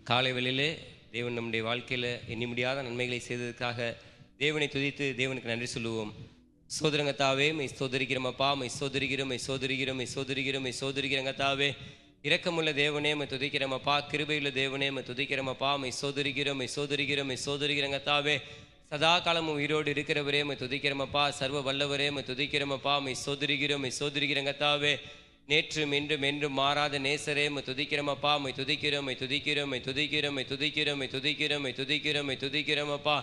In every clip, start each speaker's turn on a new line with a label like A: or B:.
A: காலை வேளையிலே தேவன் நம்முடைய வாழ்க்கையில் எண்ணி முடியாத நன்மைகளை செய்ததற்காக தேவனை துதித்து தேவனுக்கு நன்றி சொல்லுவோம். சோதரங்கத்தாவே மை சோதரிக்கிறோமப்பா, மை சோதரிக்கிறோம், மை சோதரிக்கிறோம், மை சோதரிக்கிறோம், மை சோதரிக்கிறங்கத்தாவே. இரக்கமுள்ள தேவனே மை துதிக்கிறோமப்பா, கிருபையுள்ள தேவனே மை துதிக்கிறோமப்பா, மை சோதரிக்கிறோம், மை சோதரிக்கிறோம், மை சோதரிக்கிறங்கத்தாவே. சதா காலமும் உயிரோடு இருக்கிறவரே மை துதிக்கிறோமப்பா, சர்வ வல்லவரே மை துதிக்கிறோமப்பா, மை சோதரிக்கிறோம், மை சோதரிக்கிறங்கத்தாவே. நேற்றும் இன்றும் என்றும் மாறாத நேசரே மை துதிக்கிறோமப்பா, மை துதிக்கிறோம், மை துதிக்கிறோம், மை துதிக்கிறோம், மை துதிக்கிறோம், மை துதிக்கிறோம், மை துதிக்கிறோம், மை துதிக்கிறோமப்பா.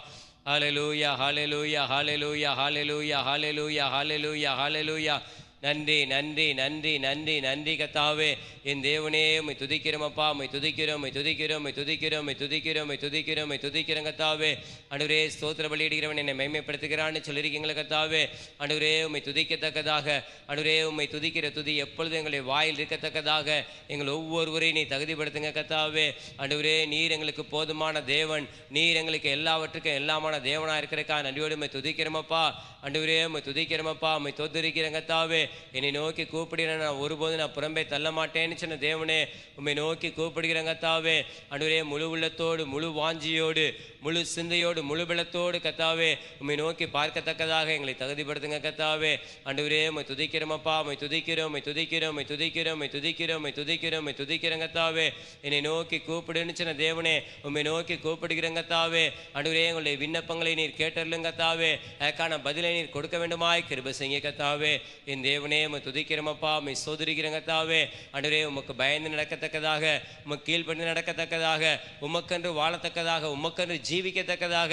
A: ஹல்லேலூயா ஹல்லேலூயா ஹல்லேலூயா ஹல்லேலூயா ஹல்லேலூயா ஹல்லேலூயா ஹல்லேலூயா. நன்றி நன்றி நன்றி நன்றி நன்றி கத்தாவே. என் தேவனே மை துதிக்கிறோமப்பா, மை துதிக்கிறோம், மை துதிக்கிறோம், மை துதிக்கிறோம், மை துதிக்கிறோம், மை துதிக்கிறோம், மை துதிக்கிறோம் கத்தாவே. ஆண்டவரே ஸ்தோத்திர பலியிடுகிறவன் என்னை மகிமைப்படுத்துகிறான்னு சொல்லியிருக்கீங்களே கத்தாவே. ஆண்டவரே உம்மை துதிக்கத்தக்கதாக, ஆண்டவரே உம்மை துதிக்கிற துதி எப்பொழுதும் எங்களை வாயில் இருக்கத்தக்கதாக எங்கள் ஒவ்வொருவரையும் நீ தகுதிப்படுத்துங்க கத்தாவே. ஆண்டவரே நீர் எங்களுக்கு போதுமான தேவன், நீர் எங்களுக்கு எல்லாவற்றுக்கும் எல்லாமான தேவனாக இருக்கிறக்கா நன்றியோடு உம்மை துதிக்கிறோமப்பா. ஆண்டவரே உம்மை துதிக்கிறோமப்பா, உம்மை தோத்துரிக்கிறேன் கத்தாவே. என்னை நோக்கி கூப்பிடுகிறேன், நான் ஒருபோதும் நான் புறம்பே தள்ள மாட்டேன்னு சொன்ன தேவனே உம்மை நோக்கி கூப்பிடுகிறேன் கத்தாவே. ஆண்டவரே முழு உள்ளத்தோடு, முழு வாஞ்சியோடு, முழு சிந்தையோடு, முழு பலத்தோடு கத்தாவே உம்மை நோக்கி பார்க்கத்தக்கதாக எங்களை தகுதிப்படுத்துங்க கத்தாவே. ஆண்டவரே உம்மை துதிக்கிறோமப்பா, உம்மை துதிக்கிறோம், உம்மை துதிக்கிறோம், உம்மை துதிக்கிறோம், உம்மை துதிக்கிறோம், உம்மை துதிக்கிறோம், உம்மை துதிக்கிறேன் கத்தாவே. என்னை நோக்கி கூப்பிடுன்னு சொன்ன தேவனே உம்மை நோக்கி கூப்பிடுகிறேன் கத்தாவே. ஆண்டவரே எங்களுடைய விண்ணப்பங்களை நீர் கேட்டருளுங்க கத்தாவே. அதற்கான பதிலை நீர் கொடுக்க வேண்டுமாய் கிருபை செய்யுங்க கத்தாவே. என் தேவனே உம்மை துதிக்கிறோமப்பா, உம்மை சோதரிக்கிறேன் கத்தாவே. ஆண்டவரே உமக்கு பயந்து நடக்கத்தக்கதாக, உமக்கு கீழ்ப்படிந்து நடக்கத்தக்கதாக, உமக்கென்று வாழத்தக்கதாக, உமக்கென்று ஜீவிக்கத்தக்கதாக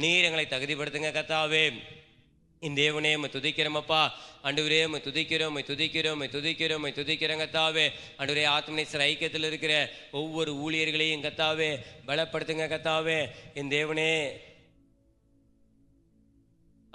A: நீர் எங்களை தகுதிப்படுத்துங்க கத்தாவே. என் தேவனே உம்மை துதிக்கிறோமப்பா. ஆண்டவரே உம்மை துதிக்கிறோம், உம்மை துதிக்கிறோம், உம்மை துதிக்கிறோம், உம்மை துதிக்கிறோம் கத்தாவே. ஆண்டவரே ஆத்மநேசர் ஐக்கியத்தில் இருக்கிற ஒவ்வொரு ஊழியர்களையும் கத்தாவே பலப்படுத்துங்க கத்தாவே. என் தேவனே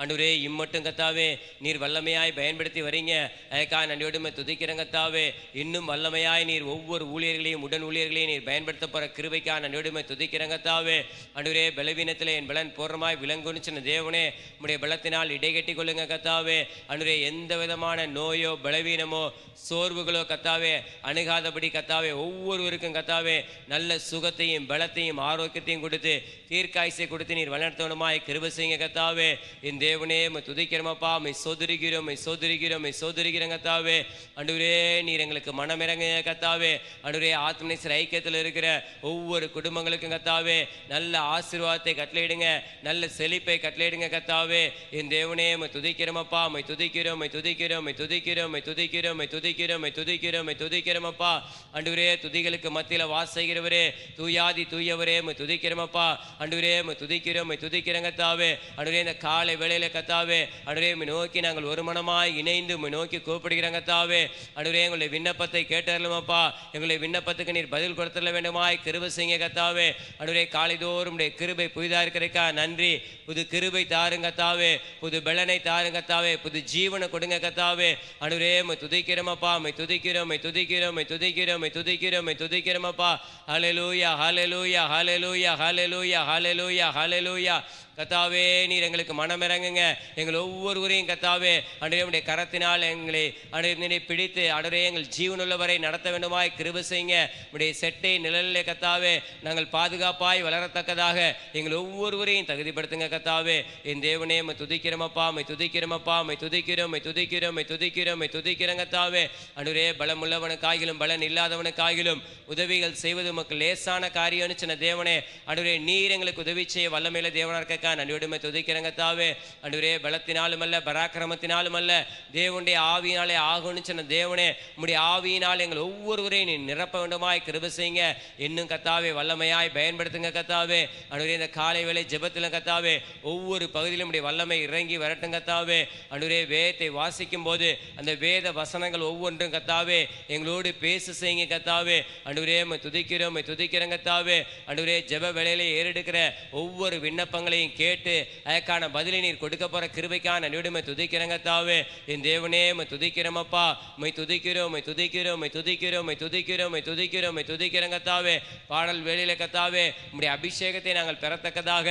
A: ஆண்டவரே இம்மட்டும் கத்தாவே நீர் வல்லமையாய் பயன்படுத்தி வரீங்க, அதுக்காக நன்றியோடுமை துதிக்கிறேன் கத்தாவே. இன்னும் வல்லமையாய் நீர் ஒவ்வொரு ஊழியர்களையும் உடன் ஊழியர்களையும் நீர் பயன்படுத்த போகிற கிருபைக்காக நன்றியோடுமை துதிக்கிறேன் கத்தாவே. ஆண்டவரே பலவீனத்தில் என் பலன் பூர்ணமாய் விளங்குன்னு சொன்ன தேவனே உம்முடைய பலத்தினால் இடைகட்டி கொள்ளுங்க கத்தாவே. ஆண்டவரே எந்த விதமான நோயோ பலவீனமோ சோர்வுகளோ கத்தாவே அணுகாதபடி கத்தாவே ஒவ்வொருவருக்கும் கத்தாவே நல்ல சுகத்தையும் பலத்தையும் ஆரோக்கியத்தையும் கொடுத்து தீர்க்காயசை கொடுத்து நீர் வளர்த்தவனுமாய் கிருபை செய்யுங்க கத்தாவே. என் தேவனே உம்மை துதிக்கிறோமப்பா, உம்மை சோதரிக்கிறோம், உம்மை சோதரிக்கிறோம், உம்மை சோதரிக்கிறோம் கத்தாவே. ஆண்டவரே நீர் எங்களுக்கு மனமிறங்க கத்தாவே. ஆண்டவரே ஆத்மநேசர் ஐக்கியத்தில் இருக்கிற ஒவ்வொரு குடும்பங்களுக்கும் கத்தாவே நல்ல ஆசீர்வாதத்தை கட்டளையிடுங்க, நல்ல செழிப்பை கட்டளையிடுங்க கத்தாவே. என் தேவனே உம்மை துதிக்கிறோமப்பா, உம்மை துதிக்கிறோம், உம்மை துதிக்கிறோம், உம்மை துதிக்கிறோம், உம்மை துதிக்கிறோம், உம்மை துதிக்கிறோம், உம்மை துதிக்கிறோம், உம்மை துதிக்கிறோமப்பா. ஆண்டவரே துதிகளுக்கு மத்தியில் வாசிக்கிறவரே, தூயாதி தூயவரே உம்மை துதிக்கிறோமப்பா. ஆண்டவரே உம்மை துதிக்கிறோம், உம்மை துதிக்கிறோம் கத்தாவே. ஆண்டவரே இந்த காலை வேளையில கத்தாவே ஆண்டவரே உம்மை நோக்கி நாங்கள் ஒரு மனமாய் இணைந்து உம்மை நோக்கி கூப்பிடுகிறோம் கத்தாவே. ஆண்டவரே எங்களுடைய விண்ணப்பத்தை கேட்டருளுமப்பா, எங்களுடைய விண்ணப்பத்துக்கு நீர் பதில் கொடுத்துட வேண்டுமாய் கிருபை செய்யுங்க கத்தாவே. ஆண்டவரே காலைதோறும் உடைய கிருபை புதிதா இருக்கிறக்கா நன்றி. புது கிருபை தாருங்க கத்தாவே, புது பலனை தாருங்க கத்தாவே, புது ஜீவனை கொடுங்க கத்தாவே. ஆண்டவரே உம்மை துதிக்கிறோமப்பா, உம்மை துதிக்கிறோம், உம்மை துதிக்கிறோம், உம்மை துதிக்கிறோம், உம்மை துதிக்கிறோம், உம்மை துதிக்கிறோமப்பா. ஹல்லேலூயா ஹல்லேலூயா ஹல்லேலூயா ஹல்லேலூயா ஹல்லேலூயா ஹல்லேலூயா. கத்தாவே நீர் எங்களுக்கு மனமிறங்குங்க, எங்கள் ஒவ்வொருவரையும் கத்தாவே ஆண்டவரே கரத்தினால் எங்களை ஆண்டவரே பிடித்து ஆண்டவரே எங்கள் ஜீவனுள்ளவரை நடத்த வேண்டுமாய் கிருபை செய்யுங்க. உடைய செட்டை நிழலிலே கத்தாவே நாங்கள் பாதுகாப்பாய் வளரத்தக்கதாக எங்கள் ஒவ்வொருவரையும் தகுதிப்படுத்துங்க கத்தாவே. என் தேவனே உம்மை துதிக்கிறோமப்பா, உம்மை துதிக்கிறோமப்பா, உம்மை துதிக்கிறோம், உம்மை துதிக்கிறோம், உம்மை துதிக்கிறோம், உம்மை துதிக்கிறோம் கத்தாவே. ஆண்டவரே பலமுள்ளவனுக்காகிலும் பலன் இல்லாதவனுக்காகிலும் உதவிகள் செய்வது உமக்கு லேசான காரியம்னு சொன்ன தேவனே. ஆண்டவரே நீர் எங்களுக்கு உதவி செய்ய வல்லமையில தேவனா இருக்க நன்றியோடுமை துதிக்கிறேங்க தாவே. ஆண்டவரே பலத்தினாலும் அல்ல பராக்கிரமத்தினாலும் அல்ல தேவனுடைய ஆவியினாலே ஆகும்னு சொன்ன தேவனே உம்முடைய ஆவியினால் எங்கள் ஒவ்வொருவரையும் நீ நிரப்ப வேண்டுமாய் கிருபை செய்யுங்க. இன்னும் கத்தாவே வல்லமையாய் பயன்படுத்துங்க கத்தாவே. ஆண்டவரே இந்த காலை வேளை ஜெபத்தில் கத்தாவே ஒவ்வொரு பகுதியிலும் உம்முடைய வல்லமை இறங்கி வரட்டும் கத்தாவே. ஆண்டவரே வேதத்தை வாசிக்கும் போது அந்த வேத வசனங்கள் ஒவ்வொன்றும் கத்தாவே எங்களோடு பேச செய்யுங்க கத்தாவே. ஆண்டவரே உம்மை துதிக்கிறோம், உம்மை துதிக்கிறேன் கத்தாவே. ஆண்டவரே ஜெப வேளையிலே ஏறெடுக்கிற ஒவ்வொரு விண்ணப்பங்களையும் கேட்டு அதற்கான பதிலை நீர் கொடுக்க போற கிருபைக்கான நன்றியோடுமை துதிக்கிறேங்க தாவே. என் தேவனே உம்மை துதிக்கிறோமப்பா, உம்மை துதிக்கிறோம், உம்மை துதிக்கிறோம், உம்மை துதிக்கிறோம், உம்மை துதிக்கிறோம், உம்மை துதிக்கிறோம், உம்மை துதிக்கிறேங்க தாவே. பாடல் வேளையில கத்தாவே உம்முடைய அபிஷேகத்தை நாங்கள் பெறத்தக்கதாக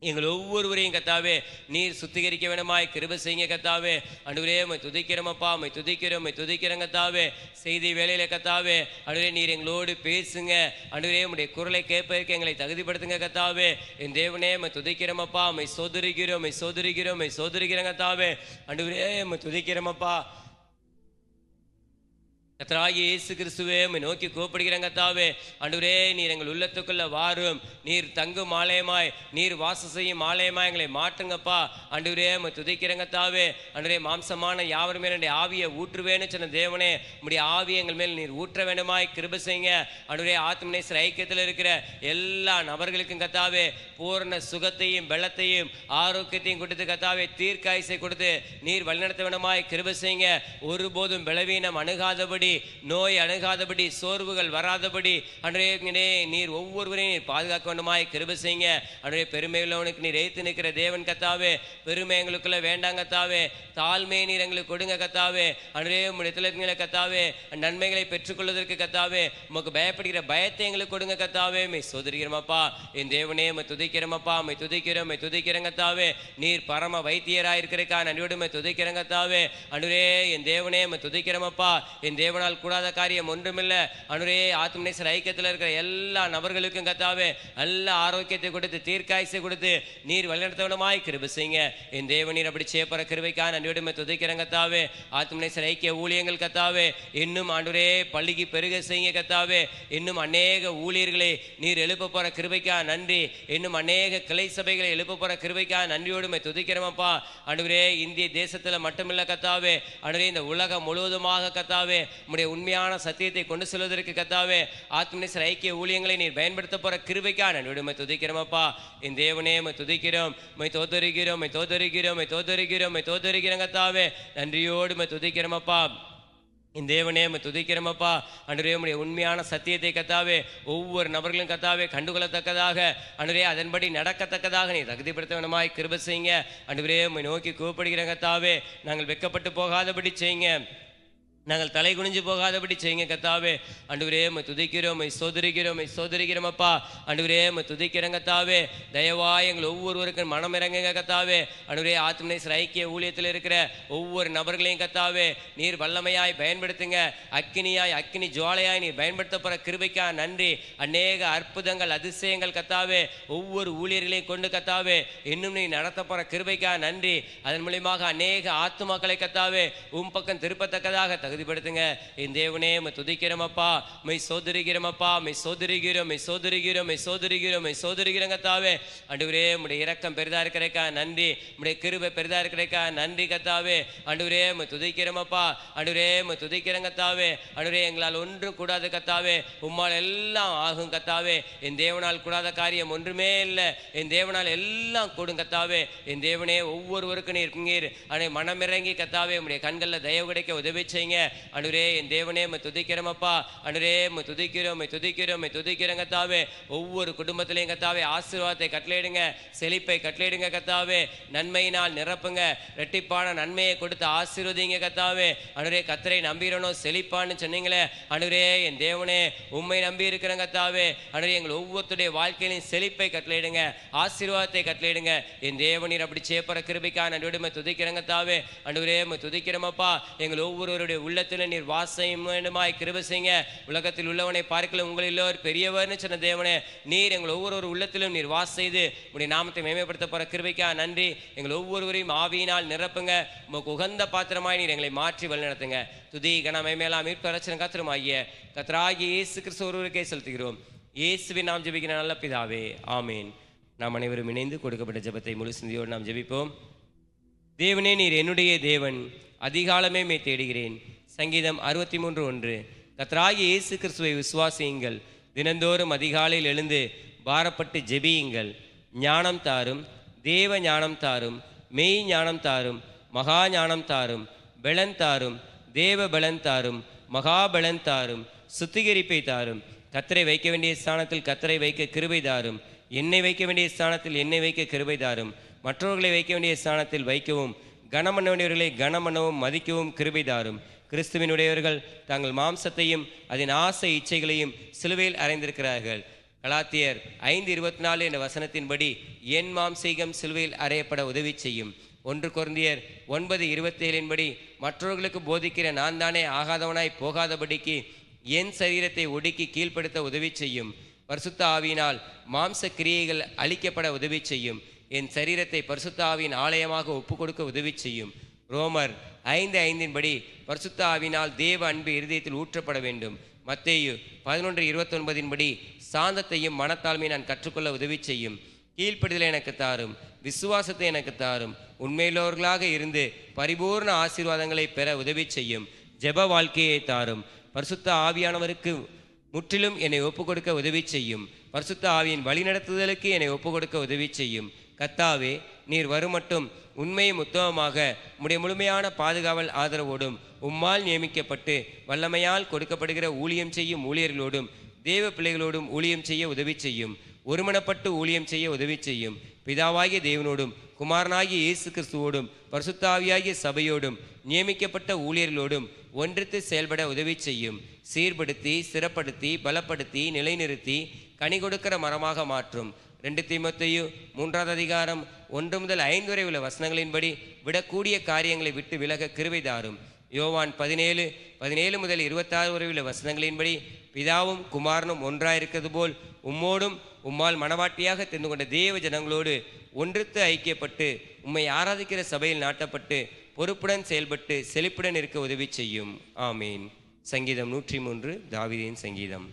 A: எங்கள் ஒவ்வொருவரையும் கத்தாவே நீர் சுத்திகரிக்க வேணுமாய் கிருபை செய்யுங்க கத்தாவே. ஆண்டவரே உம்மை துதிக்கிறோமப்பா, உம்மை துதிக்கிறோம் கத்தாவே. செய்தி வேலையில கத்தாவே ஆண்டவரே நீர் எங்களோடு பேசுங்க. ஆண்டவரே உம்முடைய குரலை கேட்பதற்கு எங்களை தகுதிப்படுத்துங்க கத்தாவே. என் தேவனே உம்மை துதிக்கிறோமப்பா, உம்மை சோதரிக்கிறோம் கத்தாவே. ஆண்டவரே உம்மை துதிக்கிறோமப்பா. கர்த்தராகிய இயேசு கிறிஸ்துவே உம்மை நோக்கி கூப்பிடுகிறேன் கர்த்தாவே. ஆண்டவரே நீர் எங்கள் உள்ளத்துக்குள்ள வாரும். நீர் தங்கும் ஆலயமாய், நீர் வாசம் செய்யும் ஆலயமாய் எங்களை மாற்றுங்கப்பா. ஆண்டவரே உம்மை துதிக்கிறேன் கர்த்தாவே. ஆண்டவரே மாம்சமான யாவர் மேல் என்னுடைய ஆவியை ஊற்றுவேன்னு சொன்ன தேவனே, உம்முடைய ஆவியை எங்கள் மேல் நீர் ஊற்ற வேண்டுமாய் கிருபை செய்யுங்க. ஆண்டவரே ஆத்மநேசர் ஐக்கியத்தில் இருக்கிற எல்லா நபர்களுக்கும் கர்த்தாவே பூரண சுகத்தையும் பலத்தையும் ஆரோக்கியத்தையும் கொடுத்து கர்த்தாவே தீர்க்காயுசை கொடுத்து நீர் வழிநடத்த வேண்டுமாய் கிருபை செய்யுங்க. ஒருபோதும் பலவீனம் அணுகாதபடி, நோய் அணுகாதபடி, சோர்வுகள் வராதபடி அன்றே நீர் ஒவ்வொருவரையும் நீர் பாதுகாக்க வேண்டுமாய் கிருபை செய்யுங்க. அன்றே பெருமை உள்ளவனுக்கு நீர் ஏத்து நிற்கிற தேவன் கத்தாவே. பெருமை எங்களுக்குள்ள வேண்டாம் கத்தாவே. தாழ்மையை நீர் எங்களுக்கு கொடுங்க கத்தாவே. அன்றே உம்முடைய கத்தாவே நன்மைகளை பெற்றுக்கொள்வதற்கு கத்தாவே உமக்கு பயப்படுகிற பயத்தை எங்களுக்கு கொடுங்க கத்தாவே. மை சோதரிக்கிறோமப்பா என் தேவனே, மை துதிக்கிறோமப்பா, மை துதிக்கிறோம் கத்தாவே. நீர் பரம வைத்தியராயிருக்கிறக்கா நன்றியோடு மை துதிக்கிறோம் கத்தாவே. அன்றே என் தேவனே மை துதிக்கிறோமப்பா. என் தேவனால் கூடாத காரியம் ஒன்றுமில்லை. அனுரே ஆத்மநேசர் ஐக்கியத்தில் இருக்கிற எல்லா நபர்களுக்கும் கத்தாவே நல்ல ஆரோக்கியத்தை கொடுத்து தீர்க்காயுசை கொடுத்து நீர் வழிநடத்தவனமாய் கிருபை செய்யுங்க. என் தேவனீர் அப்படி சேப்பற கிருபைக்காக நன்றியோடுமை துதிக்கிறேன் கத்தாவே. ஆத்மநேசர் ஐக்கிய ஊழியங்கள் கத்தாவே இன்னும் ஆண்டவரே பள்ளிக்கு பெருக செய்யுங்க கத்தாவே. இன்னும் அநேக ஊழியர்களை நீர் எழுப்ப போற கிருபைக்காக நன்றி. இன்னும் அநேக கிளை சபைகளை எழுப்ப போற கிருபைக்காக நன்றியோடுமை துதிக்கிறோமப்பா. ஆண்டவரே இந்திய தேசத்துல மட்டுமில்ல கத்தாவே, ஆண்டவரே இந்த உலகம் முழுவதுமாக கத்தாவே உம்முடைய உண்மையான சத்தியத்தை கொண்டு செல்வதற்கு கத்தாவே ஆத்மநேசர் ஐக்கிய ஊழியங்களை நீர் பயன்படுத்த போற கிருபைக்காக நன்றியோடுமை துதிக்கிறோமப்பா. என் தேவனே உம்மை துதிக்கிறோம், உம்மை தோத்தரிக்கிறோம் கத்தாவே. நன்றியோடு உம்மை துதிக்கிறோமப்பா. என் தேவனே உம்மை துதிக்கிறோமப்பா. ஆண்டவரே உம்முடைய உண்மையான சத்தியத்தை கத்தாவே ஒவ்வொரு நபர்களும் கத்தாவே கண்டுகொள்ளத்தக்கதாக, ஆண்டவரே அதன்படி நடக்கத்தக்கதாக நீ தகுதிப்படுத்த வேண்டுமாய் கிருபை செய்யுங்க. ஆண்டவரே உம்மை நோக்கி கூப்பிடுகிறேன் கத்தாவே. நாங்கள் வெட்கப்பட்டு போகாதபடி செய்யுங்க. நாங்கள் தலை குனிஞ்சு போகாதபடி செய்யுங்க கத்தாவே. ஆண்டவரே உம்மை துதிக்கிறோம், உம்மை சோதரிக்கிறோமப்பா. ஆண்டவரே உம்மை துதிக்கிறோம் கத்தாவே. தயவாய் எங்கள் ஒவ்வொருவருக்கும் மனம் இறங்குங்க கத்தாவே. ஆண்டவரே ஆத்மநேசர் ஐக்கிய ஊழியத்தில் இருக்கிற ஒவ்வொரு நபர்களையும் கத்தாவே நீர் வல்லமையாய் பயன்படுத்துங்க. அக்கினி ஜுவாலையாய் நீர் பயன்படுத்த போற கிருபைக்காக நன்றி. அநேக அற்புதங்கள் அதிசயங்கள் கத்தாவே ஒவ்வொரு ஊழியர்களையும் கொண்டு கத்தாவே இன்னும் நீ நடத்த போற கிருபைக்காக நன்றி. அதன் மூலியமாக அநேக ஆத்துமாக்களை கத்தாவே உம் பக்கம் திருப்பத்தக்கதாக தகுதிப்படுத்துங்க. என் தேவனே உம்மை துதிக்கிறோமப்பா, மை சோதரிக்கிறோம் கத்தாவே. ஆண்டவரே உம்முடைய இரக்கம் பெரிதா இருக்கிறக்கா நன்றி. உம்முடைய கிருபை பெரிதா இருக்கிறக்கா நன்றி கத்தாவே. ஆண்டவரே உம்மை துதிக்கிறோமப்பா. ஆண்டவரே உம்மை துதிக்கிறோம் கத்தாவே. ஆண்டவரே எங்களால் ஒன்றும் கூடாது கத்தாவே, உம்மால் எல்லாம் ஆகும் கத்தாவே. என் தேவனால் கூடாத காரியம் ஒன்றுமே இல்லை. என் தேவனால் எல்லாம் கூடும் கத்தாவே. என் தேவனே ஒவ்வொருவருக்கும் நீர் மனமிறங்கி கத்தாவே உம்முடைய கண்களில் தயவு கிடைக்க உதவி செய்யுங்க. ஆண்டவரே என் தேவனே உம்மை துதிக்கிறோமப்பா. ஆண்டவரே உம்மை துதிக்கிறோம் கத்தாவே. ஒவ்வொரு குடும்பத்திலையும் கத்தாவே ஆசீர்வாதத்தை கட்டளையிடுங்க, செழிப்பை கட்டளையிடுங்க கத்தாவே. நன்மையினால் நிரப்புங்க, இரட்டிப்பான நன்மையை கொடுத்து ஆசீர்வதிங்க கத்தாவே. ஆண்டவரே கர்த்தரை நம்பிறனோ செழிப்பான்னு சொன்னீங்களே. ஆண்டவரே என் தேவனே உம்மை நம்பி இருக்கிறேன் கத்தாவே. ஆண்டவரே எங்கள் ஒவ்வொருத்தருடைய வாழ்க்கையிலும் செழிப்பை கட்டளையிடுங்க, ஆசீர்வாதத்தை கட்டளையிடுங்க. என் தேவனீர் அப்படி சேப்பற கிருபைக்காக நன்றியோடு உம்மை துதிக்கிறேன் கத்தாவே. ஆண்டவரே உம்மை துதிக்கிறோமப்பா. எங்கள் ஒவ்வொருவருடைய உள்ளத்தில் நீர் வாசம் வேண்டுமாய் கிருபை செய்யுங்க. உலகத்தில் உள்ளவனை பார்க்கல உங்களில் பெரியவர்னு சொன்ன தேவனே நீர் எங்கள் ஒவ்வொரு உள்ளத்திலும் நீர் வாசம் செய்து உடைய நாமத்தை மேம்படுத்த போற கிருபைக்காக நன்றி. எங்கள் ஒவ்வொருவரையும் ஆவியினால் நிரப்புங்க. உமக்கு உகந்த பாத்திரமாய் நீர் எங்களை மாற்றி வழிநடத்துங்க. துதி கன மேலாம் மீட்பரச்சன கத்திரமாகிய கர்த்தராகிய இயேசு கிறிஸ்து ஒருவருக்கே செலுத்துகிறோம். இயேசுவின் நாம் ஜெபிக்கிற நல்ல பிதாவே, ஆமீன். நாம் அனைவரும் இணைந்து கொடுக்கப்பட்ட ஜெபத்தை முழு சிந்தையோடு நாம் ஜெபிப்போம். தேவனே நீர் என்னுடைய தேவன், அதிகாலமே மே தேடுகிறேன். சங்கீதம் 63:1. கர்த்தராகிய இயேசு கிறிஸ்துவை விசுவாசியுங்கள். தினந்தோறும் அதிகாலையில் எழுந்து பாரப்பட்டு ஜெபியுங்கள். ஞானம் தாரும், தேவ ஞானம் தாரும், மெய் ஞானம் தாரும், மகா ஞானம் தாரும், பலன் தாரும், தேவ பலன் தாரும், மகா பலன் தாரும், சுத்திகரிப்பை தாரும். கர்த்தரை வைக்க வேண்டிய ஸ்தானத்தில் கர்த்தரை வைக்க கிருபை தாரும். என்னை வைக்க வேண்டிய ஸ்தானத்தில் என்னை வைக்க கிருபை தாரும். மற்றவர்களை வைக்க வேண்டிய ஸ்தானத்தில் வைக்கவும், கனமண்ண வேண்டியவர்களை கனமண்ணவும் மதிக்கவும் கிருபை தாரும். கிறிஸ்துவினுடையவர்கள் தங்கள் மாம்சத்தையும் அதன் ஆசை இச்சைகளையும் சிலுவையில் அறைந்திருக்கிறார்கள். கலாத்தியர் 5:24 என்ற வசனத்தின்படி என் மாம்சீகம் சிலுவையில் அறையப்பட உதவி செய்யும். 1 கொரிந்தியர் 9:27 படி மற்றவர்களுக்கு போதிக்கிற நான் தானே ஆகாதவனாய் போகாதபடிக்கு என் சரீரத்தை ஒடுக்கி கீழ்ப்படுத்த உதவி செய்யும். பரிசுத்த ஆவியினால் மாம்ச கிரியைகள் அழிக்கப்பட உதவி செய்யும். என் சரீரத்தை பரிசுத்த ஆவியின் ஆலயமாக ஒப்புக்கொடுக்க உதவி செய்யும். ரோமர் 5:5 படி பரிசுத்த ஆவியினால் தேவ அன்பு இருதயத்தில் ஊற்றப்பட வேண்டும். மத்தேயு 11:29 படி சாந்தத்தையும் மனத்தாழ்மையை நான் கற்றுக்கொள்ள உதவி செய்யும். கீழ்ப்படிதலை எனக்கு தாரும், விசுவாசத்தை எனக்கு தாரும், உண்மையுள்ளவர்களாக இருந்து பரிபூர்ண ஆசீர்வாதங்களை பெற உதவி செய்யும். ஜெப வாழ்க்கையை தாரும். பரிசுத்த ஆவியானவருக்கு முற்றிலும் என்னை ஒப்புக்கொடுக்க உதவி செய்யும். பரிசுத்த ஆவியின் வழிநடத்துதலுக்கு என்னை ஒப்புக்கொடுக்க உதவி செய்யும். கர்த்தாவே, நீர் வருமட்டும் உண்மையும் உத்தமமாக உம்முடைய முழுமையான பாதுகாவல் ஆதரவோடும் உம்மால் நியமிக்கப்பட்டு வல்லமையால் கொடுக்கப்படுகிற ஊழியம் செய்யும் ஊழியர்களோடும் தேவ பிள்ளைகளோடும் ஊழியம் செய்ய உதவி செய்யும். ஒருமனப்பட்டு ஊழியம் செய்ய உதவி செய்யும். பிதாவாகிய தேவனோடும் குமாரனாகிய இயேசு கிறிஸ்துவோடும் பரிசுத்த ஆவியாகிய சபையோடும் நியமிக்கப்பட்ட ஊழியர்களோடும் ஒன்றித்து செயல்பட உதவி செய்யும். சீர்படுத்தி, ஸ்திரப்படுத்தி, பலப்படுத்தி, நிலைநிறுத்தி கனி கொடுக்கிற மரமாக மாற்றும். 2 தீமோத்தேயு 3:1-5 வரை உள்ள வசனங்களின்படி விடக்கூடிய காரியங்களை விட்டு விலக கிருபை தாரும். யோவான் 17:17-26 வரை உள்ள வசனங்களின்படி பிதாவும் குமாரனும் ஒன்றாயிருக்கிறது போல் உம்மோடும் உம்மால் மனவாட்டியாக தெரிந்து கொண்ட தேவ ஜனங்களோடு ஒன்றித்து ஐக்கியப்பட்டு உம்மை ஆராதிக்கிற சபையில் நாட்டப்பட்டு பொறுப்புடன் செயல்பட்டு செழிப்புடன் இருக்க உதவி செய்யும். ஆமீன். சங்கீதம் 103 தாவீதின் சங்கீதம்.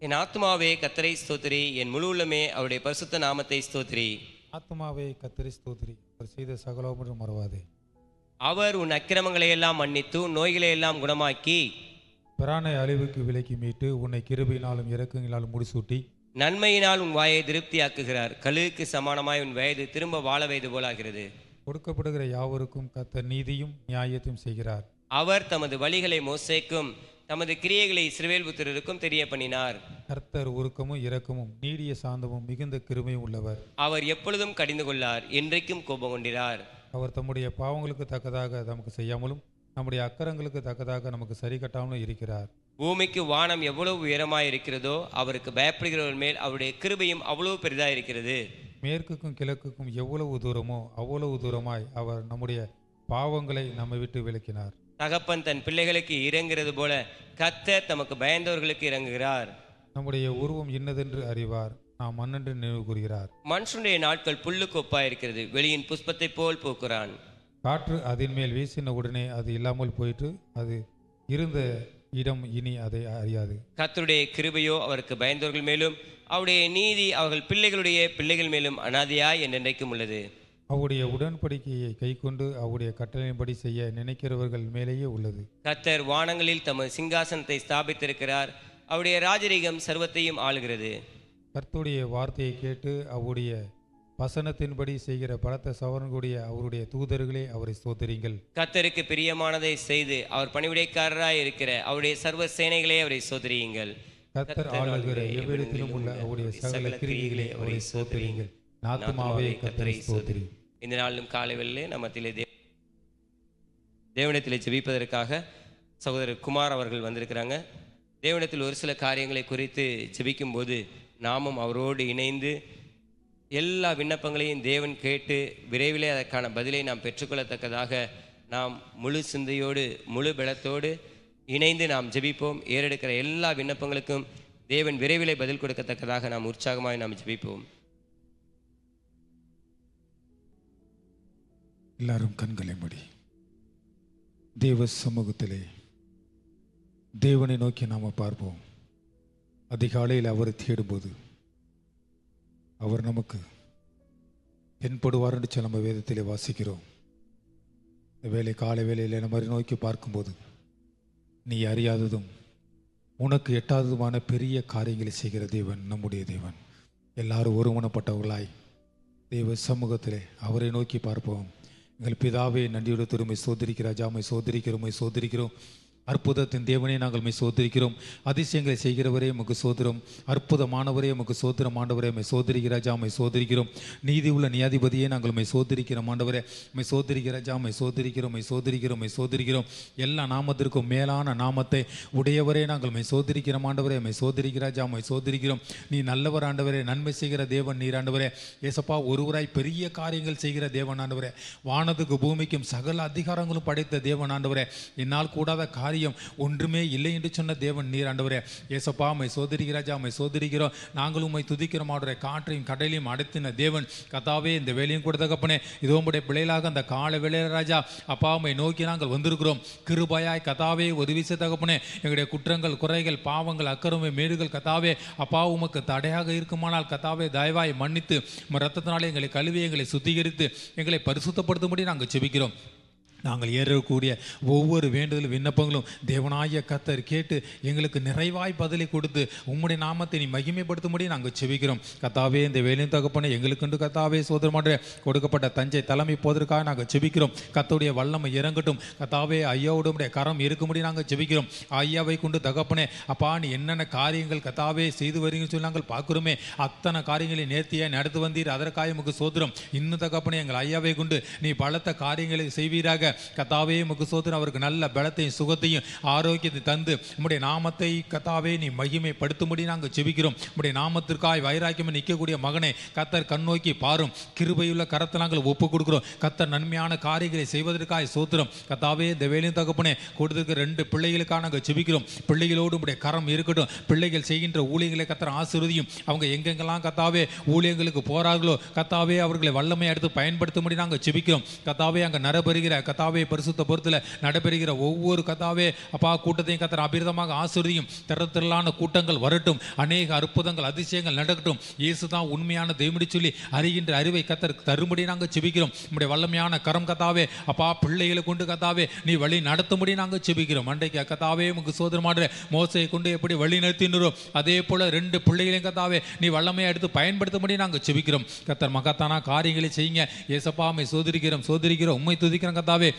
A: என் ஆத்மாவே கர்த்தரை ஸ்தோத்திரி, என் முழு உள்ளமே அவருடைய பரிசுத்த நாமத்தை ஸ்தோத்திரி.
B: ஆத்மாவே கர்த்தரை ஸ்தோத்திரி, அவர் செய்த சகலமும் மறவாதே.
A: அவர் உன் அக்கிரமங்களை எல்லாம் மன்னித்து நோய்களை எல்லாம் குணமாக்கி
B: பிராணை அழிவுக்கு விலக்கி மீட்டு உன்னை கிருபையினாலும் இரக்கங்களாலும் முடிசூட்டி
A: நன்மையினால் உன் வாயை திருப்தியாக்குகிறார். கழுகுக்கு சமானமாய் உன் வயது திரும்ப வாழ வயது போலாகிறது.
B: கொடுக்கப்படுகிற யாவருக்கும் கர்த்தர் நீதியும் நியாயத்தையும் செய்கிறார்.
A: அவர் தமது வழிகளை மோசேக்கும் தமது கிரியைகளை இஸ்ரவேல் புத்திரருக்கும் தெரிய பண்ணினார்.
B: கர்த்தர் உருக்கமும் இரக்கமும் நீடிய சாந்தமும் மிகுந்த கிருபையும் உள்ளவர்.
A: அவர் எப்பொழுதும் கடிந்து கொள்ளார், என்றைக்கும் கோபம் கொண்டிரார்.
B: அவர் தம்முடைய பாவங்களுக்கு தக்கதாக நமக்கு செய்யாமலும் நம்முடைய அக்கரங்களுக்கு தக்கதாக நமக்கு சரி கட்டாமலும் இருக்கிறார்.
A: பூமிக்கு வானம் எவ்வளவு உயரமாய் இருக்கிறதோ அவருக்கு பயப்படுகிறவர் மேல் அவருடைய கிருபையும் அவ்வளவு பெரிதாக இருக்கிறது.
B: மேற்குக்கும் கிழக்குக்கும் எவ்வளவு தூரமோ அவ்வளவு தூரமாய் அவர் நம்முடைய பாவங்களை நம்மை விட்டு விலக்கினார்.
A: தகப்பன் தன் பிள்ளைகளுக்கு இறங்குகிறது போல கர்த்தர் தமக்கு பயந்தவர்களுக்கு இறங்குகிறார்.
B: நம்முடைய உருவம் இன்னதென்று அறிவார், நாம் மண்ணென்று நினைவு கூறுகிறார்.
A: மனுஷனுடைய நாட்கள் புல்லுக்கு ஒப்பாயிருக்கிறது, வெளியின் புஷ்பத்தை போல் பூக்கிறான்.
B: காற்று அதன் மேல் வீசின உடனே அது இல்லாமல் போயிட்டு, அது இருந்த இடம் இனி அதை அறியாது.
A: கர்த்தருடைய கிருபையோ அவருக்கு பயந்தவர்கள் மேலும் அவருடைய நீதி அவர்கள் பிள்ளைகளுடைய பிள்ளைகள் மேலும் அனாதியாய் என்றென்றைக்கும் உள்ளது.
B: அவருடைய உடன்படிக்கையை கைக்கொண்டு அவருடைய கட்டளையின்படி செய்ய நினைக்கிறவர்கள் மேலேயே உள்ளது.
A: கர்த்தர் வானங்களில் தமது சிங்காசனத்தை ஸ்தாபித்திருக்கிறார், அவருடைய ராஜரீகம் சர்வத்தையும் ஆளுகிறது.
B: கர்த்தருடைய வார்த்தையை கேட்டு அவருடைய வசனத்தின்படி செய்கிற பலத்த சவரனுடைய அவருடைய தூதர்களே அவரை ஸ்தோத்திரிங்கள்.
A: கர்த்தருக்கு பிரியமானதை செய்து அவர் பணிவிடைக்காரராய் இருக்கிற அவருடைய சர்வ சேனைகளே அவரை ஸ்தோத்திரியுங்கள்.
B: கர்த்தர் ஆளுகிற எவ்விடத்திலும் உள்ள அவருடைய சகல கிரியைகளே அவரை ஸ்தோத்திரியுங்கள். ஆத்துமாவே கர்த்தரை ஸ்தோத்திரி.
A: இந்த நாளிலும் காலை வேளையிலே நம்மத்திலே தேவனிடத்திலே ஜெபிப்பதற்காக சகோதரர் குமார் அவர்கள் வந்திருக்கிறாங்க. தேவனிடத்தில் ஒரு சில காரியங்களை குறித்து ஜெபிக்கும் போது நாமும் அவரோடு இணைந்து எல்லா விண்ணப்பங்களையும் தேவன் கேட்டு விரைவிலே அதற்கான பதிலை நாம் பெற்றுக்கொள்ளத்தக்கதாக நாம் முழு சிந்தையோடு முழு பலத்தோடு இணைந்து நாம் ஜெபிப்போம். ஏறெடுக்கிற எல்லா விண்ணப்பங்களுக்கும் தேவன் விரைவிலே பதில் கொடுக்கத்தக்கதாக நாம் உற்சாகமாக நாம் ஜெபிப்போம்.
B: எல்லாரும் கண்களை மூடி தேவ சமூகத்திலே தேவனை நோக்கி நாம் பார்ப்போம். அதிகாலையில் அவரை தேடும்போது அவர் நமக்கு தென்படுவார் என்று நம்ம வேதத்திலே வாசிக்கிறோம். இந்த வேலை காலை வேலையில் நம்ம நோக்கி பார்க்கும்போது நீ அறியாததும் உனக்கு எட்டாததுமான பெரிய காரியங்களை செய்கிற தேவன் நம்முடைய தேவன். எல்லாரும் ஒருமனப்பட்டவர்களாய் தேவ சமூகத்திலே அவரை நோக்கி பார்ப்போம். எங்கள் பிதாவே, நன்றியோடு திருமை சோதரிக்கிற ராஜாமை சோதரிக்கிறோம். அற்புதத்தின் தேவனே நாங்கள் மை சோதரிக்கிறோம். அதிசயங்களை செய்கிறவரே உமக்கு சோதரம். அற்புதமானவரே உமக்கு சோதரம். ஆண்டவரே மை சோதரிக்கிற ராஜா மை சோதரிக்கிறோம். நீதி உள்ள நியாதிபதியே நாங்கள் மை சோதரிக்கிறோம். ஆண்டவரே மை சோதரிக்கிற ராஜா மை சோதரிக்கிறோம். மை சோதரிக்கிறோம். மை சோதரிக்கிறோம். எல்லா நாமத்திற்கும் மேலான நாமத்தை உடையவரே நாங்கள் மை சோதரிக்கிறோம். ஆண்டவரே மை சோதரிக்கிற ராஜா மை சோதரிக்கிறோம். நீ நல்லவர் ஆண்டவரே, நன்மை செய்கிற தேவன் நீர் ஆண்டவரே. ஏசப்பா ஒருவராய் பெரிய காரியங்கள் செய்கிற தேவன் ஆண்டவரே. வானத்துக்கு பூமிக்கும் சகல அதிகாரங்களும் படைத்த தேவன் ஆண்டவரே. என்னால் கூடாத காரியம் ஒன்றுமே இல்லை என்று சொன்ன தேவன் நீர் ஆண்டவரே. ஏசப்பா மை சோதரிக்கிற ராஜா மை சோதரிக்கிறோம். நாங்களும் மை துதிக்கிறோம் ஆண்டவரே. காற்றையும் கடலையும் அடைத்தின தேவன் கத்தாவே, இந்த வேலையும் கூட தகப்பனே, இதோ உம்முடைய பிள்ளைகளாக அந்த கால வேளையில ராஜா அப்பா உம்மை நோக்கி நாங்கள் வந்திருக்கிறோம். கிருபையாய் கத்தாவே ஒரு விஷய தகப்பனே, எங்களுடைய குற்றங்கள் குறைகள் பாவங்கள் அக்கிரம மேடுகள் கத்தாவே அப்பா உமக்கு தடையாக இருக்குமானால் கத்தாவே தயவாய் மன்னித்து ரத்தத்தினாலே எங்களை கழுவி எங்களை சுத்திகரித்து எங்களை பரிசுத்தப்படுத்தும்படி நாங்கள் செபிக்கிறோம். நாங்கள் ஏறக்கூடிய ஒவ்வொரு வேண்டுதல் விண்ணப்பங்களும் தேவனாய கர்த்தர் கேட்டு எங்களுக்கு நிறைவாய் பதிலை கொடுத்து உம்முடைய நாமத்தை நீ மகிமைப்படுத்தும்படி நாங்கள் செபிக்கிறோம். கத்தாவே இந்த வேலையும் தகப்பனே, எங்களுக்குண்டு கத்தாவே சோதரமாட கொடுக்கப்பட்ட தஞ்சை தலைமை போவதற்காக நாங்கள் செபிக்கிறோம். கர்த்தருடைய வல்லமை இறங்கட்டும். கத்தாவே ஐயாவுடைய கரம் இருக்கும்படி நாங்கள் செபிக்கிறோம். ஐயாவை கொண்டு தகப்பனே அப்பா நீ என்னென்ன காரியங்கள் கத்தாவே செய்து வரீங்கன்னு சொல்லி நாங்கள் பார்க்குறோமே, அத்தனை காரியங்களை நேர்த்தியாக நடத்து வந்தீர். அதற்காக உமக்கு சோதரம். இன்னும் தகப்பனே எங்கள் ஐயாவை கொண்டு நீ பலத்த காரியங்களை செய்வீராக. கத்தாவே உமக்கு சோதரம். அவருக்கு நல்ல பலத்தையும் சுகத்தையும் ஆரோக்கியத்தை தந்து உம்முடைய நாமத்தை கத்தாவே நீ மகிமைப்படுத்தும்படி நாங்கள் செபிக்கிறோம். உம்முடைய நாமத்திற்காய் வைராக்கியம் நிற்கக்கூடிய மகனை கத்தர் கண்ணோக்கி பாரும். கிருபையுள்ள கரத்தை நாங்கள் ஒப்பு கொடுக்கிறோம். கத்தர் நன்மையான காரியங்களை செய்வதற்காய் சோத்திரம். கத்தாவே இந்த வேலையும் தகப்பனே கொடுத்துருக்க 2 பிள்ளைகளுக்காக நாங்கள் செபிக்கிறோம். பிள்ளைகளோடு உம்முடைய கரம் இருக்கட்டும். பிள்ளைகள் செய்கின்ற ஊழியர்களை கத்தர் ஆசீர்வதியும். அவங்க எங்கெங்கெல்லாம் கத்தாவே ஊழியர்களுக்கு போறார்களோ கத்தாவே அவர்களை வல்லமை எடுத்து பயன்படுத்தும்படி நாங்கள் செபிக்கிறோம். கத்தாவே அங்கே நடைபெறுகிற கத்தாவே பரிசுத்த பொறுத்தில் நடைபெறுகிற ஒவ்வொரு கத்தாவே அப்பா கூட்டத்தையும் கத்தர் அபிரதமாக ஆசீர்வதியும். திரளான கூட்டங்கள் வரட்டும். அநேக அற்புதங்கள் அதிசயங்கள் நடக்கட்டும். இயேசு தான் உண்மையான தெய்வம்னு சொல்லி அறிகின்ற அறிவை கத்தர் தரும்படி நாங்கள் செபிக்கிறோம். நம்முடைய வல்லமையான கரம் கத்தாவே அப்பா பிள்ளைகளை கொண்டு கத்தாவே நீ வழி நடத்தும்படி நாங்கள் செபிக்கிறோம். அன்றைக்கு கத்தாவே உமக்கு சோதரமாடுற மோசையை கொண்டு எப்படி வழி நடத்தினரோ அதே போல 2 பிள்ளைகளையும் கத்தாவே நீ வல்லமையை எடுத்து பயன்படுத்தும்படி நாங்கள் செபிக்கிறோம். கத்தர் மகத்தான காரியங்களை செய்யுங்க. ஏசப்பா உம்மை சோதரிக்கிறோம் உம்மை துதிக்கிறோம் கத்தாவே.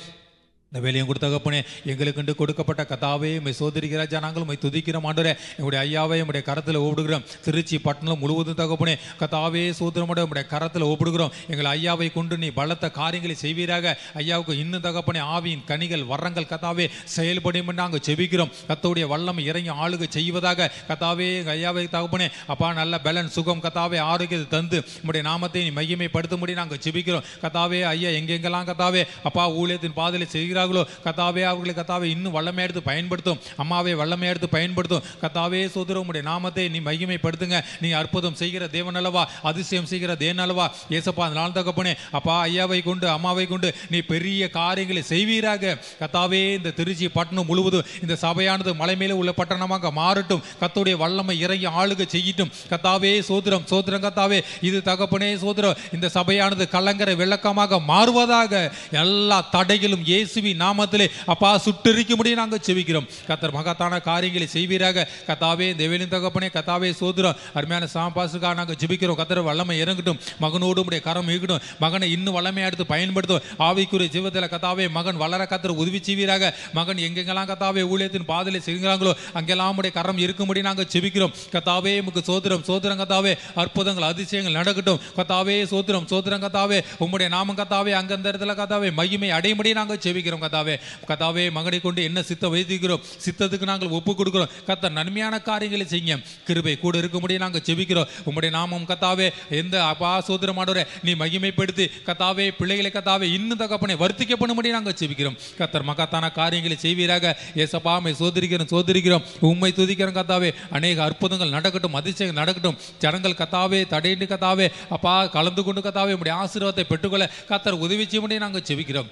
B: இந்த வேலையும் கொடுத்தகப்பனே எங்களுக்கு கொடுக்கப்பட்ட கதாவே உம்மை சோதரிக்கிற ராஜா நாங்கள் உம்மை துதிக்கிறோம். ஆண்டவரே எங்களுடைய ஐயாவை உம்முடைய கரத்தில் ஒப்புடுகிறோம். திருச்சி பட்டணம் முழுவதும் தகப்பனே கதாவே சோதரமோட உம்முடைய கரத்தில் ஒப்புடுகிறோம். எங்கள் ஐயாவை கொண்டு நீ பலத்த காரியங்களை செய்வீராக. ஐயாவுக்கு இன்னும் தகப்பனே ஆவியின் கனிகள் வரங்கள் கதாவே செயல்படும் நாங்கள் செபிக்கிறோம். கத்தோடைய வல்லமை இறங்கி ஆளுகை செய்வதாக. கதாவே எங்கள் ஐயாவை தகப்பனே அப்பா நல்ல பலன் சுகம் கதாவே ஆரோக்கியத்தை தந்து உம்முடைய நாமத்தை நீ மகிமைப்படுத்தும்படி நாங்கள் செபிக்கிறோம். கதாவே ஐயா எங்கெங்கெல்லாம் கதாவே அப்பா ஊழியத்தின் பாதையில் செய்கிற கத்தாவே அவர்களை கத்தாவே இன்னும் வல்லமை எடுத்து பயன்படுத்தும். அம்மாவை வல்லமை எடுத்து பயன்படுத்தும். கத்தாவே சோதரம் உம்முடைய நாமத்தை நீ மகிமைப்படுத்துங்க. நீ அற்புதம் செய்கிற தேவன் அல்லவா, அதிசயம் செய்கிற தேவன் அல்லவா. ஏசப்பா நாள் தகப்பனே அப்பா ஐயாவை கொண்டு அம்மாவை கொண்டு நீ பெரிய காரியங்களை செய்வீராக. கத்தாவே இந்த திருச்சி பட்டணம் முழுவதும் இந்த சபையானது மலை மேலே உள்ள பட்டணமாக மாறட்டும். கத்தோடைய வல்லமை இறங்கி ஆளுகை செய்யட்டும். கத்தாவே சோதரம் கத்தாவே இது தகப்பனே சோதரம் இந்த சபையானது கலங்கரை விளக்கமாக மாறுவதாக. எல்லா தடைகளும் இயேசுவின் நாமத்திலே அப்பா சுட்டெரிக்கும்படி நாங்கள் செபிக்கிறோம். கத்தர் மகத்தான காரியங்களை செய்வீராக. கத்தாவே தேவனின் தகப்பனே கத்தாவே சோதரம் அருமையான சாம்பாசுக்காக நாங்கள் ஜெபிக்கிறோம். கத்தர் வல்லமை இறங்கட்டும். மகனோடு உடைய கரம் இருக்கட்டும். மகனை இன்னும் வல்லமை எடுத்து பயன்படுத்தும். ஆவிக்குரிய ஜீவத்தில் கத்தாவே மகன் வளர கத்தர் உதவி செய்வீராக. மகன் எங்கெங்கெல்லாம் கத்தாவே ஊழியத்தின் பாதையில் செய்கிறாங்களோ அங்கெல்லாம் உடைய கரம் இருக்கும்படி நாங்கள் செபிக்கிறோம். கத்தாவே உமக்கு சோதரம் கத்தாவே அற்புதங்கள் அதிசயங்கள் நடக்கட்டும். கத்தாவே சோதரம் கத்தாவே உம்முடைய நாமம் கத்தாவே அங்கந்த இடத்துல கத்தாவே மகிமை அடையும்படி நாங்கள் செபிக்கிறோம். கத்தாவே மகனை கொண்டு என்ன சித்த வைத்திருக்கிறோம் சித்தத்துக்கு நாங்கள் ஒப்பு கொடுக்கிறோம். கத்தர் நன்மையான காரியங்களை செய்ய கிருபை கூட இருக்கும்படி நாங்கள் செபிக்கிறோம். உம்முடைய நாமம் கத்தாவே எந்த அப்பா சோதரமானவரே நீ மகிமைப்படுத்தி கத்தாவே பிள்ளைகளை கத்தாவே இன்னும் தகப்பனை வர்த்திக்கப்படும்படி நாங்கள் செபிக்கிறோம். கத்தர் மகத்தான காரியங்களை செய்வீராக. ஏசப்பா உம்மை சோதரிக்கிறோம் உம்மை துதிக்கிறோம். கத்தாவே அநேக அற்புதங்கள் நடக்கட்டும். அதிசயங்கள் நடக்கட்டும். ஜனங்கள் கத்தாவே தடையின்றி கத்தாவே அப்பா கலந்து கொண்டு கத்தாவே உம்முடைய ஆசீர்வாதத்தை பெற்றுக்கொள்ள கத்தர் உதவி செய்யும்படி நாங்கள் செபிக்கிறோம்.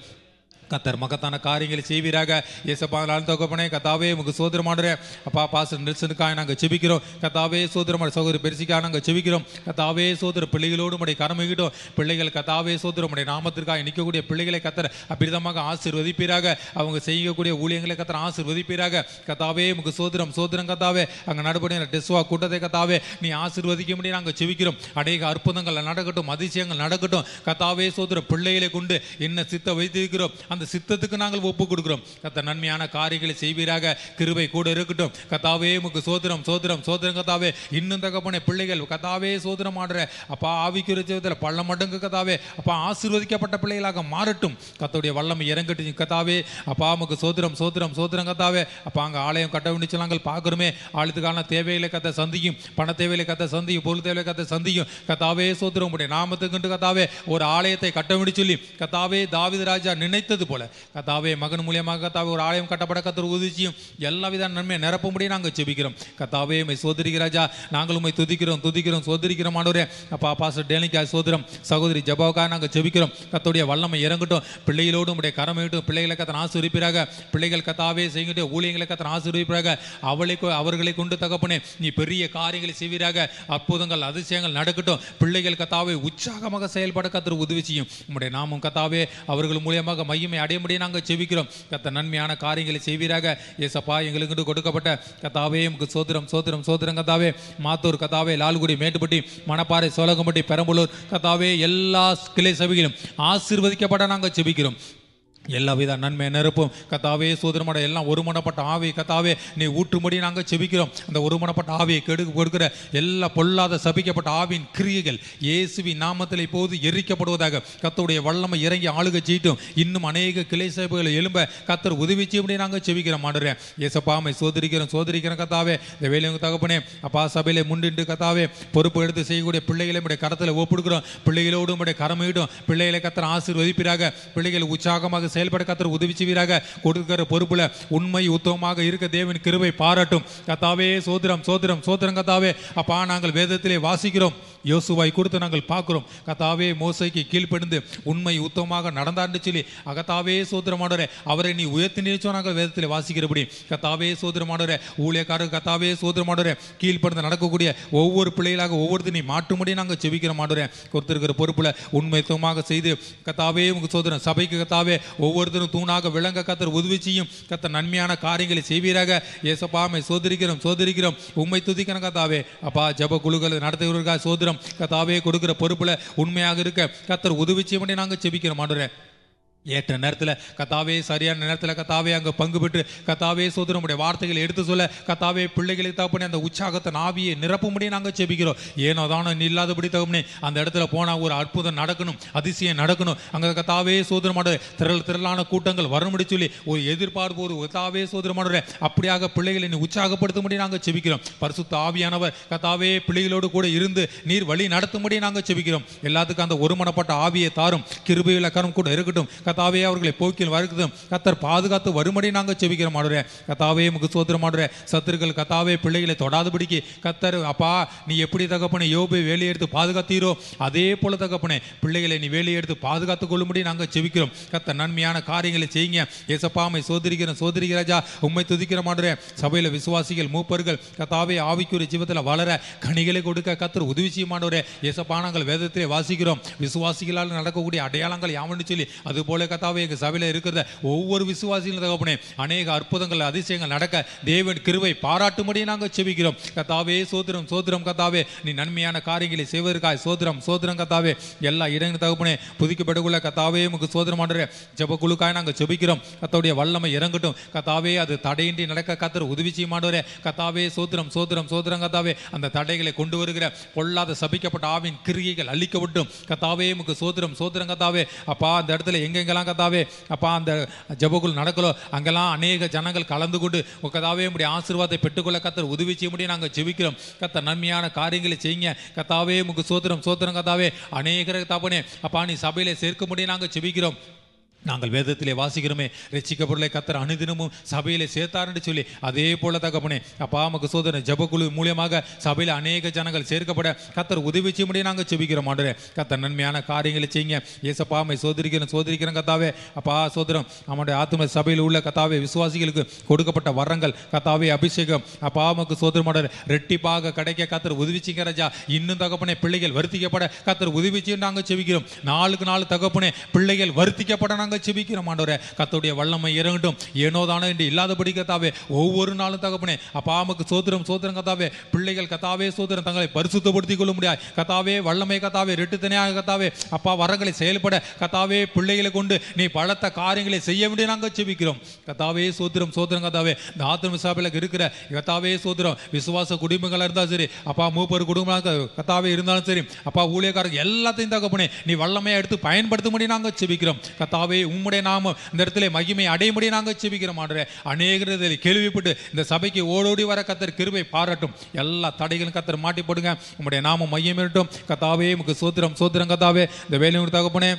B: கத்தர் மகத்தான காரியங்களை செய்வீராக. ஏசப்பா தகப்பனே கத்தாவே உமக்கு சோதரமாடுற அப்பா பாஸ்டர் நெல்சனுக்காக நாங்கள் செபிக்கிறோம். கத்தாவே சோதரமான சகோதரி பெருசிக்காக நாங்கள் செபிக்கிறோம். கத்தாவே சோதர பிள்ளைகளோடு உடைய கரமிக்கிட்டோம். பிள்ளைகள் கத்தாவே சோதரமுடைய நாமத்திற்காக நிற்கக்கூடிய பிள்ளைகளை கத்தர் அபிரிதமாக ஆசீர்வதிப்பீராக. அவங்க செய்யக்கூடிய ஊழியங்களை கத்தர் ஆசீர்வதிப்பீராக. கத்தாவே உமக்கு சோதரம் கத்தாவே அங்கே நடைபெறுகிற டெஸ்வா கூட்டத்தை கத்தாவே நீ ஆசீர்வதிக்க முடியும் நாங்கள் செபிக்கிறோம். அநேக அற்புதங்கள் நடக்கட்டும். அதிசயங்கள் நடக்கட்டும். கத்தாவே சோதர பிள்ளைகளை கொண்டு என்ன சித்த வைத்திருக்கிறோம் அந்த சித்தத்துக்கு நாங்கள் ஒப்பு கொடுக்கிறோம். கர்த்தர் நன்மையான காரியங்களை செய்வீராக. கிருபை கூட இருக்கட்டும். கர்த்தாவே உமக்கு சோத்திரம் சோத்திரம் சோத்திரம் கர்த்தாவே. இன்னும் தகப்பனே பிள்ளைகள் கர்த்தாவே சோத்திரம் ஆடுற அப்பா ஆவிக்குரிய ஜீவிதத்தில் பள்ள மடங்கு கர்த்தாவே அப்பா ஆசீர்வதிக்கப்பட்ட பிள்ளைகளாக மாறட்டும். கர்த்தருடைய வல்லமை இறங்கட்டும் கர்த்தாவே. அப்பா உமக்கு சோத்திரம் சோத்திரம் சோத்திரம் கர்த்தாவே. அப்பா அங்கே ஆலயம் கட்ட வேண்டிச்சு நாங்கள் பார்க்குறோமே. ஆளுத்துக்கான தேவைகளை கத்த சந்திக்கும், பண தேவைகளை கத்த சந்திக்கும், பொருள் தேவையை கத்த சந்திக்கும். கர்த்தாவே சோத்திரம் உடைய நாமத்துக்கு கர்த்தாவே ஒரு ஆலயத்தை கட்ட வேண்டி சொல்லி கர்த்தாவே தாவீது ராஜா நினைத்தது போல கர்த்தாவே மகன் மூலியமாக கர்த்தாவே ஒரு ஆலயம் கட்டப்பட கர்த்தர் உதவிச்சியும் எல்லா வித நன்மையை நிரப்பும்படி நாங்கள் ஜெபிக்கிறோம். கர்த்தாவே உம்மை சோதரிக்க ராஜா. நாங்கள் உம்மை துதிக்கிறோம் துதிக்கிறோம் சோதரிக்கிறோம் ஆண்டவரே. அப்பா பாஸ்டர் டேனிக்கா சோதரம் சகோதரி ஜபாவுக்காக நாங்கள் ஜெபிக்கிறோம். கர்த்தருடைய வல்லமை இறங்கட்டும். பிள்ளைகளோடு உடைய கரம் இருக்கட்டும். பிள்ளைகளை கத்தன் ஆசீர்வதிப்பீராக. பிள்ளைகள் கர்த்தாவே செய்கின்ற ஊழியங்களை கத்தன் ஆசீர்வதிப்பீராக. அவர்களை கொண்டு தகப்பனே நீ பெரிய காரியங்களை செய்வீராக. அற்புதங்கள் அதிசயங்கள் நடக்கட்டும். பிள்ளைகள் கர்த்தாவே உற்சாகமாக செயல்பட கர்த்தர் உதவி செய்யும். உம்முடைய நாமம் கர்த்தாவே அவர்கள் மூலியமாக மையமை அடைய முடிய நாங்கள் ஜெபிக்கிறோம். கர்த்தர் நன்மையான காரியங்களை செய்வீராக. ஏசப்பா எங்களுக்கு கொடுக்கப்பட்ட கர்த்தாவே உமக்கு சோத்திரம் சோத்திரம் சோத்திரம் கர்த்தாவே. மாத்தூர் கர்த்தாவே, லால்குடி, மேட்டுப்பட்டி, மணப்பாறை, சோழகம்பட்டி, பெரம்பலூர் கர்த்தாவே எல்லா கிளை சபைகளும் ஆசீர்வதிக்கப்பட நாங்கள் ஜெபிக்கிறோம். எல்லா வித நன்மை நிரப்பும் கர்த்தாவே. சோதரமான எல்லாம் ஒருமனப்பட்ட ஆவி கர்த்தாவே நீ ஊற்றும்படி நாங்கள் செபிக்கிறோம். அந்த ஒருமனப்பட்ட ஆவியை கொடுக்கிற எல்லா பொல்லாத சபிக்கப்பட்ட ஆவியின் கிரியைகள் இயேசுவின் நாமத்தில் இப்போது எரிக்கப்படுவதாக. கர்த்தருடைய வல்லமை இறங்கி ஆளுகை செய்யட்டும். இன்னும் அநேக கிளை சபைகளை எழும்ப கர்த்தர் உதவி செய்யும்படி நாங்கள் செபிக்கிறோம். ஆண்டவரே இயேசப்பாமை சோதரிக்கிறோம் கர்த்தாவே. இந்த வேலையும் தகப்பனே அப்பா சபையிலே முன்னின்று கர்த்தாவே பொறுப்பு எடுத்து செய்யக்கூடிய பிள்ளைகளை உடைய கரத்தில் ஒப்பிடுக்கிறோம். பிள்ளைகளோடு உடைய கரமிடும். பிள்ளைகளை கர்த்தர் ஆசீர்வதிப்பீராக. பிள்ளைகள் உற்சாகமாக செயல்பட கர்த்தர் உதவி செய்வீராக. கொடுக்கிற பொறுப்புல உண்மை உத்தமமாக இருக்க தேவன் கிருபை பாராட்டும். கர்த்தாவே சோத்திரம் சோத்திரம் சோத்திரம் கர்த்தாவே. அப்பா நாங்கள் வேதத்திலே வாசிக்கிறோம். யோசுவாய் கொடுத்து நாங்கள் பார்க்கிறோம். கர்த்தாவே மோசைக்கு கீழ்ப்படிந்து உண்மை உத்தமமாக நடந்தான்னு சொல்லி கர்த்தாவே சோத்திரமானவரே அவரை நீ உயர்த்தி நினைச்சோ நாங்கள் வேதத்தில் வாசிக்கிறபடி. கர்த்தாவே சோத்திரமானவரே ஊழியக்காரர் கர்த்தாவே சோத்திரமானவரே கீழ்ப்படிந்து நடக்கக்கூடிய ஒவ்வொரு பிள்ளைகளாக ஒவ்வொருத்தர் நீ மாற்றும்படி நாங்கள் செபிக்கிற மாட்டோரே. கொடுத்திருக்கிற பொறுப்புல உண்மை உத்தமமாக செய்து கர்த்தாவே உங்க சோதரன் சபைக்கு கர்த்தாவே ஒவ்வொருத்தரும் தூணாக விளங்க கர்த்தர் உதவி செய்யும். கர்த்தர் நன்மையான காரியங்களை செய்வீராக. ஏசப்பாமை சோதரிக்கிறோம் உண்மை துதிக்கிறோம் கர்த்தாவே. அப்பா ஜப குழுக்களை நடத்துகிறவர்களுக்காக சோதரம் கர்த்தாவே கொடுக்கிற பொறுப்புல உண்மையாக இருக்க கர்த்தர் உதவி செய்ய நாங்கள் செபிக்கிறோம் ஆண்டவரே. ஏற்ற நேரத்தில் கர்த்தாவே சரியான நேரத்தில் கர்த்தாவே அங்கே பங்கு பெற்று கர்த்தாவே சோதரமுடைய வார்த்தைகளை எடுத்து சொல்ல கர்த்தாவே பிள்ளைகளை தகப்பனே அந்த உற்சாகத்தை ஆவியை நிரப்பும்படி நாங்கள் செபிக்கிறோம். ஏனோ தானோ இல்லாதபடி தகப்பனே அந்த இடத்துல போனால் ஒரு அற்புதம் நடக்கணும், அதிசயம் நடக்கணும். அங்கே கர்த்தாவே சோதரமாட திரளான கூட்டங்கள் வரும்படி சொல்லி ஒரு எதிர்பார்ப்பு ஒரு கர்த்தாவே சோதரமாட அப்படியாக பிள்ளைகளை நீ உற்சாகப்படுத்தும்படி நாங்கள் செபிக்கிறோம். பரிசுத்த ஆவியானவர் கர்த்தாவே பிள்ளைகளோடு கூட இருந்து நீர் வழி நடத்தும்படி நாங்கள் செபிக்கிறோம். எல்லாத்துக்கும் அந்த ஒருமனப்பட்ட ஆவியை தாரும். கிருபையுள்ள கரம் கூட இருக்கட்டும். கர்த்தாவே அவர்களை போக்கில் வருகிறதும் கர்த்தர் பாதுகாத்து வரும்படி நாங்கள் செபிக்கிற மாடுறே. கர்த்தாவே உமக்கு சோத்திரம் மாடுறே. சத்துருக்கள் கர்த்தாவே பிள்ளைகளை தொடாதபடிக்கு கர்த்தர் அப்பா நீ எப்படி தகப்பனே யோபை வேலையை எடுத்து பாதுகாத்தீரோ அதே போல தகப்பனே பிள்ளைகளை நீ வேலையை எடுத்து பாதுகாத்துக் கொள்ளும்படி நாங்கள் செபிக்கிறோம். கர்த்தர் நன்மையான காரியங்களை செய்யுங்க. ஏசப்பாமை சோதரிக்கிற ராஜா உம்மை துதிக்கிற மாடுறே. சபையில் விசுவாசிகள் மூப்பர்கள் கர்த்தாவே ஆவிக்குரிய ஜீவத்தில் வளர கனிகளை கொடுக்க கர்த்தர் உதவி செய்ய மாட்டோரே. ஏசப்பா நாங்கள் வேதத்திலே வாசிக்கிறோம். விசுவாசிகளால் நடக்கக்கூடிய அடையாளங்கள் யாவன்னு சொல்லி அதுபோல கர்த்தாவே எங்கள் சபையில் இருக்கிற ஒவ்வொரு விசுவாசிகளும் தகப்பனே அநேக அற்புதங்கள் அதிசயங்கள் நடக்க தேவன் கிருபை பாராட்டும்படி நாங்கள் செபிக்கிறோம். கர்த்தாவே சோத்திரம் கர்த்தாவே நீ நன்மையான காரியங்களை செய்வதற்காக சோத்திரம் கர்த்தாவே. எல்லா இடங்களும் தகப்பனே புதுக்கப்படக்குள்ள கர்த்தாவே உமக்கு சோதரமாடுற ஜெப குழுக்காக நாங்கள் செபிக்கிறோம். கர்த்தருடைய வல்லமை இறங்கட்டும். கர்த்தாவே அது தடையின்றி நடக்க கர்த்தர் உதவி செய்ய மாட்டோரே. கர்த்தாவே சோத்திரம் கர்த்தாவே அந்த தடைகளை கொண்டு வருகிற பொல்லாத சபிக்கப்பட்ட ஆவின் கிரியைகள் அழிக்கப்பட்டும். கர்த்தாவே உமக்கு சோத்திரம் கர்த்தாவே. அப்பா அந்த இடத்துல எங்கெங்கெல்லாம் கர்த்தாவே அப்பா அந்த ஜெபக்குள் நடக்கலோ அங்கெல்லாம் அநேக ஜனங்கள் கலந்து கொண்டு கர்த்தாவே உம்முடைய ஆசீர்வாதத்தை பெற்றுக்கொள்ள கர்த்தர் உதவி செய்ய முடியும் நாங்கள் ஜெபிக்கிறோம். கர்த்தர் நன்மையான காரியங்களை செய்யுங்க. கர்த்தாவே உமக்கு சோத்திரம் கர்த்தாவே. அநேகரை தகப்பனே அப்பா நீ சபையிலே சேர்க்க முடியும் நாங்கள் ஜெபிக்கிறோம். நாங்கள் வேதத்திலே வாசிக்கிறோமே ரட்சிக்க பொருளை கர்த்தர் அனுதினமும் சபையிலே சேர்த்தார்னு சொல்லி அதே போல தகப்பனே அப்பா நமக்கு சோதனை ஜெபக்குழு மூலியமாக சபையில் அநேக ஜனங்கள் சேர்க்கப்பட கர்த்தர் உதவி செய்ய முடியும் நாங்கள் செபிக்கிறோம். ஆண்டவரே கர்த்தர் நன்மையான காரியங்களை செய்யுங்க. ஏசப்பாமை சோதரிக்கிறோம் கர்த்தாவே. அப்பா சோதரம் நம்முடைய ஆத்தும சபையில் உள்ள கர்த்தாவே விசுவாசிகளுக்கு கொடுக்கப்பட்ட வரங்கள் கர்த்தாவே அபிஷேகம் அப்பா நமக்கு சோதரமாட ரெட்டிப்பாக கிடைக்க கர்த்தர் உதவி செய்யுங்க ராஜா. இன்னும் தகப்பனே பிள்ளைகள் வருத்திக்கப்பட கர்த்தர் உதவி செய்ய நாங்கள் செபிக்கிறோம். நாளுக்கு நாள் தகப்பனே பிள்ளைகள் வருத்திக்கப்பட நாங்கள் நாங்கள் செபிக்கிறோம் ஆண்டவரே. கர்த்தருடைய வல்லமை இறங்கட்டும். ஏனோதானோ என்று இல்லாதபடி கர்த்தாவே ஒவ்வொரு நாளும் தகப்பனே அப்பா உமக்கு ஸ்தோத்திரம் ஸ்தோத்திரம் கர்த்தாவே. பிள்ளைகள் கர்த்தாவே ஸ்தோத்திரம் தங்களை பரிசுத்தப்படுத்திக் கொள்ள முடியாது கர்த்தாவே. வல்லமை கர்த்தாவே ரெட்டுத்தனையாக கர்த்தாவே அப்பா வரங்களை செயல்பட கர்த்தாவே பிள்ளைகளை கொண்டு நீ பலத்த காரியங்களை செய்ய வேண்டிய நாங்கள் செபிக்கிறோம் கர்த்தாவே. சோத்திரம் சோத்திரம் கர்த்தாவே. இந்த ஆத்ம சபையில் இருக்கிற கர்த்தாவே சோத்திரம் விசுவாச குடும்பங்களாக இருந்தாலும் சரி அப்பா மூப்பர் குடும்பமாக கர்த்தாவே இருந்தாலும் சரி அப்பா ஊழியக்காரங்க எல்லாத்தையும் தகப்பனே நீ வல்லமையை எடுத்து பயன்படுத்தும்படி நாங்கள் செபிக்கிறோம் கர்த்தாவே. உம்முடைய நாம இந்த இடத்துல மகிமை அடையும்படி நாங்கள் செபிக்கிறோம் ஆண்டவரே. அநேகரை கேள்விப்பட்டு இந்த சபைக்கு ஓடோடி வர கர்த்தர் கிருபை பாராட்டும். எல்லா தடைகளும் கர்த்தர் மாட்டி போடுங்க. உம்முடைய நாம மையமிடட்டும் கர்த்தாவே. உமக்கு சோத்திரம் சோத்திரம் கர்த்தாவே. இந்த வேலையோட தகப்பனே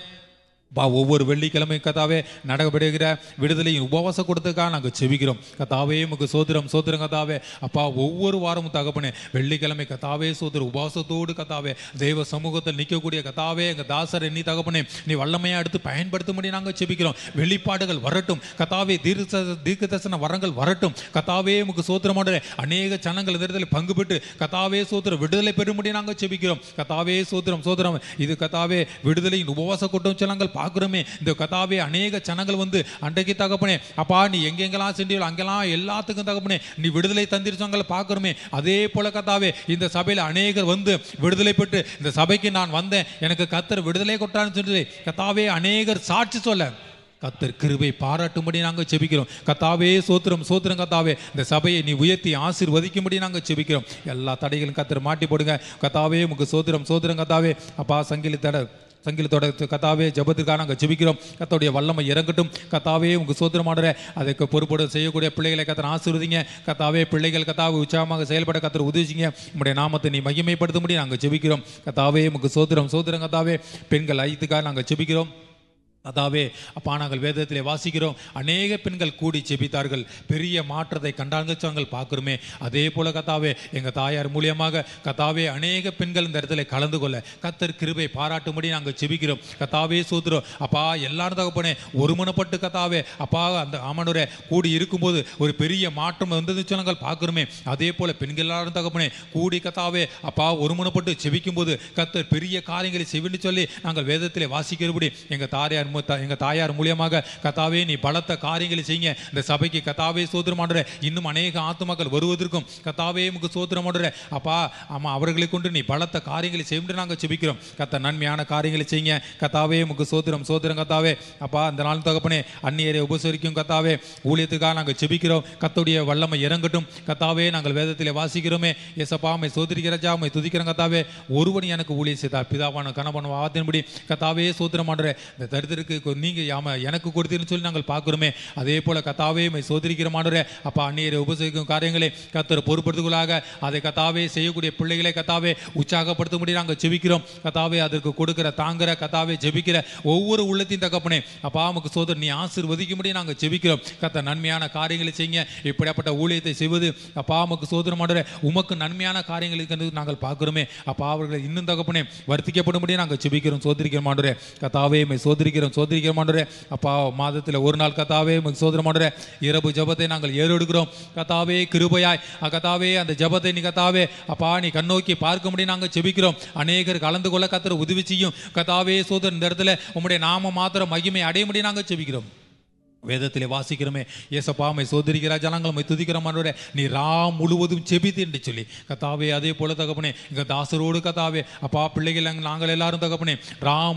B: ஒவ்வொரு வெள்ளிக்கிழமையும் கர்த்தாவே நடைபெறுகிற விடுதலையும் உபவாச கொடுத்ததுக்காக நாங்கள் செபிக்கிறோம் கர்த்தாவே. உமக்கு சோத்திரம் சோத்திரம் கர்த்தாவே. அப்பா ஒவ்வொரு வாரமும் தகப்பனே வெள்ளிக்கிழமை கர்த்தாவே சோத்திரம் உபவாசத்தோடு கர்த்தாவே தெய்வ சமூகத்தில் நிற்கக்கூடிய கர்த்தாவே எங்கள் தாசர் நீ தகப்பனே நீ வல்லமையாக எடுத்து பயன்படுத்தும்படி நாங்கள் செபிக்கிறோம். வெளிப்பாடுகள் வரட்டும் கர்த்தாவே. தீர்க்க தரிசன வரங்கள் வரட்டும் கர்த்தாவே. உமக்கு சோத்திரமான அநேக ஜனங்கள் இந்த பங்கு பெற்று கர்த்தாவே சோத்திரம் விடுதலை பெறும்படி நாங்கள் செபிக்கிறோம் கர்த்தாவே. சோத்திரம் சோத்திரம். இது கர்த்தாவே விடுதலையின் உபவாச கூட்டம் சொன்னாங்கள் பார்க்கிறோமே. இந்த கர்த்தாவே அநேக ஜனங்கள் வந்து அன்றைக்கு தகப்பனே அப்பா நீ எங்கெங்கெல்லாம் சென்றீங்களோ அங்கெல்லாம் எல்லாத்துக்கும் தகப்பனே நீ விடுதலை தந்திருச்சவங்களை பார்க்கிறோமே. அதே போல கர்த்தாவே இந்த சபையில் அநேகர் வந்து விடுதலை பெற்று இந்த சபைக்கு நான் வந்தேன் எனக்கு கர்த்தர் விடுதலை கொட்டான்னு சொல்லி கர்த்தாவே அநேகர் சாட்சி சொல்ல கர்த்தர் கிருபை பாராட்டும்படி நாங்கள் செபிக்கிறோம் கர்த்தாவே. சோத்திரம் சோத்திரம் கர்த்தாவே. இந்த சபையை நீ உயர்த்தி ஆசீர்வதிக்கும்படி நாங்கள் செபிக்கிறோம். எல்லா தடைகளும் கர்த்தர் மாட்டி போடுங்க கர்த்தாவே. உமக்கு சோத்திரம் சோத்திரம் கர்த்தாவே. அப்பா சங்கிலத்தோட கர்த்தாவே ஜபத்திற்காக நாங்கள் ஜெபிக்கிறோம். கர்த்தருடைய வல்லமை இறங்கட்டும் கர்த்தாவே. உங்க சோத்திரமாடுற அதுக்கு பொறுப்போடு செய்யக்கூடிய பிள்ளைகளை கர்த்தர் ஆசீர்வதிங்க கர்த்தாவே. பிள்ளைகள் கர்த்தாவே உற்சாகமாக செயல்பட கர்த்தர் உதவிச்சிங்க. உங்களுடைய நாமத்தை நீ மகிமைப்படுத்தும்படி நாங்கள் ஜெபிக்கிறோம் கர்த்தாவே. உங்க சோத்திரம் சோத்திரம் கர்த்தாவே. பெண்கள் ஐத்துக்காக நாங்கள் ஜெபிக்கிறோம் கர்த்தாவே. அப்பா நாங்கள் வேதத்திலே வாசிக்கிறோம் அநேக பெண்கள் கூடி ஜெபித்தார்கள் பெரிய மாற்றத்தை கண்டாங்க பார்க்கிறோமே. அதே போல கர்த்தாவே எங்கள் தாயார் மூலியமாக கர்த்தாவே அநேக பெண்கள் இந்த இடத்துல கலந்து கொள்ள கர்த்தர் கிருபை பாராட்டும்படி நாங்கள் ஜெபிக்கிறோம் கர்த்தாவே. சோத்திரம் அப்பா. எல்லாரும் தகப்பனே ஒருமனப்பட்டு கர்த்தாவே அப்பா அந்த ஆமனுரை கூடி இருக்கும்போது ஒரு பெரிய மாற்றம் வந்தது நாங்கள் பார்க்கிறோமே. அதே போல பெண்கள் எல்லாரும் தகப்பனே கூடி கர்த்தாவே அப்பா ஒருமனப்பட்டு ஜெபிக்கும்போது கர்த்தர் பெரிய காரியங்களை செய்வேன்னு சொல்லி நாங்கள் வேதத்திலே வாசிக்கிறபடி எங்கள் தாயார் மூலியமாக கர்த்தாவே நீ பலத்த காரியங்களை செய்யுங்க இந்த சபைக்கு கர்த்தாவே. சோத்திரமாடுற இன்னும் அநேக ஆத்துமாக்கள் வருவதற்கும் கர்த்தாவே உமக்கு சோத்திரமாடுற அப்பா. ஆமாம் அவர்களை கொண்டு நீ பலத்த காரியங்களை செய்ய நாங்கள் செபிக்கிறோம் கர்த்தர். நன்மையான காரியங்களை செய்யுங்க கர்த்தாவே. உமக்கு சோத்திரம் சோத்திரம் கர்த்தாவே. அப்பா அந்த நாள் தகப்பனே அந்நியரை உபசரிக்கும் கர்த்தாவே. ஊழியத்துக்காக நாங்கள் செபிக்கிறோம் கர்த்தருடைய வல்லமை இறங்கட்டும் கர்த்தாவே. நாங்கள் வேதத்திலே வாசிக்கிறோமே. ஏசப்பா உம்மை சோதரிக்கிறஜா உம்மை துதிக்கிறோம் கர்த்தாவே. ஒருவன் எனக்கு ஊழியம் செய்தார் பிதாவான கணவன் வாத்தின்படி கர்த்தாவே. சோத்திரமாடுற இந்த தரித்திர நீங்க எனக்கு கொடுத்தீர்னு சொல்லி நாங்கள் பார்க்கிறோமே. அதே போல கர்த்தாவே உம்மை சோதரிக்கிற மாண்டவரே அப்பா அந்நியரை உபசரிக்கும் காரியங்களை கர்த்தர் பொறுப்படுத்துகளாக அதை கர்த்தாவே செய்யக்கூடிய பிள்ளைகளை கர்த்தாவே உற்சாகப்படுத்தும்படி நாங்கள் ஜெபிக்கிறோம் கர்த்தாவே. அதற்கு கொடுக்கிற தாங்குற கர்த்தாவே ஜெபிக்கிற ஒவ்வொரு உள்ளத்தையும் தகப்பனே அப்பா உமக்கு சோதர் நீ ஆசீர்வதிக்கும்படி நாங்கள் ஜெபிக்கிறோம் கர்த்தர். நன்மையான காரியங்களை செய்யுங்க. இப்படிப்பட்ட ஊழியத்தை செய்வது அப்பா உமக்கு சோதர மாண்டவரே உமக்கு நன்மையான காரியங்களுக்கு நாங்கள் பார்க்கிறோமே அப்பா. அவர்களை இன்னும் தகப்பனே வர்த்திக்கப்படும்படி நாங்கள் ஜெபிக்கிறோம் சோதரிக்கிற மாண்டவரே கர்த்தாவே. உம்மை சோதரிக்கிறோம் மாண்டவரே அப்பா. மாதத்தில் ஒரு நாள் கர்த்தாவே உமக்கு சோதர மாண்டவரே இரவு ஜபத்தை நாங்கள் ஏறெடுக்கிறோம் கர்த்தாவே. கிருபையாய் கர்த்தாவே அந்த ஜபத்தை நீ கர்த்தாவே அப்பா நீ கண்ணோக்கி பார்க்க முடியும் நாங்கள் ஜெபிக்கிறோம். அநேகர் கலந்து கொள்ள கர்த்தர் உதவி செய்யும் கர்த்தாவே. சோதரன் இந்த இடத்துல உம்முடைய நாம மாத்திரம் மகிமை அடைய முடியும் நாங்கள் ஜெபிக்கிறோம். வேதத்திலே வாசிக்கிறோமே. ஏசப்பா உம்மை சோதரிக்கிற ஜனங்கள் உம்மை துதிக்கிற மாண்டவரே நீ முழுவதும் செபித்து என்று சொல்லி கர்த்தாவே. அதே போல தகப்பனே எங்கள் தாசரோடு கர்த்தாவே அப்பா பிள்ளைகள் நாங்கள் எல்லாரும் தகப்பனே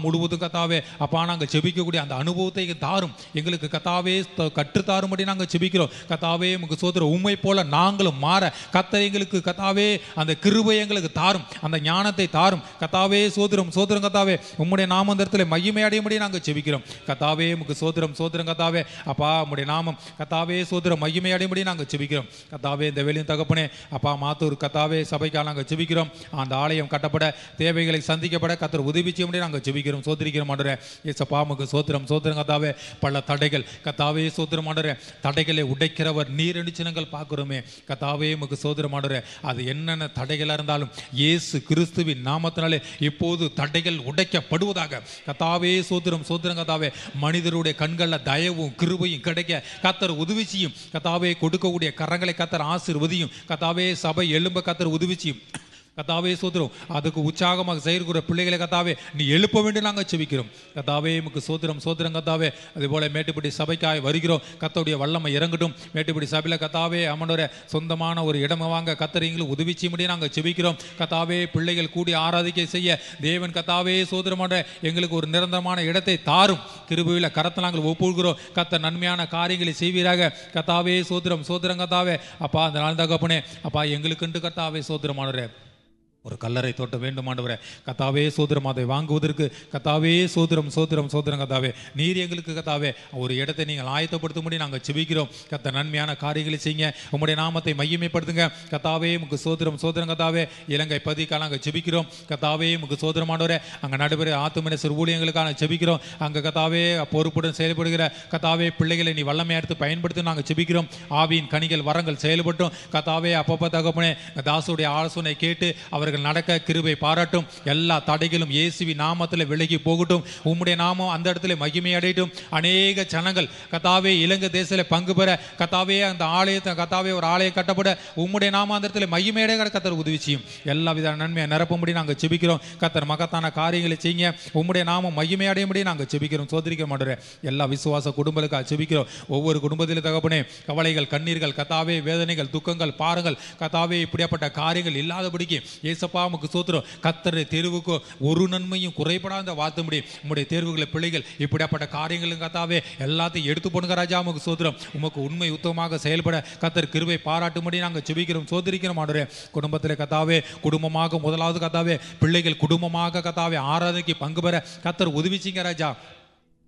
B: முழுவதும் கர்த்தாவே அப்பா நாங்கள் செபிக்கக்கூடிய அந்த அனுபவத்தை தாரும் எங்களுக்கு கர்த்தாவே. கற்றுத்தாரும்படி நாங்கள் செபிக்கிறோம் கர்த்தாவே. உமக்கு சோதரம் உம்மை போல நாங்களும் மாற கர்த்தர் எங்களுக்கு கர்த்தாவே அந்த கிருபை எங்களுக்கு தாரும் அந்த ஞானத்தை தாரும் கர்த்தாவே. சோதரம் சோதரம் கர்த்தாவே உம்முடைய நாமந்தரத்தில் மகிமை அடையும்படி நாங்கள் செபிக்கிறோம் கர்த்தாவே. உமக்கு சோதரம் சோதரம் கர்த்தாவே அப்பா உம்முடைய நாமம் கர்த்தாவே சோதர மகிமை அடையும்படி நாங்கள் ஜெபிக்கிறோம் கர்த்தாவே. இந்த வேளையும் தகப்பனே அப்பா மாத்தூர் கர்த்தாவே சபைக்காக நாங்கள் ஜெபிக்கிறோம். அந்த ஆலயம் கட்டப்பட தேவைகளை சந்திக்கப்பட கர்த்தர் உதவி செய்யும்படி நாங்கள் ஜெபிக்கிறோம் சோதரிக்கிற மாண்டவரே. ஏசப்பா உமக்கு சோத்திரம் சோத்திரம் கர்த்தாவே. பல தடைகள் கர்த்தாவே சோத்திரம் மாண்டவரே தடைகளை உடைக்கிறவர் நீர் என்று நாங்கள் பார்க்கிறோமே கர்த்தாவே. உமக்கு சோத்திரம் மாண்டவரே அது என்னென்ன தடைகளாக இருந்தாலும் இயேசு கிறிஸ்துவின் நாமத்தினாலே இப்போது தடைகள் உடைக்கப்படுவதாக கர்த்தாவே. சோத்திரம் சோத்திரம் கர்த்தாவே. மனிதருடைய கண்களில் தயவும் கிருபையும் கிடைக்க கர்த்தர் உதவி செய்யும் கர்த்தாவே. கொடுக்கக்கூடிய கரங்களை கர்த்தர் ஆசீர்வதியும் கர்த்தாவே. சபை எழும்ப கர்த்தர் உதவி செய்யும் கத்தாவே சோதரம். அதுக்கு உற்சாகமாக செய்கிற பிள்ளைகளை கத்தாவே நீ எழுப்ப வேண்டும் நாங்கள் செபிக்கிறோம். கத்தாவே உமக்கு சோதரம் சோதரம் கத்தாவே. அதே போல மேட்டுப்பட்டி சபைக்காய் வருகிறோம். கத்தோடைய வல்லமை இறங்கட்டும். மேட்டுப்பட்டி சபையில் கத்தாவே அம்மனோட சொந்தமான ஒரு இடமை வாங்க கத்தரைங்களும் உதவி செய்ய முடியும் நாங்கள் செபிக்கிறோம். கத்தாவே பிள்ளைகள் கூடி ஆராதிக்கை செய்ய தேவன் கத்தாவே சோதரமான எங்களுக்கு ஒரு நிரந்தரமான இடத்தை தாரும். கிருபையில் கரத்தை நாங்கள் ஒப்புகிறோம். கத்த நன்மையான காரியங்களை செய்வீராக. கத்தாவே சோதரம் சோதரம் கத்தாவே. அப்பா அந்த நாள் தகப்பனே அப்பா எங்களுக்குண்டு கத்தாவே சோதரமானவரே ஒரு கல்லறை தோட்ட வேண்டும் ஆண்டவரே. கத்தாவே சோதரம் அதை வாங்குவதற்கு கத்தாவே சோதரம் சோதரம் சோதரம் கத்தாவே நீர் எங்களுக்கு கத்தாவே ஒரு இடத்தை நீங்கள் ஆயத்தப்படுத்த முடியும் நாங்கள் செபிக்கிறோம். கத்த நன்மையான காரியங்களை செய்யுங்க. உம்முடைய நாமத்தை மையமைப்படுத்துங்க. கத்தாவே உமக்கு சோதரம் சோதரம் கத்தாவே. இலங்கை பதிக்காக நாங்கள் செபிக்கிறோம். கத்தாவே உமக்கு சோதரமானவரே அங்கே நடைபெற ஆத்துமனசர் ஊழியங்களுக்கான செபிக்கிறோம். அங்கே கத்தாவே பொறுப்புடன் செயல்படுகிற கத்தாவே பிள்ளைகளை நீ வல்லமை எடுத்து பயன்படுத்தி நாங்கள் செபிக்கிறோம். ஆவியின் கனிகள் வரங்கள் செயல்பட்டும். கத்தாவே அப்பப்போ தகப்பனே தாசுடைய ஆலோசனை கேட்டு அவர் நடக்க கிருபை பாராட்டும். எல்லா தடைகளும் இயேசுவின் நாமத்தில் விலகி போகட்டும். உம்முடைய நாமம் அந்த இடத்துல மகிமை அடையட்டும். அநேக ஜனங்கள் கத்தாவே இலங்கை தேசத்தில் பங்கு பெற கத்தாவே அந்த ஆலயத்தை கத்தாவே ஒரு ஆலயம் கட்டப்பட உம்முடைய நாமம் அந்த இடத்துல மகிமை அடைய கத்தர் உதவி செய்யும். எல்லா வித நன்மையை நிரப்பும்படி நாங்கள் செபிக்கிறோம். கத்தர் மகத்தான காரியங்களை செய்யுங்க. உம்முடைய நாமம் மகிமை அடையும்படி நாங்கள் செபிக்கிறோம். சோதரிக்க மாட்டோம். எல்லா விசுவாச குடும்பங்களுக்காக செபிக்கிறோம். ஒவ்வொரு குடும்பத்திலும் தகப்பனே கவலைகள் கண்ணீர்கள் கத்தாவே வேதனைகள் துக்கங்கள் பாருங்கள் கத்தாவே இப்படியாப்பட்ட காரியங்கள் இல்லாதபடிக்கு ஏசப்பா உமக்கு ஸ்தோத்திரம். கர்த்தருடைய தேர்வுக்கு ஒரு நன்மையும் குறைபடாத வார்த்தை முடியும். உம்முடைய தேர்வுகளை பிள்ளைகள் இப்படியாப்பட்ட காரியங்களும் கத்தாவே எல்லாத்தையும் எடுத்து போடுங்க ராஜா உமக்கு ஸ்தோத்திரம். உமக்கு உண்மை உத்தமமாக செயல்பட கர்த்தர் கிருபை பாராட்டும்படி நாங்கள் செபிக்கிறோம். சோதரிக்கிறோம் ஆண்டவரே. குடும்பத்தில் கத்தாவே குடும்பமாக முதலாவது கத்தாவே பிள்ளைகள் குடும்பமாக கத்தாவே ஆராதனைக்கு பங்கு பெற கர்த்தர் உதவி செய்யுங்க ராஜா.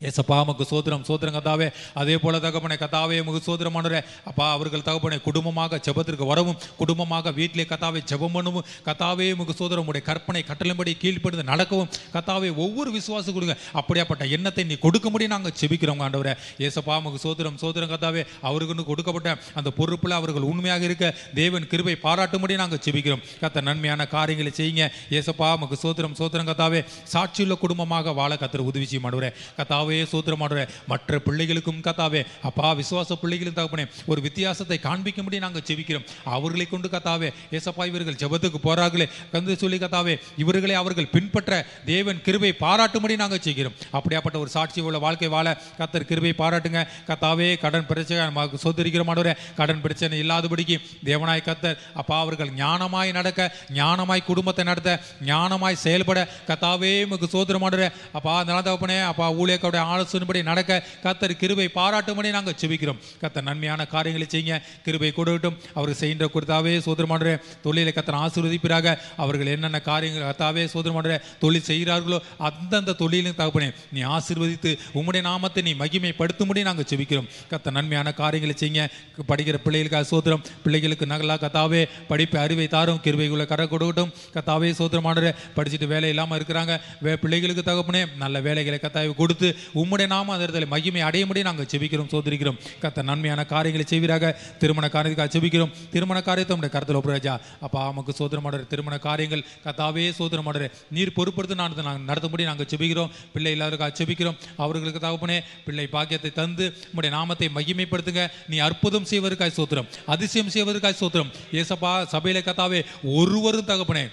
B: ஏசப்பா உமக்கு சோதரம் சோதரம் கத்தாவே. அதே போல தகப்பனை கத்தாவே உமக்கு சோதரமானவரே அப்பா அவர்கள் தகப்பனை குடும்பமாக ஜெபத்திற்கு வரவும் குடும்பமாக வீட்டிலே கத்தாவே ஜெபம் பண்ணவும் கத்தாவே உமக்கு சோதரம் உடைய கற்பனை கட்டளைப்படி கீழ்ப்படுத்த நடக்கவும் கத்தாவே ஒவ்வொரு விசுவாசம் கொடுங்க. அப்படியாப்பட்ட எண்ணத்தை நீ கொடுக்க முடியும் நாங்கள் செபிக்கிறோம் ஆண்டவரே. ஏசப்பா உமக்கு சோதரம் சோதரம் கத்தாவே. அவருக்கு கொடுக்கப்பட்ட அந்த பொறுப்பில் அவர்கள் உண்மையாக இருக்க தேவன் கிருபை பாராட்டும்படி நாங்கள் செபிக்கிறோம். கத்த நன்மையான காரியங்களை செய்யுங்க. ஏசப்பா உமக்கு சோதரம் சோதரம் கத்தாவே. சாட்சியுள்ள குடும்பமாக வாழ கத்தர் உதவி செய்யும் ஆண்டவரே. கத்தாவே சோதரமாடுற மற்ற பிள்ளைகளுக்கும் கத்தாவே அப்பா விசுவாச பிள்ளைகளும் தகப்பனே ஒரு வித்தியாசத்தை காண்பிக்கும்படி நாங்கள் செபிக்கிறோம். அவர்களை கொண்டு கத்தாவே ஏசப்பா இவர்கள் ஜெபத்துக்கு போறார்களே கந்து சொல்லி கத்தாவே இவர்களை அவர்கள் பின்பற்ற தேவன் கிருபை பாராட்டும்படி நாங்கள் செய்கிறோம். அப்படியாப்பட்ட ஒரு சாட்சி உள்ள வாழ்க்கை வாழ கத்தர் கிருபை பாராட்டுங்க. கத்தாவே கடன் பிரச்சனை சோதரிக்கிறமானவரே கடன் பிரச்சனை இல்லாதபடிக்கு தேவனாய் கத்தர் அப்பா அவர்கள் ஞானமாய் நடக்க ஞானமாய் குடும்பத்தை நடத்த ஞானமாய் செயல்பட கத்தாவே உமக்கு சோதரமானவரே அப்பா அதனால தகப்பனே அப்பா ஊழியர்களுடைய ஆலோசனைப்படி நடக்க கர்த்தர் கிருபை பாராட்டும்படி நாங்கள் செபிக்கிறோம். கர்த்தர் நன்மையான காரியங்களை செய்யுங்க. கிருபை கொடுக்கட்டும். அவர்கள் செய்கின்ற குறித்தாவே சோதரமானவரே தொழிலை கர்த்தர் ஆசீர்வதிப்பீராக. அவர்கள் என்னென்ன காரியங்கள் கர்த்தாவே சோதரமானவரே தொழில் செய்கிறார்களோ அந்தந்த தொழிலும் தகப்பனே நீ ஆசீர்வதித்து உம்முடைய நாமத்தை நீ மகிமைப்படுத்தும்படி நாங்கள் செபிக்கிறோம். கர்த்தர் நன்மையான காரியங்களை செய்யுங்க. படிக்கிற பிள்ளைகளுக்காக சோதரம் பிள்ளைகளுக்கு நகலா கர்த்தாவே படிப்பு அறிவை தாரும். கிருபைக்குள்ள கரை கொடுக்கட்டும். கர்த்தாவே சோதரமானவரே படிச்சுட்டு வேலை இல்லாமல் இருக்கிறாங்க பிள்ளைகளுக்கு தகப்பனே நல்ல வேலைகளை கர்த்தாவே கொடுத்து உம்முடைய நாம அதற்கு மகிமை அடையும்படி நாங்கள் செபிக்கிறோம். சோதரிக்கிறோம். கர்த்தர் நன்மையான காரியங்களை செய்வீராக. திருமண காரியத்துக்காக செபிக்கிறோம். திருமண காரியத்தை உடைய கருத்தில் ஒப்புராஜா அப்பா நமக்கு சோதரமாடுற திருமண காரியங்கள் கர்த்தாவே சோதரமாடுற நீர் பொறுப்படுத்தி நாங்கள் நடத்தும்படி நாங்கள் செபிக்கிறோம். பிள்ளை இல்லாதவர்களுக்காக செபிக்கிறோம். அவர்களுக்கு தகப்பனே பிள்ளை பாக்கியத்தை தந்து உம்முடைய நாமத்தை மகிமைப்படுத்துங்க. நீ அற்புதம் செய்வதற்காய் சோத்திரம் அதிசயம் செய்வதற்காய் சோத்திரம். ஏசப்பா சபையில கர்த்தாவே ஒருவரும் தகப்பனே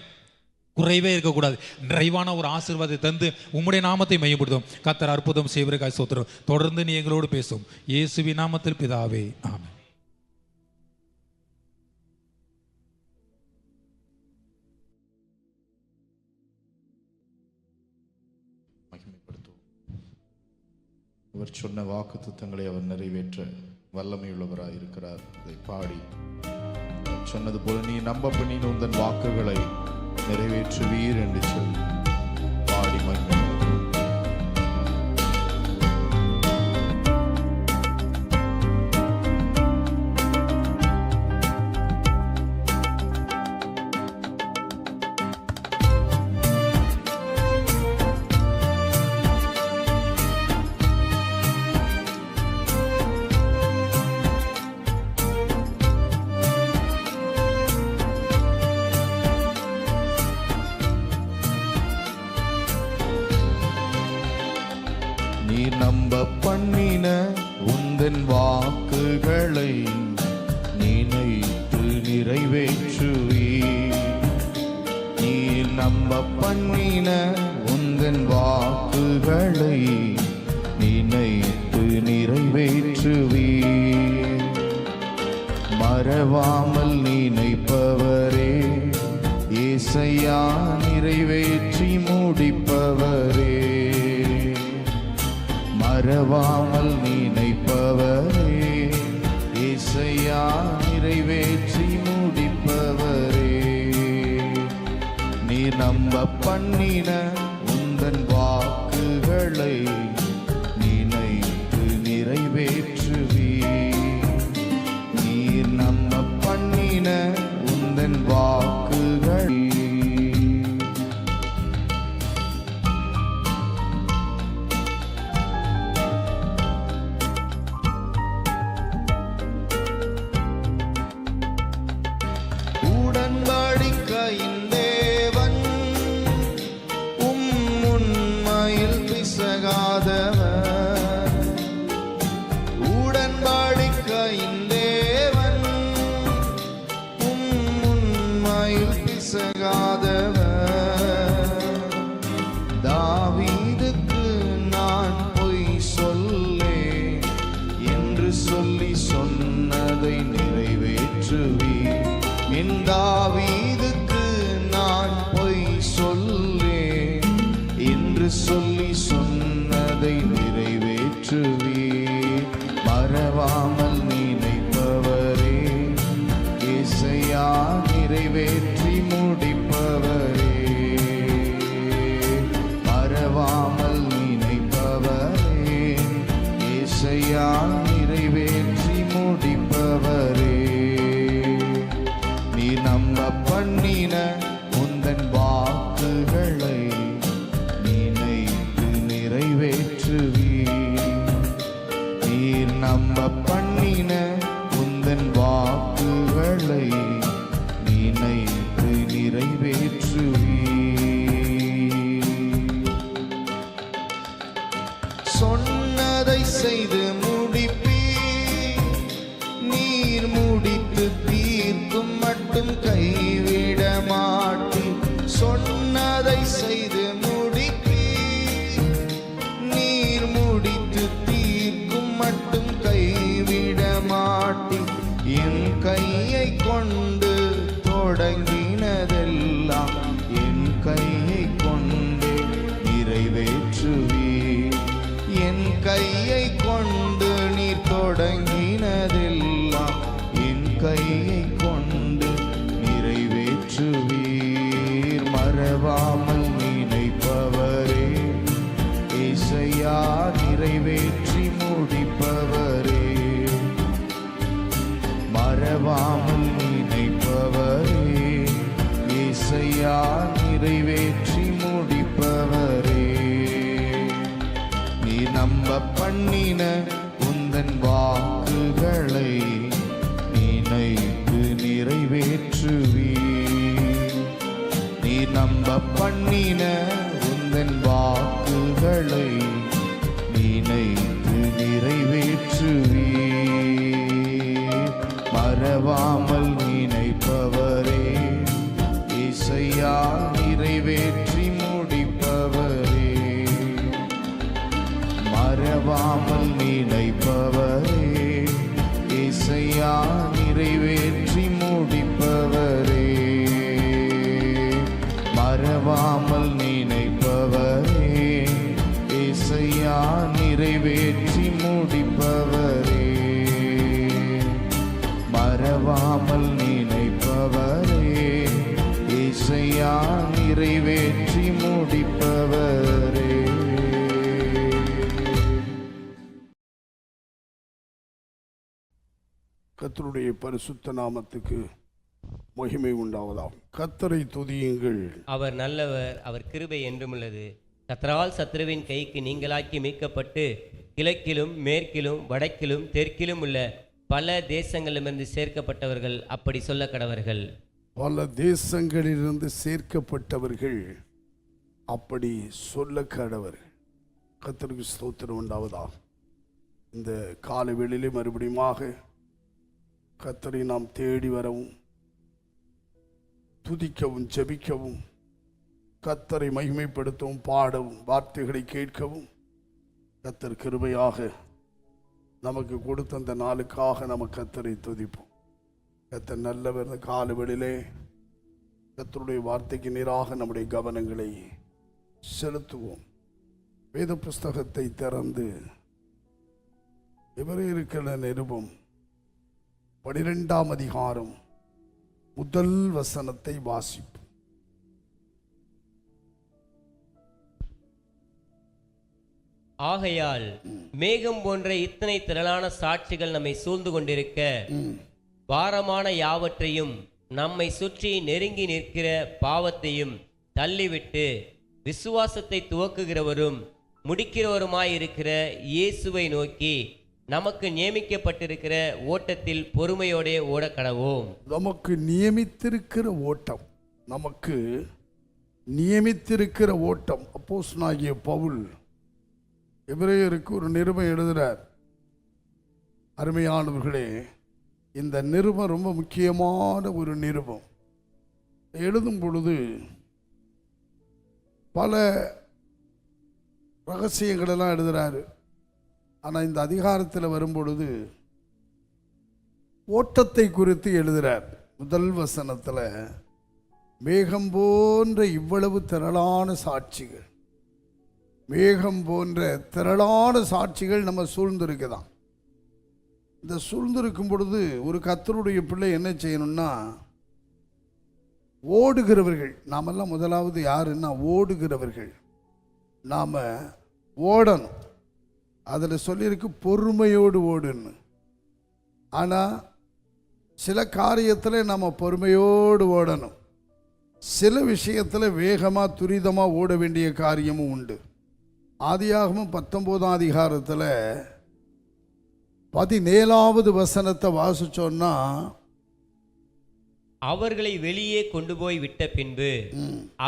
B: குறைவே இருக்கக்கூடாது. நிறைவான ஒரு ஆசீர்வாதத்தை தந்து உம்முடைய நாமத்தை மையப்படுத்தும். கர்த்தர் அற்புதம் செய்வதற்காக சோத்திரம். தொடர்ந்து நீ எங்களோடு பேசும் இயேசுவின் நாமத்தில் பிதாவே ஆமென்.
C: அவர் சொன்ன வாக்குத்தத்தங்களை அவர் நிறைவேற்ற வல்லமையுள்ளவராய் இருக்கிறார். அதை பாடி சொன்னது போல நீ நம்ப பண்ணின உந்தன் வாக்குகளை நிறைவேற்றுவீர் என்று சொல்லி பாடி மகிமை. நீ நம்ப பண்ணின உந்தன் வாக்குகளை நினைத்து நிறைவேற்றுவீர். நம்ப பண்ணின உந்தன் வாக்குகளை நினைத்து நிறைவேற்றுவீர். மறவாமல் நினைப்பவரே ஏசையா, நிறைவேற்றி முடிப்பவரே. மறவாமல் நினைப்பவரே ஏசையா, நிறைவேற்றி முடிப்பவரே. நீ நம்ப பண்ணின உந்தன் வாக்குகளை நினைத்து நிறைவேற்றுவீர். நீர் நம்ப பண்ணின உந்தன் வாக்குகள் உடன்படிக்கையின் தேவன் உண்மையில் பிசகாதவர். உடன்படிக்கையின் தேவன் உண்மையில் பிசகாதவர். தாவீதுக்கு நான் பொய் சொல்லேன் என்று சொல்லி சொன்னதை நிறைவேற்றுவீர். என் தாவீதுக்கு நான் பொய் சொல்லேன் என்று சொல்லி சொன்னதை நிறைவேற்றுவீர். மறவாமல் நினைப்பவரே ஏசையா, நிறைவேற்றி முடிப்பவரே. மறவாமல் நினைப்பவரே ஏசையா, நிறைவேற்றி முடிப்பவரே. நீ நம்ப பண்ணின உந்தன் வாக்குகளை நினைத்து நிறைவேற்றுவீர். நீர் நம்ப பண்ணின உந்தன் வாக்குகளை நினைத்து நிறைவேற்றுவீர். சொன்னதை செய்து முடிப்பீர். நீர் முடித்து தீர்க்கும் மட்டும் கைவிட மாட்டீர். சொன்னதை செய்து முடிப்பீர். நீர் முடித்து தீர்க்கும் மட்டும் கைவிட மாட்டீர். என் கையை கொண்டு தொடங்கினதெல்லாம் என் கையை கொண்டு நிறைவேற்றுவீர். என் கையை கொண்டு நீர் தொடங்கினதெல்லாம் என் கையை கொண்டு நிறைவேற்றுவீர். மறவாமல் நினைப்பவரே ஏசையா, நிறைவேற்றி முடிப்பவரே. மறவாமல் நினைப்பவரே ஏசையா, நிறைவேற்றி முடிப்பவரே. நீ நம்ப பண்ணின உந்தன் வாக்குகளை நினைத்து நிறைவேற்றுவீர். நீ நம்ப பண்ணின உந்தன் வாக்குகளை நினைத்து நிறைவேற்றுவீர். மறவாமல் நினைப்பவரே ஏசையா, நிறைவேற்றி முடிப்பவரே. மறவாமல் நினைப்பவரே ஏசையா, நிறைவேற்றி முடிப்பவரே. மறவாமல் நினைப்பவரே ஏசையா, நிறைவேற்றி முடிப்பவரே. மறவாமல் நினைப்பவரே ஏசையா, நிறைவேற்றி முடிப்பவரே.
D: கர்த்தருடைய பரிசுத்த நாமத்துக்கு மகிமை உண்டாவதாம். கர்த்தரை துதியுங்கள்.
A: அவர் நல்லவர், அவர் கிருபை என்றும் உள்ளது. கர்த்தரால் சத்ருவின் கைக்கு நீங்களாக்கி மீட்கப்பட்டு கிழக்கிலும் மேற்கிலும் வடக்கிலும் தெற்கிலும் உள்ள பல தேசங்களிலிருந்து சேர்க்கப்பட்டவர்கள் அப்படி சொல்ல கடவர்கள்.
D: பல தேசங்களிலிருந்து சேர்க்கப்பட்டவர்கள் அப்படி சொல்ல கடவர். கர்த்தருக்கு ஸ்தோத்திரம் உண்டாவதா. இந்த கால வேளையிலே மறுபடியுமாக கர்த்தரை நாம் தேடி வரவும் துதிக்கவும் ஜெபிக்கவும் கர்த்தரை மகிமைப்படுத்தவும், பாடவும், வார்த்தைகளை கேட்கவும் கர்த்தர் கிருபையாக நமக்கு கொடுத்த அந்த நாளுக்காக நம்ம கர்த்தரை துதிப்போம். கர்த்தர் நல்லவர். இந்த காலவெளியிலே கர்த்தருடைய வார்த்தைக்கு நேராக நம்முடைய கவனங்களை செலுத்துவோம். வேத புஸ்தகத்தை திறந்து எபிரேயருக்கு நிருபம் 12ஆம் அதிகாரம் முதல் வசனத்தை வாசிப்போம்.
A: ஆகையால் மேகம் போன்ற இத்தனை திரளான சாட்சிகள் நம்மை சூழ்ந்து கொண்டிருக்க, பாரமான யாவற்றையும் நம்மை சுற்றி நெருங்கி நிற்கிற பாவத்தையும் தள்ளிவிட்டு, விசுவாசத்தை துவக்குகிறவரும் முடிக்கிறவருமாயிருக்கிற இயேசுவை நோக்கி நமக்கு நியமிக்கப்பட்டிருக்கிற ஓட்டத்தில் பொறுமையோடே ஓடக்கடவோம்.
D: நமக்கு நியமித்திருக்கிற ஓட்டம், நமக்கு நியமித்திருக்கிற ஓட்டம். அப்போஸ்தலனாகிய பவுல் எபிரேயருக்கு ஒரு நிருபம் எழுதுகிறார். அருமையானவர்களே, இந்த நிருபம் ரொம்ப முக்கியமான ஒரு நிருபம். எழுதும் பொழுது பல ரகசியங்களெல்லாம் எழுதுகிறாரு. ஆனால் இந்த அதிகாரத்தில் வரும்பொழுது ஓட்டத்தை குறித்து எழுதுகிறார். முதல் வசனத்தில் மேகம் போன்ற இவ்வளவு திரளான சாட்சிகள், மேகம் போன்ற திரளான சாட்சிகள் நம்ம சூழ்ந்திருக்குதான். இந்த சூழ்ந்திருக்கும் பொழுது ஒரு கர்த்தருடைய பிள்ளை என்ன செய்யணும்னா, ஓடுகிறவர்கள். நாமெல்லாம் முதலாவது யாருன்னா ஓடுகிறவர்கள். நாம் ஓடணும். அதில் சொல்லியிருக்கு பொறுமையோடு ஓடுன்னு. ஆனால் சில காரியத்தில் நம்ம பொறுமையோடு ஓடணும். சில விஷயத்தில் வேகமாக துரிதமாக ஓட வேண்டிய காரியமும் உண்டு. ஆதியாகமம் 19ஆம் அதிகாரத்தில் 17வது வசனத்தை வாசிச்சோன்னா,
A: அவர்களை வெளியே கொண்டு போய் விட்ட பின்பு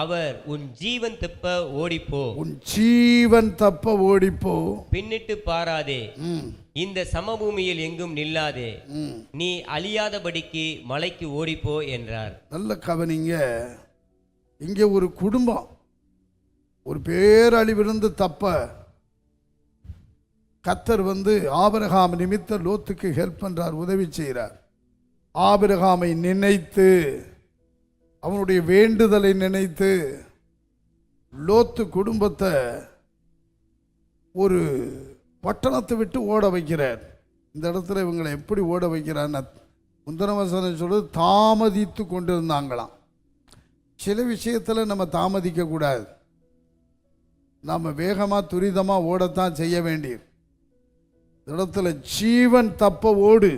A: அவர் உன் ஜீவன் தப்ப ஓடிப்போ,
D: உன் ஜீவன் தப்ப ஓடிப்போ,
A: பின்னிட்டு பாராதே, இந்த சமபூமியில் எங்கும் நில்லாதே, நீ அழியாதபடிக்கு மலைக்கு ஓடிப்போ என்றார்.
D: நல்ல கவனிங்க. இங்கே ஒரு குடும்பம் ஒரு பேரழிவிலிருந்து தப்ப கர்த்தர் ஆபிரகாம் நிமித்த லோத்துக்கு ஹெல்ப் பண்றார், உதவி செய்கிறார். ஆபிரகாமை நினைத்து, அவனுடைய வேண்டுதலை நினைத்து லோத்து குடும்பத்தை ஒரு பட்டணத்தை விட்டு ஓட வைக்கிறார். இந்த இடத்துல இவங்களை எப்படி ஓட வைக்கிறார்? முந்தின வசனம் சொல்றது தாமதித்து கொண்டிருந்தாங்களாம். சில விஷயத்தில் நம்ம தாமதிக்க கூடாது. நாம் வேகமாக துரிதமாக ஓடத்தான் செய்ய வேண்டியது. இடத்துல ஜீவன் தப்ப ஓடு,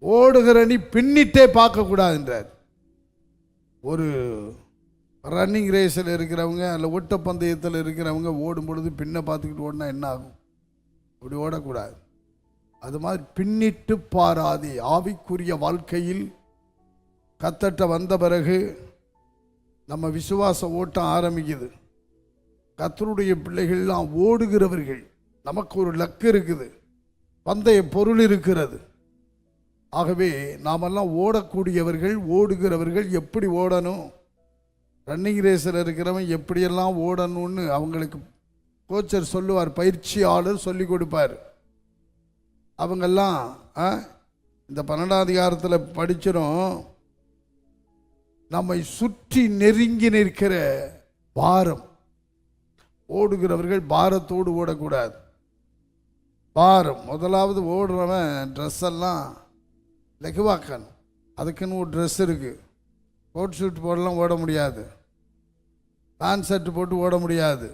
D: ஓடுகிற நீ பின்னிட்டே பார்க்கக்கூடாதுன்றார். ஒரு ரன்னிங் ரேஸில் இருக்கிறவங்க, அல்ல ஓட்டப்பந்தயத்தில் இருக்கிறவங்க ஓடும் பொழுது பின்ன பார்த்துக்கிட்டு ஓடினா என்ன ஆகும்? அப்படி ஓடக்கூடாது. அது மாதிரி பின்னிட்டு பாராதே. ஆவிக்குரிய வாழ்க்கையில் கத்தட்ட வந்த பிறகு நம்ம விசுவாச ஓட்டம் ஆரம்பிக்குது. கர்த்தருடைய பிள்ளைகள்லாம் ஓடுகிறவர்கள். நமக்கு ஒரு லக்கு இருக்குது, பந்தய பொருள் இருக்கிறது. ஆகவே நாமெல்லாம் ஓடக்கூடியவர்கள், ஓடுகிறவர்கள். எப்படி ஓடணும், ரன்னிங் ரேஸில் இருக்கிறவன் எப்படியெல்லாம் ஓடணும்னு அவங்களுக்கு கோச்சர் சொல்லுவார், பயிற்சியாளர் சொல்லி கொடுப்பார். அவங்கெல்லாம் இந்த 12ஆம் அதிகாரத்தில் படிச்சிடும், நம்மை சுற்றி நெருங்கி நிற்கிற பாரம். ஓடுகிறவர்கள் பாரத்தோடு ஓடக்கூடாது. பாரம். முதலாவது ஓடுறவன் ட்ரெஸ் எல்லாம் லெகுவாக்கணும். அதுக்குன்னு ஒரு ட்ரெஸ் இருக்குது. கோட் ஷூட் போடலாம் ஓட முடியாது, பேண்ட் ஷர்ட் போட்டு ஓட முடியாது.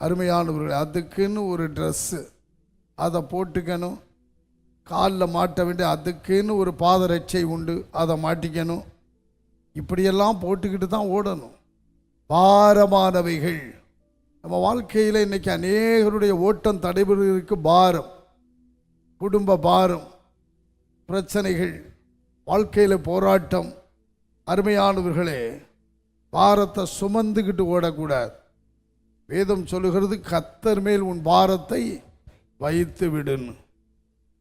D: அருமையானவர்கள், அதுக்குன்னு ஒரு ட்ரெஸ்ஸு, அதை போட்டுக்கணும். காலில் மாட்ட வேண்டிய அதுக்குன்னு ஒரு பாதரட்சை உண்டு, அதை மாட்டிக்கணும். இப்படியெல்லாம் போட்டுக்கிட்டு தான் ஓடணும். பாரமானவைகள் நம்ம வாழ்க்கையில் இன்றைக்கி அநேகருடைய ஓட்டம் தடைபெறுவதற்கு பாரம், குடும்ப பாரம், பிரச்சனைகள், வாழ்க்கையில் போராட்டம். அருமையானவர்களே, பாரத்தை சுமந்துக்கிட்டு ஓடக்கூடாது. வேதம் சொல்லுகிறது, கர்த்தர் மேல் உன் பாரத்தை வைத்து விடுன்னு.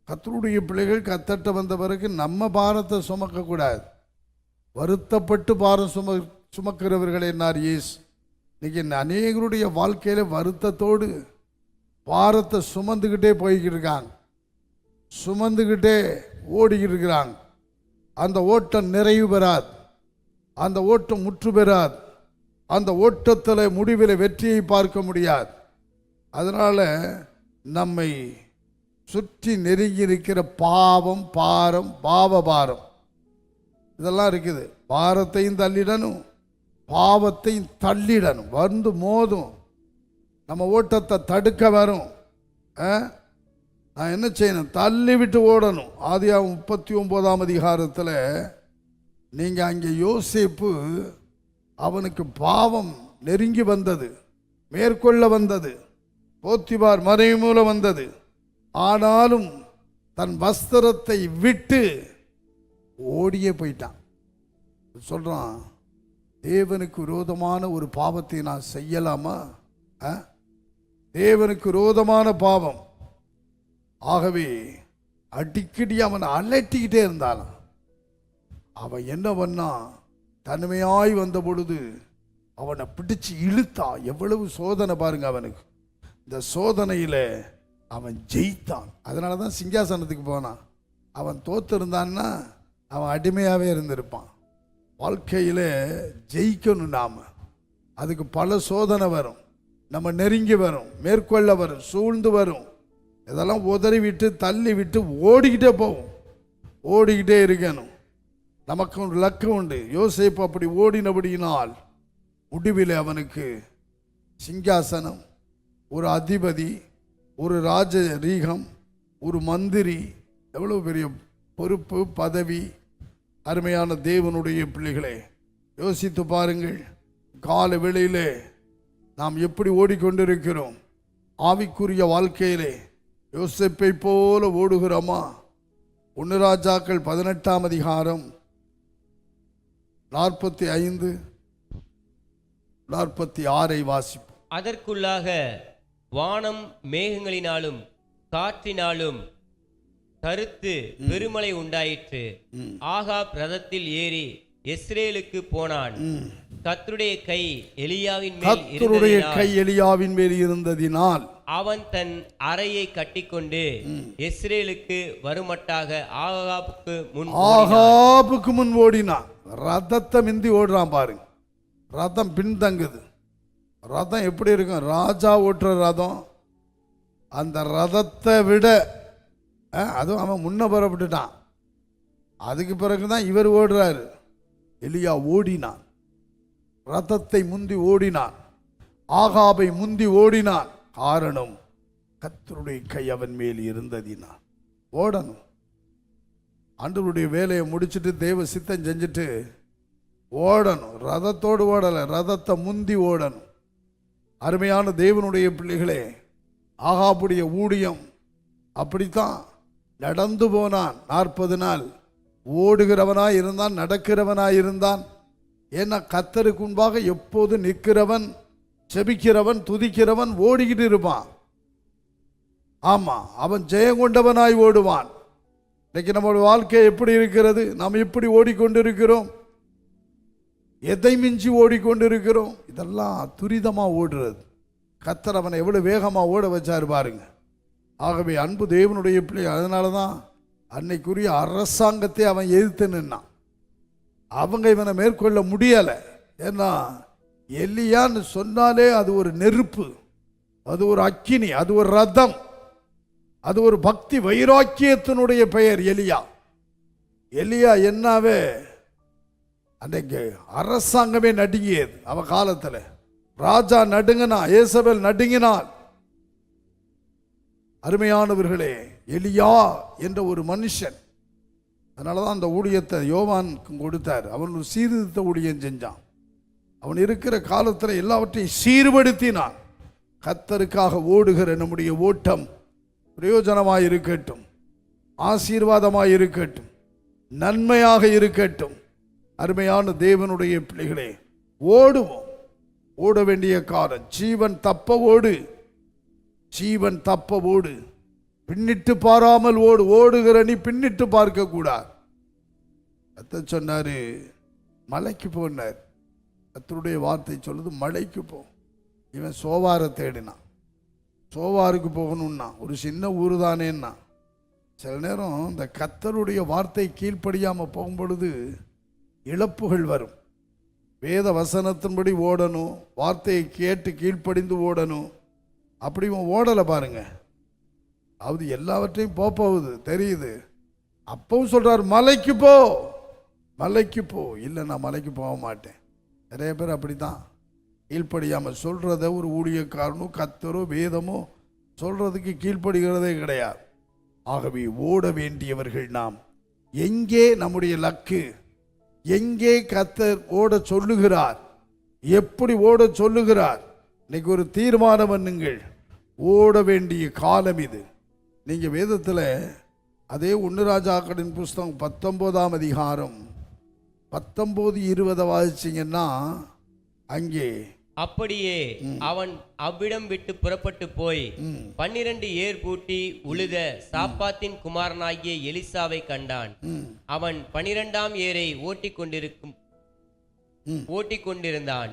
D: கர்த்தருடைய பிள்ளைகள் கர்த்தர்ட்ட வந்த பிறகு நம்ம பாரத்தை சுமக்கக்கூடாது. வருத்தப்பட்டு பாரம் சுமக்கிறவர்களே என்னார் இயேசு. இன்னைக்கு அநேகருடைய வாழ்க்கையில வருத்தத்தோடு பாரத்தை சுமந்துக்கிட்டே போய்கிட்டு இருக்காங்க, சுமந்துக்கிட்டே ஓடிக்கிட்டு இருக்கிறாங்க. அந்த ஓட்டம் நிறைவு பெறாது, அந்த ஓட்டம் முற்று பெறாது, அந்த ஓட்டத்தில் முடிவில் வெற்றியை பார்க்க முடியாது. அதனால நம்மை சுற்றி நெருங்கி இருக்கிற பாவம், பாரம், பாவபாரம் இதெல்லாம் இருக்குது. பாரத்தையும் தள்ளிடணும், பாவத்தையும் தள்ளிடணும். வந்து மோதும், நம்ம ஓட்டத்தை தடுக்க வரும். நான் என்ன செய்யணும்? தள்ளி விட்டு ஓடணும். ஆதியாகமம் 39ஆம் அதிகாரத்தில் நீங்கள் அங்கே யோசேப்பு அவனுக்கு பாவம் நெருங்கி வந்தது, மேற்கொள்ள வந்தது, போத்திபார் மறைவு மூலம் வந்தது. ஆனாலும் தன் வஸ்திரத்தை விட்டு ஓடியே போயிட்டான். சொல்றான், தேவனுக்கு விரோதமான ஒரு பாவத்தை நான் செய்யலாமா? தேவனுக்கு விரோதமான பாவம். ஆகவே அடிக்கடி அவனை அலட்டிக்கிட்டே இருந்தான். அவன் என்ன பண்ணா, தனிமையாய் வந்த பொழுது அவனை பிடிச்சு இழுத்தான். எவ்வளவு சோதனை பாருங்க அவனுக்கு. இந்த சோதனையில் அவன் ஜெயித்தான். அதனால தான் சிங்காசனத்துக்கு போனான். அவன் தோத்திருந்தான்னா அவன் அடிமையாகவே இருந்திருப்பான். வாழ்க்கையில் ஜெயிக்கணும். நாம் அதுக்கு பல சோதனை வரும், நம்ம நெருங்கி வரும், மேற்கொள்ள வரும், சூழ்ந்து வரும். இதெல்லாம் உதறி விட்டு தள்ளி விட்டு ஓடிக்கிட்டே போகும். ஓடிக்கிட்டே இருக்கணும். நமக்கு ஒரு லக்கம் உண்டு. யோசேப்பு அப்படி ஓடினபடியினால் முடிவில் அவனுக்கு சிங்காசனம், ஒரு அதிபதி, ஒரு ராஜரீகம், ஒரு மந்திரி, எவ்வளவு பெரிய பொறுப்பு, பதவி. அருமையான தேவனுடைய பிள்ளைகளே, யோசித்து பாருங்கள். கால வேளையிலே நாம் எப்படி ஓடிக்கொண்டிருக்கிறோம்? ஆவிக்குரிய வாழ்க்கையிலே யோசேப்பை போல ஓடுகிறோமா? 1 ராஜாக்கள் 18ஆம் அதிகாரம் 45, 46 வாசிப்போம்.
A: அதற்குள்ளாக வானம் மேகங்களினாலும் காற்றினாலும் கருத்து பெருமழை உண்டாயிற்று. ஆகாப் ரதத்தில் ஏறி இஸ்ரேலுக்கு போனான். கர்த்தருடைய கை எலியாவின் மேல் இருந்ததினால் அவன் தன் அறையை கட்டிக்கொண்டு இஸ்ரேலுக்கு வருமட்டாக ஆகாபுக்கு முன் ஓடினான்.
D: ரதத்தை மிந்தி ஓடுறான் பாருங்க. ரதம் பின்தங்குது. ரதம் எப்படி இருக்கும்? ராஜா ஓட்டுற ரதம். அந்த ரதத்தை விட அதுவும் அவன் முன்ன புறப்பட்டுட்டான். அதுக்கு பிறகுதான் இவர் ஓடுறாரு. எலியா ஓடினான், ரதத்தை முந்தி ஓடினான், ஆகாபை முந்தி ஓடினான். காரணம், கர்த்தருடைய கை அவன் மேல் இருந்ததினான். ஓடணும். ஆண்டவருடைய வேலையை முடிச்சுட்டு தேவ சித்தம் செஞ்சுட்டு ஓடணும். ரதத்தோடு ஓடலை, ரதத்தை முந்தி ஓடணும். அருமையான தேவனுடைய பிள்ளைகளே, ஆகாபுடைய ஊழியம் அப்படித்தான். நடந்து போனான். 40 நாள் ஓடுகிறவனாய் இருந்தான், நடக்கிறவனாய் இருந்தான். ஏன்னா கர்த்தருக்கு முன்பாக எப்போது நிற்கிறவன், செபிக்கிறவன், துதிக்கிறவன் ஓடிக்கிட்டு இருப்பான். ஆமா, அவன் ஜெயம் கொண்டவனாய் ஓடுவான். இன்னைக்கு நம்மளுடைய வாழ்க்கை எப்படி இருக்கிறது? நாம் எப்படி ஓடிக்கொண்டிருக்கிறோம்? எதை மிஞ்சி ஓடிக்கொண்டிருக்கிறோம்? இதெல்லாம் துரிதமாக ஓடுறது. கர்த்தர் அவனை எவ்வளவு வேகமாக ஓட வச்சாரு பாருங்க. ஆகவே அன்பு தேவனுடைய பிள்ளை, அதனால தான் அன்னைக்குரிய அரசாங்கத்தை அவன் எதிர்த்து நின்னான். அவங்க இவனை மேற்கொள்ள முடியலை. ஏன்னா எலியான்னு சொன்னாலே அது ஒரு நெருப்பு, அது ஒரு அக்கினி, அது ஒரு ரதம், அது ஒரு பக்தி வைராக்கியத்தினுடைய பெயர் எலியா. எலியா என்னாவே அன்றைக்கு அரசாங்கமே நடுங்கியது. அவ காலத்தில் ராஜா நடுங்கினா, ஏசபேல் நடுங்கினாள். அருமையானவர்களே, எலியா என்ற ஒரு மனுஷன், அதனால தான் அந்த ஊழியத்தை யோவானுக்கு கொடுத்தார். அவன் ஒரு சீர்திருத்த ஊழியம் செஞ்சான். அவன் இருக்கிற காலத்தில் எல்லாவற்றையும் சீர்படுத்தினான். கர்த்தருக்காக ஓடுகிற நம்முடைய ஓட்டம் பிரயோஜனமாக இருக்கட்டும், ஆசீர்வாதமாக இருக்கட்டும், நன்மையாக இருக்கட்டும். அருமையான தேவனுடைய பிள்ளைகளே, ஓடுவோம். ஓட வேண்டிய காலம். ஜீவன் தப்ப ஓடு, ஜீவன் தப்ப ஓடு. பின்னிட்டு பாராமல் ஓடு. ஓடுகிற நீ பின்னிட்டு பார்க்க கூடாது. சொன்னாரு, மலைக்கு போனார். கர்த்தருடைய வார்த்தை சொல்லுது மலைக்கு போ. இவன் சோவாரை தேடினான். சோவாருக்கு போகணும்னா ஒரு சின்ன ஊர் தானேன்னா. சில நேரம் இந்த கர்த்தருடைய வார்த்தை கீழ்ப்படியாமல் போகும் பொழுது இழப்புகள் வரும். வேத வசனத்தின்படி ஓடணும், வார்த்தையை கேட்டு கீழ்ப்படிந்து ஓடணும். அப்படி இவன் ஓடலை பாருங்க. அது எல்லாவற்றையும் போகுது தெரியுது. அப்பவும் சொல்றார் மலைக்கு போ, மலைக்கு போ. இல்லை நான் மலைக்கு போக மாட்டேன். நிறைய பேர் அப்படித்தான் கீழ்ப்படியாமல் சொல்றத ஒரு ஊழியக்காரனும் கர்த்தரோ வேதமோ சொல்றதுக்கு கீழ்ப்படுகிறதே கிடையாது. ஆகவே ஓட வேண்டியவர்கள் நாம். எங்கே நம்முடைய லக்கு, எங்கே கர்த்தர் ஓட சொல்லுகிறார், எப்படி ஓட சொல்லுகிறார், இன்னைக்கு ஒரு தீர்மானம் பண்ணுங்கள். ஓட வேண்டிய காலம் இது. நீங்க வேதத்தில் அதே 1 ராஜாக்களின் புஸ்தகம் 19ஆம் அதிகாரம் 19-20 வாசிச்சீங்கன்னா அங்கே
A: அப்படியே அவன் அவ்விடம் விட்டு புறப்பட்டு போய் 12 ஏர் பூட்டி உழுத சாப்பாத்தின் குமாரனாகிய எலிசாவை கண்டான். அவன் 12ஆம் ஏரை ஓட்டிக் கொண்டிருந்தான்.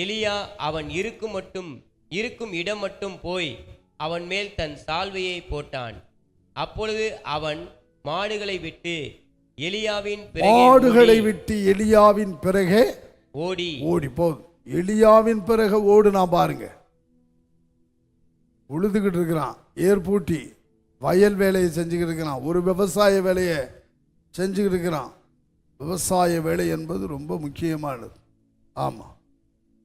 A: எலியா அவன் இருக்கும் இடம் மட்டும் போய் அவன் மேல் தன் சால்வையை போட்டான். அப்பொழுது அவன் மாடுகளை விட்டு எலியாவின் பிறகே ஓடி
D: போகுது. எலியாவின் பிறகு ஓடுனா பாருங்க. உழுதுகிட்டு இருக்கிறான், ஏற்பூட்டி வயல் வேலையை செஞ்சுக்கிட்டு இருக்கிறான், ஒரு விவசாய வேலையை செஞ்சுக்கிட்டு இருக்கிறான். விவசாய வேலை என்பது ரொம்ப முக்கியமானது. ஆமாம்,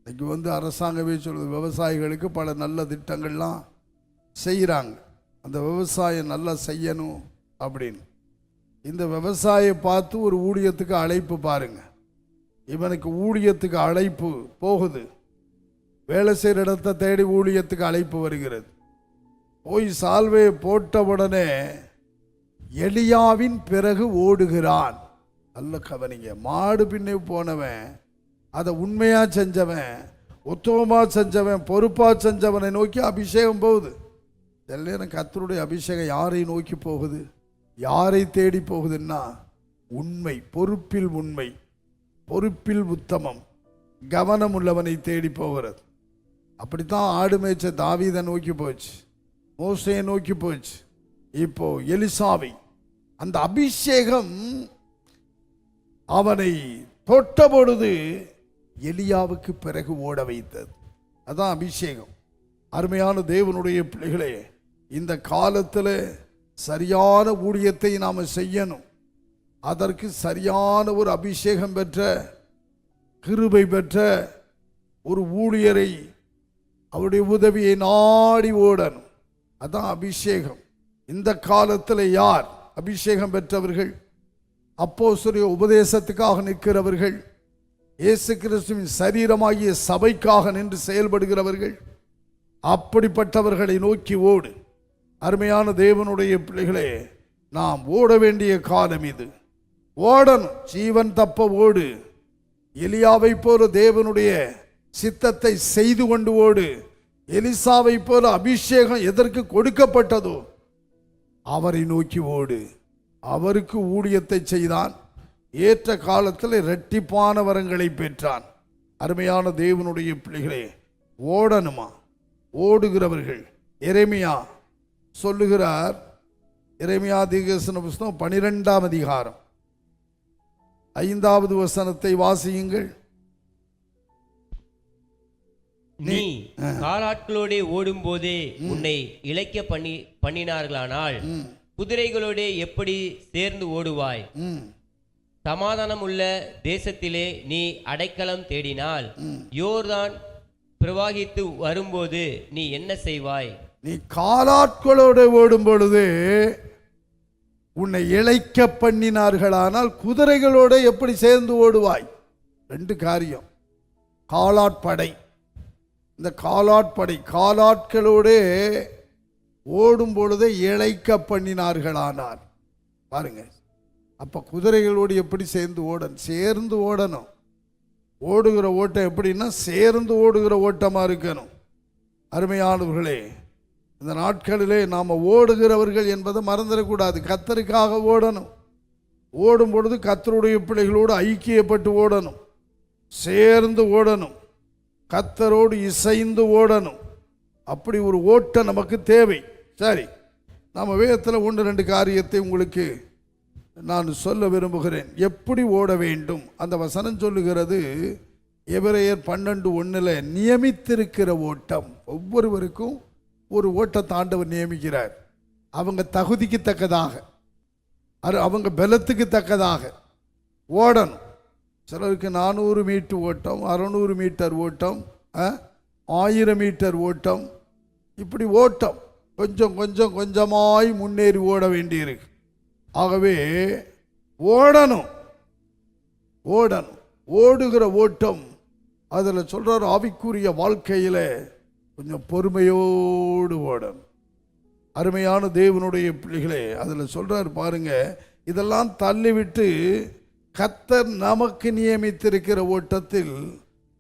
D: இன்னைக்கு அரசாங்கமே சொல்லுது விவசாயிகளுக்கு பல நல்ல திட்டங்கள்லாம் செய்கிறாங்க. அந்த விவசாயம் நல்லா செய்யணும் அப்படின்னு. இந்த விவசாயியை பார்த்து ஒரு ஊழியத்துக்கு அழைப்பு பாருங்க. இவனுக்கு ஊழியத்துக்கு அழைப்பு போகுது. வேலை செய்கிற இடத்தை தேடி ஊழியத்துக்கு அழைப்பு வருகிறது. போய் சால்வையை போட்ட உடனே எலியாவின் பிறகு ஓடுகிறான். நல்ல கவனிங்க. மாடு பின்னே போனவன், அதை உண்மையாக செஞ்சவன், உத்தமமாக செஞ்சவன், பொறுப்பாக செஞ்சவனை நோக்கி அபிஷேகம் போகுது. சில நேரம் கர்த்தருடைய அபிஷேகம் யாரை நோக்கி போகுது, யாரை தேடி போகுதுன்னா உண்மை, பொறுப்பில் உண்மை, பொறுப்பில் உத்தமம், கவனம் உள்ளவனை தேடி போகிறது. அப்படித்தான் ஆடு மேய்ச்ச தாவீதை நோக்கி போச்சு, மோசேயை நோக்கி போச்சு. இப்போ எலிசாவை அந்த அபிஷேகம் அவனை தொட்ட பொழுது எலியாவுக்கு பிறகு ஓட வைத்தது. அதான் அபிஷேகம். அருமையான தேவனுடைய பிள்ளைகளே, இந்த காலத்தில் சரியான ஊழியத்தை நாம் செய்யணும். அதற்கு சரியான ஒரு அபிஷேகம் பெற்ற, கிருபை பெற்ற ஒரு ஊழியரை, அவருடைய உதவியை நாடி ஓடணும். அதான் அபிஷேகம். இந்த காலத்தில் யார் அபிஷேகம் பெற்றவர்கள்? அப்போஸ்தலருடைய உபதேசத்துக்காக நிற்கிறவர்கள், இயேசு கிறிஸ்துவின் சரீரமாகிய சபைக்காக நின்று செயல்படுகிறவர்கள். அப்படிப்பட்டவர்களை நோக்கி ஓடு. அருமையான தேவனுடைய பிள்ளைகளே, நாம் ஓட வேண்டிய காலம் இது. ஓடணும், ஜீவன் தப்ப ஓடு. எலியாவை போல தேவனுடைய சித்தத்தை செய்து கொண்டு ஓடு. எலிசாவை போல அபிஷேகம் எதற்கு கொடுக்கப்பட்டதோ அவரை நோக்கி ஓடு. அவருக்கு ஊழியத்தை செய்தான், ஏற்ற காலத்தில் இரட்டிப்பான வரங்களை பெற்றான். அருமையான தேவனுடைய பிள்ளைகளே, ஓடணுமா? ஓடுகிறவர்கள். எரேமியா சொல்லுகிறார், எரேமியா தீர்க்கதரிசன புஸ்தகம் 12ஆம் அதிகாரம் 5வது வசனத்தை வாசியுங்கள்.
A: நீ காலாட்களோட ஓடும் போதே உன்னை இளைக்க பண்ணினார்களானால் குதிரைகளோட எப்படி சேர்ந்து ஓடுவாய்? சமாதானம் உள்ள தேசத்திலே நீ அடைக்கலம் தேடினால் யோர்தான் பிரவாகித்து வரும்போது நீ என்ன செய்வாய்?
D: நீ காலாட்களோடு ஓடும் பொழுது உன்னை இளைக்க பண்ணினார்களானால் குதிரைகளோடு எப்படி சேர்ந்து ஓடுவாய்? 2 காரியம். காலாட்படை, இந்த காலாட்படை காலாட்களோடு ஓடும் பொழுது இளைக்க பண்ணினார்களானால் பாருங்க. அப்போ குதிரைகளோடு எப்படி சேர்ந்து சேர்ந்து ஓடணும். ஓடுகிற ஓட்டம் எப்படின்னா சேர்ந்து ஓடுகிற ஓட்டமாக இருக்கணும். அருமையானவர்களே, இந்த நாட்களிலே நாம் ஓடுகிறவர்கள் என்பதை மறந்துடக்கூடாது. கர்த்தருக்காக ஓடணும். ஓடும் பொழுது கர்த்தருடைய பிள்ளைகளோடு ஐக்கியப்பட்டு ஓடணும். சேர்ந்து ஓடணும், கர்த்தரோடு இசைந்து ஓடணும். அப்படி ஒரு ஓட்டம் நமக்கு தேவை. சரி, நம்ம வேதத்தில் 1-2 காரியத்தை உங்களுக்கு நான் சொல்ல விரும்புகிறேன். எப்படி ஓட வேண்டும்? அந்த வசனம் சொல்லுகிறது, எபிரேயர் 12:1 நியமித்திருக்கிற ஓட்டம். ஒவ்வொருவருக்கும் ஒரு ஓட்டத்தை ஆண்டவர் நியமிக்கிறார். அவங்க தகுதிக்கு தக்கதாக, அவங்க பலத்துக்கு தக்கதாக ஓடணும். சிலருக்கு 400 மீட்டர் ஓட்டம், 600 மீட்டர் ஓட்டம், 1000 மீட்டர் ஓட்டம், இப்படி ஓட்டம் கொஞ்சம் கொஞ்சம் கொஞ்சமாய் முன்னேறி ஓட வேண்டியிருக்கு. ஆகவே ஓடணும். ஓடுகிற ஓட்டம் அதில் சொல்கிறார், ஆவிக்குரிய வாழ்க்கையில் கொஞ்சம் பொறுமையோடு ஓடணும். அருமையான தேவனுடைய பிள்ளைகளே, அதில் சொல்கிறார் பாருங்க, இதெல்லாம் தள்ளிவிட்டு கர்த்தர் நமக்கு நியமித்திருக்கிற ஓட்டத்தில்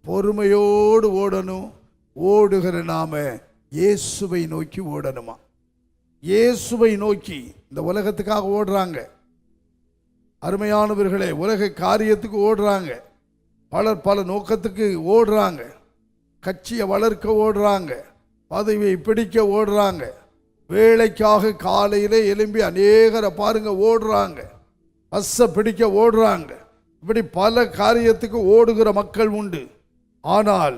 D: பொறுமையோடு ஓடணும். ஓடுகிற நாம இயேசுவை நோக்கி ஓடணுமா? இயேசுவை நோக்கி. இந்த உலகத்துக்காக ஓடுறாங்க அருமையானவர்களே, உலக காரியத்துக்கு ஓடுறாங்க, பலர் பல நோக்கத்துக்கு ஓடுறாங்க. கட்சியை வளர்க்க ஓடுறாங்க, பதவியை பிடிக்க ஓடுறாங்க, வேலைக்காக காலையிலே எழும்பி அநேகரை பாருங்க ஓடுறாங்க, பஸ்ஸை பிடிக்க ஓடுறாங்க. இப்படி பல காரியத்துக்கு ஓடுகிற மக்கள் உண்டு. ஆனால்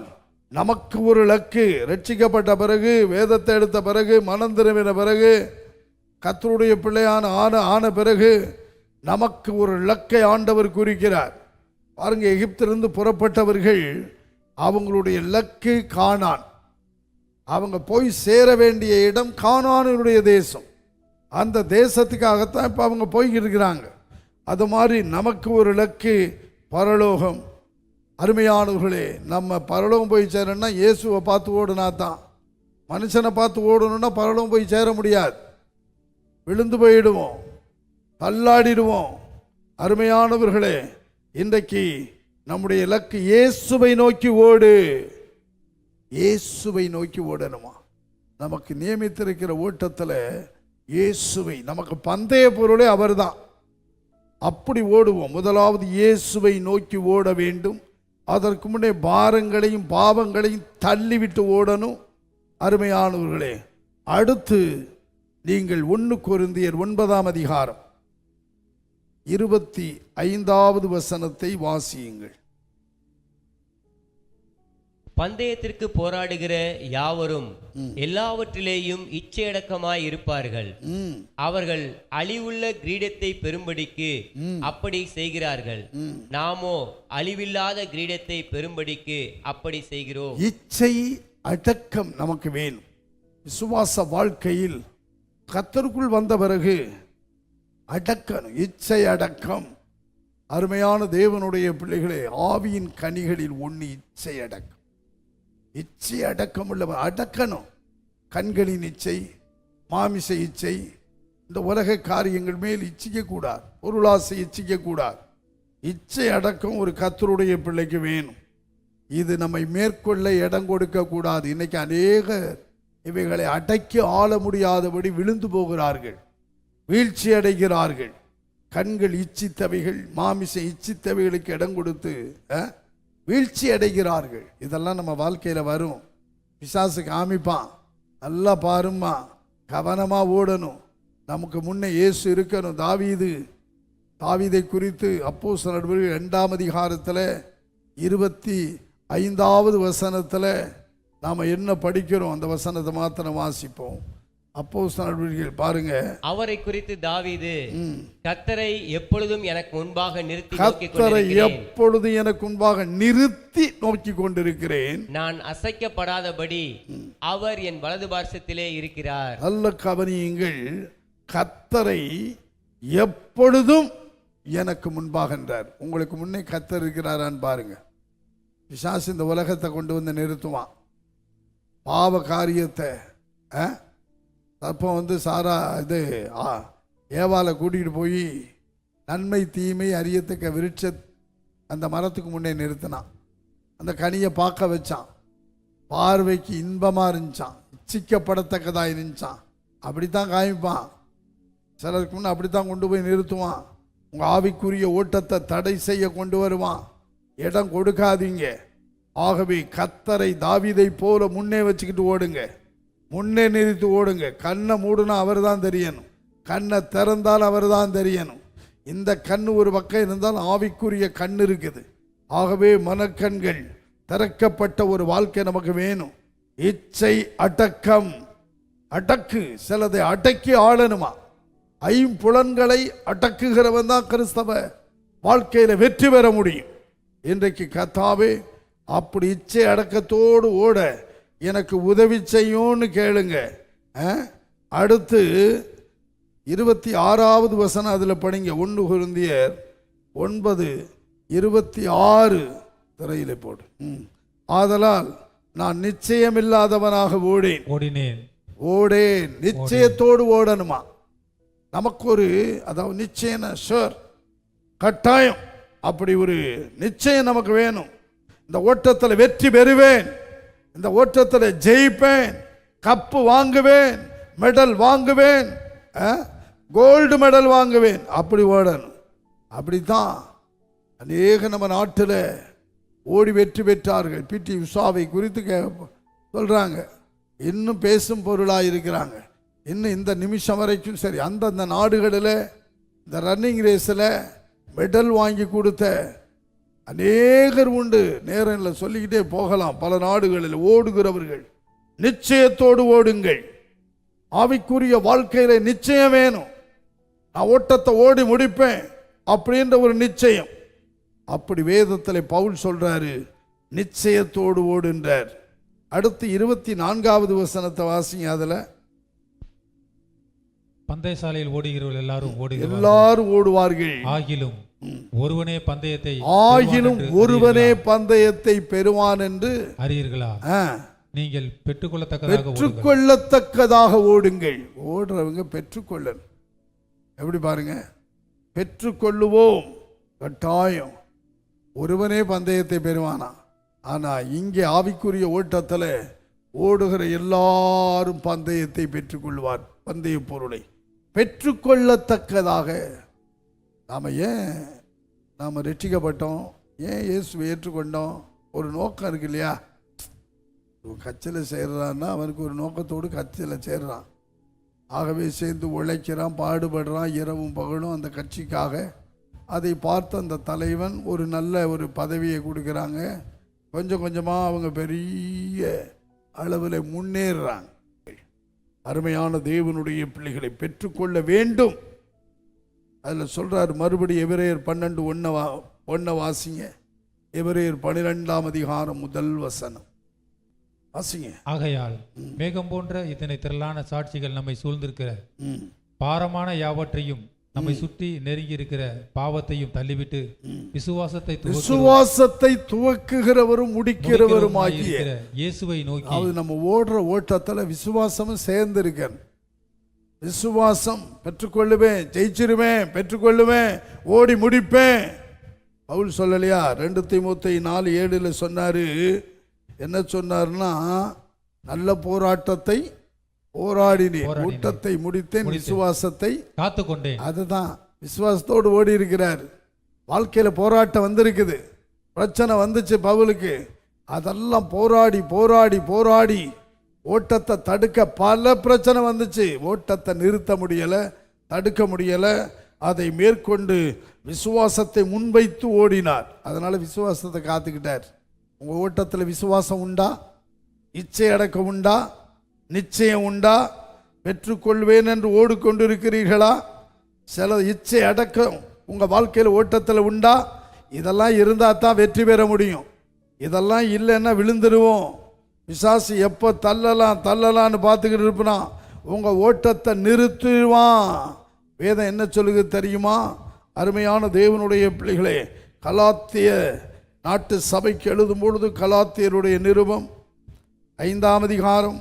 D: நமக்கு ஒரு இலக்கு, ரட்சிக்கப்பட்ட பிறகு, வேதத்தை எடுத்த பிறகு, மனம் திரும்பின பிறகு, கர்த்தருடைய பிள்ளையான ஆன பிறகு நமக்கு ஒரு இலக்கை ஆண்டவர் குறிக்கிறார். பாருங்க, எகிப்திலிருந்து புறப்பட்டவர்கள் அவங்களுடைய இலக்கு கானான். அவங்க போய் சேர வேண்டிய இடம் கானானுடைய தேசம். அந்த தேசத்துக்காகத்தான் இப்போ அவங்க போய்கிட்டு இருக்கிறாங்க. அது மாதிரி நமக்கு ஒரு இலக்கு பரலோகம். அருமையானவர்களே, நம்ம பரலோகம் போய் சேரணும்னா இயேசுவை பார்த்து ஓடுனா தான். மனுஷனை பார்த்து ஓடணும்னா பரலோகம் போய் சேர முடியாது. விழுந்து போயிடுவோம், தள்ளாடிடுவோம். அருமையானவர்களே, இன்றைக்கு நம்முடைய இலக்கு இயேசுவை நோக்கி ஓடு. இயேசுவை நோக்கி ஓடணுமா? நமக்கு நியமித்திருக்கிற ஓட்டத்தில் இயேசுவை, நமக்கு பந்தய பொருளே அவர் தான். அப்படி ஓடுவோம். முதலாவது இயேசுவை நோக்கி ஓட வேண்டும். அதற்கு முன்னே பாரங்களையும் பாவங்களையும் தள்ளிவிட்டு ஓடணும். அருமையானவர்களே, அடுத்து நீங்கள் 1 கொரிந்தியர் 9 25 வசனத்தை வாசியுங்கள்.
A: பந்தயத்திற்கு போராடுகிற யாவரும் எல்லாவற்றிலேயும் இச்சையடக்கமாய் இருப்பார்கள். அவர்கள் அழிவுள்ள கிரீடத்தை பெறும்படிக்கு அப்படி செய்கிறார்கள். நாமோ அழிவில்லாத கிரீடத்தை பெறும்படிக்கு அப்படி செய்கிறோம்.
D: இச்சை அடக்கம் நமக்கு வேணும். விசுவாச வாழ்க்கையில் கர்த்தருக்குள் வந்த பிறகு அடக்கணும், இச்சை அடக்கம். அருமையான தேவனுடைய பிள்ளைகளே, ஆவியின் கனிகளில் ஒன்று இச்சை அடக்கம். இச்சை அடக்கம் உள்ளவர் அடக்கணும். கண்களின் இச்சை, மாமிச இச்சை, இந்த உலக காரியங்கள் மேல் இச்சிக்க கூடாது, பொருளாசை இச்சிக்க கூடாது. இச்சை அடக்கம் ஒரு கர்த்தருடைய பிள்ளைக்கு வேணும். இது நம்மை மேற்கொள்ள இடம் கொடுக்க கூடாது. இன்னைக்கு அநேக இவைகளை அடக்கி ஆள முடியாதபடி விழுந்து போகிறார்கள், வீழ்ச்சி அடைகிறார்கள். கண்கள் இச்சித்தவைகள், மாமிச இச்சித்தவைகளுக்கு இடம் கொடுத்து வீழ்ச்சி அடைகிறார்கள். இதெல்லாம் நம்ம வாழ்க்கையில் வரும். பிசாசு காமிப்பான், நல்லா பாருமா, கவனமாக ஓடணும். நமக்கு முன்னே இயேசு இருக்கணும். தாவீதை குறித்து அப்போஸ்தலர் 2 25 வசனத்தில் நாம் என்ன படிக்கிறோம், அந்த வசனத்தை மாத்திரம் வாசிப்போம். அப்போஸ்தலர்கள் பாருங்க,
A: அவரை குறித்து தாவீது, கர்த்தரை எப்பொழுதும் எனக்கு முன்பாக நிறுத்தி நோக்கி கொண்டிருக்கிறேன். நான் அசைக்கப்படாதபடி அவர் என் வலது பார்சத்திலே இருக்கிறார்.
D: நல்ல கவனியுங்கள், கர்த்தரை எப்பொழுதும் எனக்கு முன்பாக என்றார். உங்களுக்கு முன்னே கர்த்தர் இருக்கிறாரான்னு பாருங்க. பிசாசு இந்த உலகத்தை கொண்டு வந்து நிறுத்துவான். பாவ காரியத்தை அப்போ சாரா ஏவாளை கூட்டிகிட்டு போய் நன்மை தீமை அறியத்தக்க விருட்ச அந்த மரத்துக்கு முன்னே நிறுத்தினான். அந்த கனியை பார்க்க வச்சான். பார்வைக்கு இன்பமாக இருந்துச்சான், இச்சிக்கப்படத்தக்கதாக இருந்துச்சான். அப்படித்தான் காமிப்பான். சிலருக்கு முன்னே அப்படித்தான் கொண்டு போய் நிறுத்துவான். உங்கள் ஆவிக்குரிய ஓட்டத்தை தடை செய்ய கொண்டு வருவான். இடம் கொடுக்காதீங்க. ஆகவே கர்த்தரை தாவீதை போல முன்னே வச்சுக்கிட்டு ஓடுங்க, முன்னே நிறுத்தி ஓடுங்க. கண்ணை மூடுனா அவர் தான் தெரியணும், கண்ணை திறந்தால் அவர் தான் தெரியணும். இந்த கண் ஒரு பக்கம் இருந்தால் ஆவிக்குரிய கண் இருக்குது. ஆகவே மனக்கண்கள் திறக்கப்பட்ட ஒரு வாழ்க்கை நமக்கு வேணும். இச்சை அடக்கம், அடக்கு, சிலதை அடக்கி ஆளணுமா. ஐம்புலன்களை அடக்குகிறவன் தான் கிறிஸ்தவ வாழ்க்கையில் வெற்றி பெற முடியும். இன்றைக்கு கர்த்தாவே அப்படி இச்சை அடக்கத்தோடு ஓட எனக்கு உதவி செய்யும்னு கேளுங்க. அடுத்து 26வது வசனம் அதில் படிங்க. 1 கொரிந்தியர் 9:26 திரையிலே போடு. ஆதலால் நான் நிச்சயமில்லாதவனாக ஓடேன். நிச்சயத்தோடு ஓடணுமா. நமக்கு ஒரு அதாவது நிச்சயம், ஷோர், கட்டாயம், அப்படி ஒரு நிச்சயம் நமக்கு வேணும். இந்த ஓட்டத்தில் வெற்றி பெறுவேன், இந்த ஓட்டத்தில் ஜெயிப்பேன், கப்பு வாங்குவேன், மெடல் வாங்குவேன், கோல்டு மெடல் வாங்குவேன், அப்படி ஓடணும். அப்படித்தான் அநேக நம்ம நாட்டில் ஓடி வெற்றி பெற்றார்கள். பிடி உஷாவை குறித்து சொல்கிறாங்க, இன்னும் பேசும் பொருளாக இருக்கிறாங்க. இன்னும் இந்த நிமிஷம் வரைக்கும் சரி, அந்தந்த நாடுகளில் இந்த ரன்னிங் ரேஸில் மெடல் வாங்கி கொடுத்த அநேகர் உண்டு. நேரில் சொல்லிக்கிட்டே போகலாம். பல நாடுகளில் ஓடுகிறவர்கள். நிச்சயத்தோடு ஓடுங்கள். ஆவிக்குரிய வாழ்க்கையில நிச்சயம் வேணும். நான் ஓட்டத்தை ஓடி முடிப்பேன் அப்படின்ற ஒரு நிச்சயம். அப்படி வேதத்தில் பவுல் சொல்றாரு, நிச்சயத்தோடு ஓடுன்றார். அடுத்து 24வது வசனத்தை வாசிங்க. அதுல
B: பந்தயசாலையில் ஓடுகிறவர்கள் எல்லாரும்
D: ஓடுவார்கள்,
B: ஆகிலும் ஒருவனே பந்தயத்தை
D: பெறுவான் என்று
B: அறியீர்களா? நீங்கள்
D: பெற்றுக்கொள்ளத்தக்கதாக ஓடுங்கள். ஓடுறவங்க பெற்றுக்கொள்ளணும். எப்படி பாருங்க, பெற்றுக்கொள்ளுவோம் கட்டாயம். ஒருவனே பந்தயத்தை பெறுவானா. ஆனா இங்கே ஆவிக்குரிய ஓட்டத்தில் ஓடுகிற எல்லாரும் பந்தயத்தை பெற்றுக்கொள்வார். பந்தய பொருளை பெற்றுக்கொள்ளத்தக்கதாக. நாம் ரட்சிக்கப்பட்டோம், ஏன் இயேசுவை ஏற்றுக்கொண்டோம்? ஒரு நோக்கம் இருக்கு இல்லையா? கட்சியில் சேர்றான்னா அவனுக்கு ஒரு நோக்கத்தோடு கட்சியில் சேர்றான். ஆகவே சேர்ந்து உழைக்கிறான், பாடுபடுறான், இரவும் பகலும் அந்த கட்சிக்காக. அதை பார்த்து அந்த தலைவன் ஒரு நல்ல ஒரு பதவியை கொடுக்குறாங்க. கொஞ்சம் கொஞ்சமாக அவங்க பெரிய அளவில் முன்னேறுறாங்க. அருமையான தேவனுடைய பிள்ளைகளை பெற்றுக்கொள்ள வேண்டும். அதில் சொல்றார் மறுபடியும் எபிரேயர் 12:1 வாசிங்க. எபிரேயர் 12ஆம் அதிகாரம் 1 வசனம் வாசிங்க.
B: ஆகையால் மேகம் போன்ற இத்தனை திரளான சாட்சிகள் நம்மை சூழ்ந்திருக்கிற பாரமான யாவற்றையும் நம்மை சுற்றி நெருங்கி இருக்கிற பாவத்தையும் தள்ளிவிட்டு விசுவாசத்தை துவக்குகிறவரும் முடிக்கிறவரும் ஆகிய இயேசுவை நோக்கி. அது நம்ம ஓடுற ஓட்டத்தில் விசுவாசமும் சேர்ந்திருக்க. விசுவாசம் பெற்றுக்கொள்ளுவேன், ஜெயிச்சிருவேன், பெற்றுக்கொள்ளுவேன், ஓடி முடிப்பேன். பவுல் சொல்லலையா? 2 தீமோத்தேயு 4:7 சொன்னாரு. என்ன சொன்னார்னா, நல்ல போராட்டத்தை போராடினேன், ஓட்டத்தை முடித்தேன், விசுவாசத்தை காத்துக்கொண்டேன். அதுதான் விசுவாசத்தோடு ஓடி இருக்கிறார். வாழ்க்கையில போராட்டம் வந்திருக்குது, பிரச்சனை வந்துச்சு பவுலுக்கு. அதெல்லாம் போராடி போராடி போராடி ஓட்டத்தை தடுக்க பல பிரச்சனை வந்துச்சு. ஓட்டத்தை நிறுத்த முடியல, தடுக்க முடியல. அதை மேற்கொண்டு விசுவாசத்தை முன்வைத்து ஓடினார். அதனால விசுவாசத்தை காத்துக்கிட்டார். உங்க ஓட்டத்தில் விசுவாசம் உண்டா? இச்சை அடக்கம் உண்டா? நிச்சயம் உண்டா? பெற்றுக்கொள்வேன் என்று ஓடிக்கொண்டிருக்கிறீர்களா? சில இச்சை அடக்கம் உங்க வாழ்க்கையில் ஓட்டத்தில் உண்டா? இதெல்லாம் இருந்தால் தான் வெற்றி பெற முடியும். இதெல்லாம் இல்லைன்னா விழுந்துருவோம். பிசாசு எப்போ தள்ளலான்னு பார்த்துக்கிட்டு இருப்பானா, உங்க ஓட்டத்தை நிறுத்துவான். வேதம் என்ன சொல்லுது தெரியுமா? அருமையான தேவனுடைய பிள்ளைகளே, கலாத்திய நாட்டு சபைக்கு எழுதும் பொழுது கலாத்தியருடைய நிருபம் 5ஆம் அதிகாரம்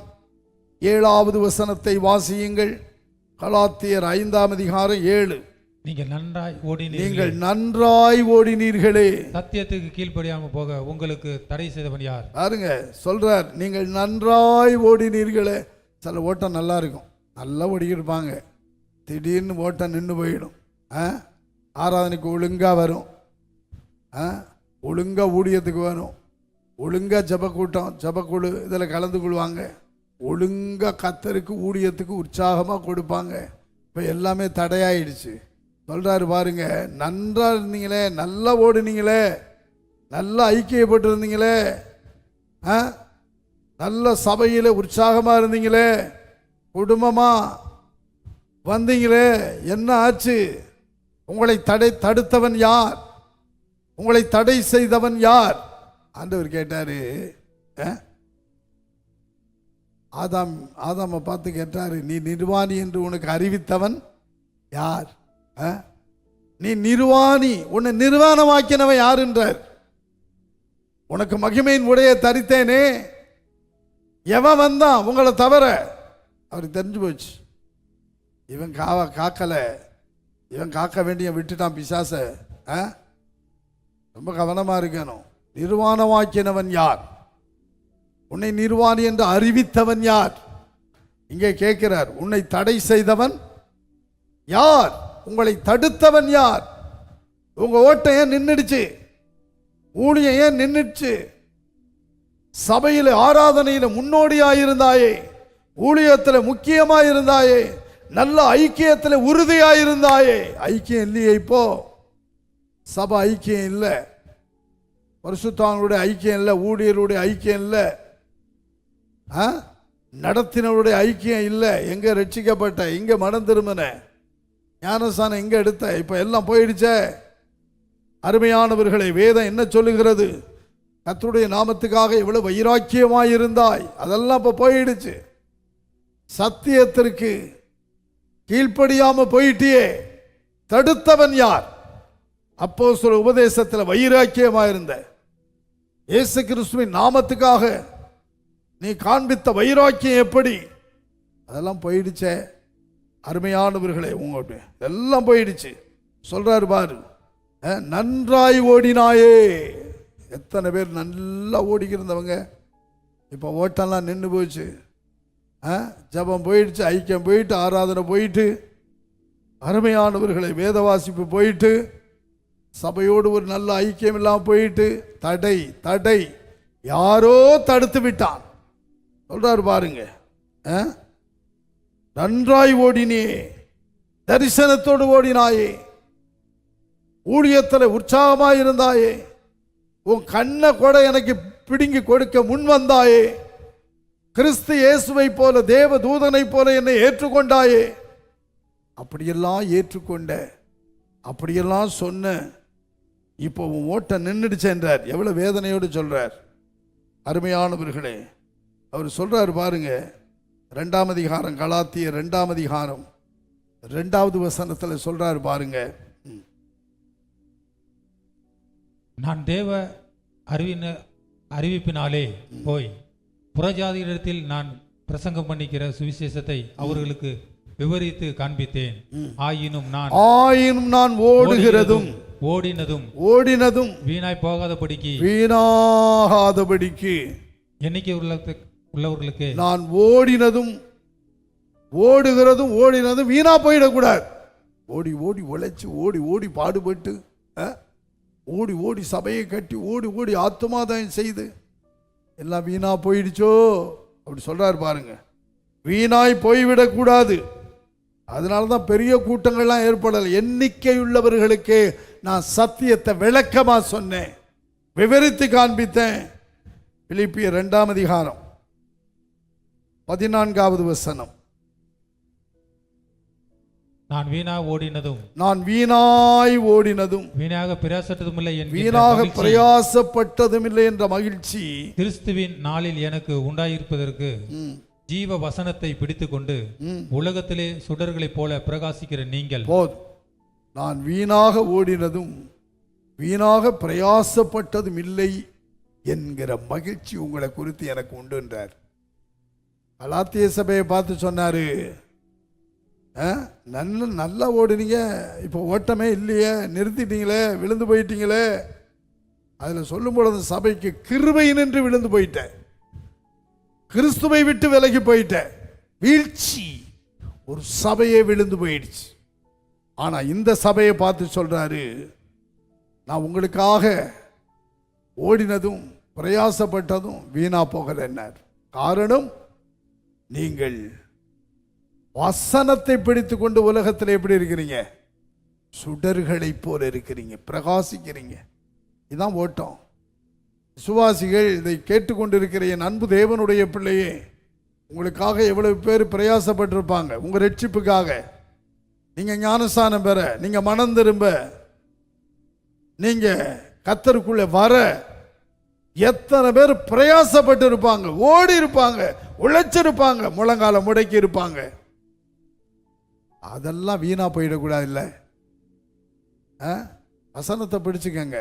B: 7வது வசனத்தை வாசியுங்கள். கலாத்தியர் 5ஆம் அதிகாரம் 7. நீங்கள்
D: நன்றாய் ஓடினீர்களே.
B: சத்தியத்துக்கு கீழ்ப்படியாம போக உங்களுக்கு தடை செய்தவன் யார்?
D: பாருங்க சொல்றார், நீங்கள் நன்றாய் ஓடினீர்களே. சில ஓட்டம் நல்லா இருக்கும், நல்லா ஓடிக்கிருப்பாங்க. திடீர்னு ஓட்டம் நின்று போயிடும். ஆராதனைக்கு ஒழுங்கா வரும், ஒழுங்காக ஊழியத்துக்கு வேணும், ஒழுங்காக ஜபக்கூட்டம் ஜபக்குழு இதில் கலந்து கொள்வாங்க, ஒழுங்காக கத்தருக்கு ஊழியத்துக்கு உற்சாகமாக கொடுப்பாங்க. இப்போ எல்லாமே தடையாயிடுச்சு. சொல்கிறாரு பாருங்க, நன்றாக இருந்தீங்களே, நல்லா ஓடுனீங்களே, நல்லா ஐக்கியப்பட்டு இருந்தீங்களே, நல்ல சபையில் உற்சாகமாக இருந்தீங்களே, குடும்பமாக வந்தீங்களே, என்ன ஆச்சு? உங்களை தடுத்தவன் யார்? உங்களை தடை செய்தவன் யார்? ஆண்டவர் கேட்டாரு. ஆதாமை பார்த்து கேட்டாரு, நீ நிர்வாணி என்று உனக்கு அறிவித்தவன் யார்? நீ நிர்வாணி, உன்னை நிர்வாணமாக்கினவன் யார் என்றார். உனக்கு மகிமையின் உடைய தரித்தேனே, எவன் வந்தான் உங்களை தவிர? அவருக்கு தெரிஞ்சு போச்சு, இவன் காக்கல, இவன் காக்க வேண்டிய விட்டுட்டான் பிசாச. ரொம்ப கவனமா இருக்கணும். நிர்வாணமாக்கினவன் யார்? உன்னை நிர்வாணி என்று அறிவித்தவன் யார்? இங்கே கேட்கிறார், உன்னை தடை செய்தவன் யார்? உங்களை தடுத்தவன் யார்? உங்க ஓட்டம் ஏன் நின்றுடுச்சு? ஊழியம் ஏன் நின்றுச்சு? சபையில் ஆராதனையில் முன்னோடியாயிருந்தாயே, ஊழியத்தில் முக்கியமாயிருந்தாயே, நல்ல ஐக்கியத்தில் உறுதியாயிருந்தாயே, ஐக்கியம் இல்லையே. இப்போ சபை ஐக்கியம் இல்லை, பரிசுத்தவான்களுடைய ஐக்கியம் இல்லை, ஊழியருடைய ஐக்கியம் இல்லை, நடத்தினருடைய ஐக்கியம் இல்லை. எங்க ரட்சிக்கப்பட்ட, இங்க மனம் திரும்பின, ஞானஸ்தானம் எங்க எடுத்த? இப்ப எல்லாம் போயிடுச்சே. அருமையானவர்களை, வேதம் என்ன சொல்லுகிறது? கர்த்தருடைய நாமத்துக்காக எவ்வளவு வைராக்கியமாயிருந்தாய், அதெல்லாம் இப்ப போயிடுச்சு. சத்தியத்திற்கு கீழ்ப்படியாம போயிட்டியே, தடுத்தவன் யார்? அப்போஸ்தலர் உபதேசத்தில் வைராக்கியமாயிருந்த, இயேசு கிறிஸ்துவின் நாமத்துக்காக நீ காண்பித்த வைராக்கியம் எப்படி? அதெல்லாம் போயிடுச்சே. அருமையானவர்களே, உங்களுடைய எல்லாம் போயிடுச்சு. சொல்றாரு பாரு, நன்றாய் ஓடினாயே. எத்தனை பேர் நல்லா ஓடிக்கிருந்தவங்க இப்போ ஓட்டெல்லாம் நின்று போச்சு. ஜபம் போயிடுச்சு, ஐக்கியம் போயிட்டு, ஆராதனை போயிட்டு, அருமையானவர்களை வேத வாசிப்பு போயிட்டு, சபையோடு ஒரு நல்ல ஐக்கியம் இல்லாமல் போயிட்டு, தடை தடை யாரோ தடுத்து விட்டான். சொல்றாரு பாருங்க, நன்றாய் ஓடினே, தரிசனத்தோடு ஓடினாயே, ஊழியத்தில் உற்சாகமாய் இருந்தாயே, உன் கண்ணை கூட எனக்கு பிடுங்கி கொடுக்க முன் வந்தாயே, கிறிஸ்து இயேசுவை போல தேவ தூதனை போல என்னை ஏற்றுக்கொண்டாயே, அப்படியெல்லாம் ஏற்றுக்கொண்ட, அப்படியெல்லாம் சொன்ன, இப்போ உன் ஓட்டம் நின்றுடுச்சு என்றார். எவ்வளவு வேதனையோடு சொல்றார். அருமையானவர்களே, அவர் சொல்றார் பாருங்க, 2ஆம் அதிகாரம், கலாத்தியர் 2ஆம் அதிகாரம் 2வது வசனத்தில் சொல்றார் பாருங்க,
B: நான் தேவ அறிவிப்பினாலே போய் புறஜாதியிடத்தில் நான் பிரசங்கம் பண்ணிக்கிற சுவிசேஷத்தை அவர்களுக்கு விவரித்து காண்பித்தேன். ஆயினும் நான் ஓடுகிறதும் ஓடினதும் வீணாய் போகாதபடிக்கு எண்ணிக்கை உள்ளவர்களுக்கு
D: நான் ஓடுகிறதும் வீணா போயிடக்கூடாது. ஓடி ஓடி உழைச்சு, ஓடி ஓடி பாடுபட்டு, ஓடி ஓடி சபையை கட்டி, ஓடி ஓடி ஆத்துமாதாயம் செய்து எல்லாம் வீணா போயிடுச்சோ? அப்படி சொல்றாரு பாருங்க. வீணாய் போய்விடக்கூடாது. அதனால தான் பெரிய கூட்டங்கள்லாம் ஏற்படலை. எண்ணிக்கை உள்ளவர்களுக்கு நான் சத்தியத்தை விளக்கமா சொன்னேன், விவரித்து காண்பித்தேன். பிலிப்பியர் 2ஆம் அதிகாரம் 14வது வசனம்,
B: நான்
D: வீணாய் ஓடினதும்
B: வீணாக
D: பிரயாசப்பட்டதும் இல்லை என்ற மகிழ்ச்சி
B: கிறிஸ்துவின் நாளில் எனக்கு உண்டாயிருப்பதற்கு ஜீவ வசனத்தை பிடித்துக்கொண்டு உலகத்திலே சுடர்களைப் போல பிரகாசிக்கிற நீங்கள்.
D: நான் வீணாக ஓடினதும் வீணாக பிரயாசப்பட்டதும் இல்லை என்கிற மகிழ்ச்சி உங்களை குறித்து எனக்கு உண்டு என்றார். கலாத்திய சபையை பார்த்து சொன்னாரு, நல்லா ஓடுனீங்க, இப்போ ஓட்டமே இல்லையே, நிறுத்திட்டீங்களே, விழுந்து போயிட்டீங்களே. அதில் சொல்லும் பொழுது சபைக்கு கிருபை நின்று விழுந்து போயிட்டேன், கிறிஸ்துவை விட்டு விலகி போயிட்டேன். வீழ்ச்சி, ஒரு சபையே விழுந்து போயிடுச்சு. ஆனா இந்த சபையை பார்த்து சொல்றாரு, நான் உங்களுக்காக ஓடினதும் பிரயாசப்பட்டதும் வீணா போகலன்னார். காரணம், நீங்கள் வசனத்தை பிடித்து கொண்டு உலகத்தில் எப்படி இருக்கிறீங்க? சுடர்களைப் போல இருக்கிறீங்க, பிரகாசிக்கிறீங்க. இதுதான் ஓட்டம். விசுவாசிகள், இதை கேட்டுக்கொண்டிருக்கிற என் அன்பு தேவனுடைய பிள்ளையே, உங்களுக்காக எவ்வளவு பேர் பிரயாசப்பட்டிருப்பாங்க. உங்கள் ரட்சிப்புக்காக, நீங்கள் ஞானஸ்நானம் பெற, நீங்கள் மனம் திரும்ப, நீங்கள் கர்த்தருக்குள்ளே வர எத்தனை பேர் பிரயாசப்பட்டு இருப்பாங்க, ஓடி இருப்பாங்க, உழைச்சிருப்பாங்க, முழங்கால முடக்கி இருப்பாங்க. அதெல்லாம் வீணா போயிடக்கூடாது. இல்லை, வசனத்தை பிடிச்சுக்கங்க,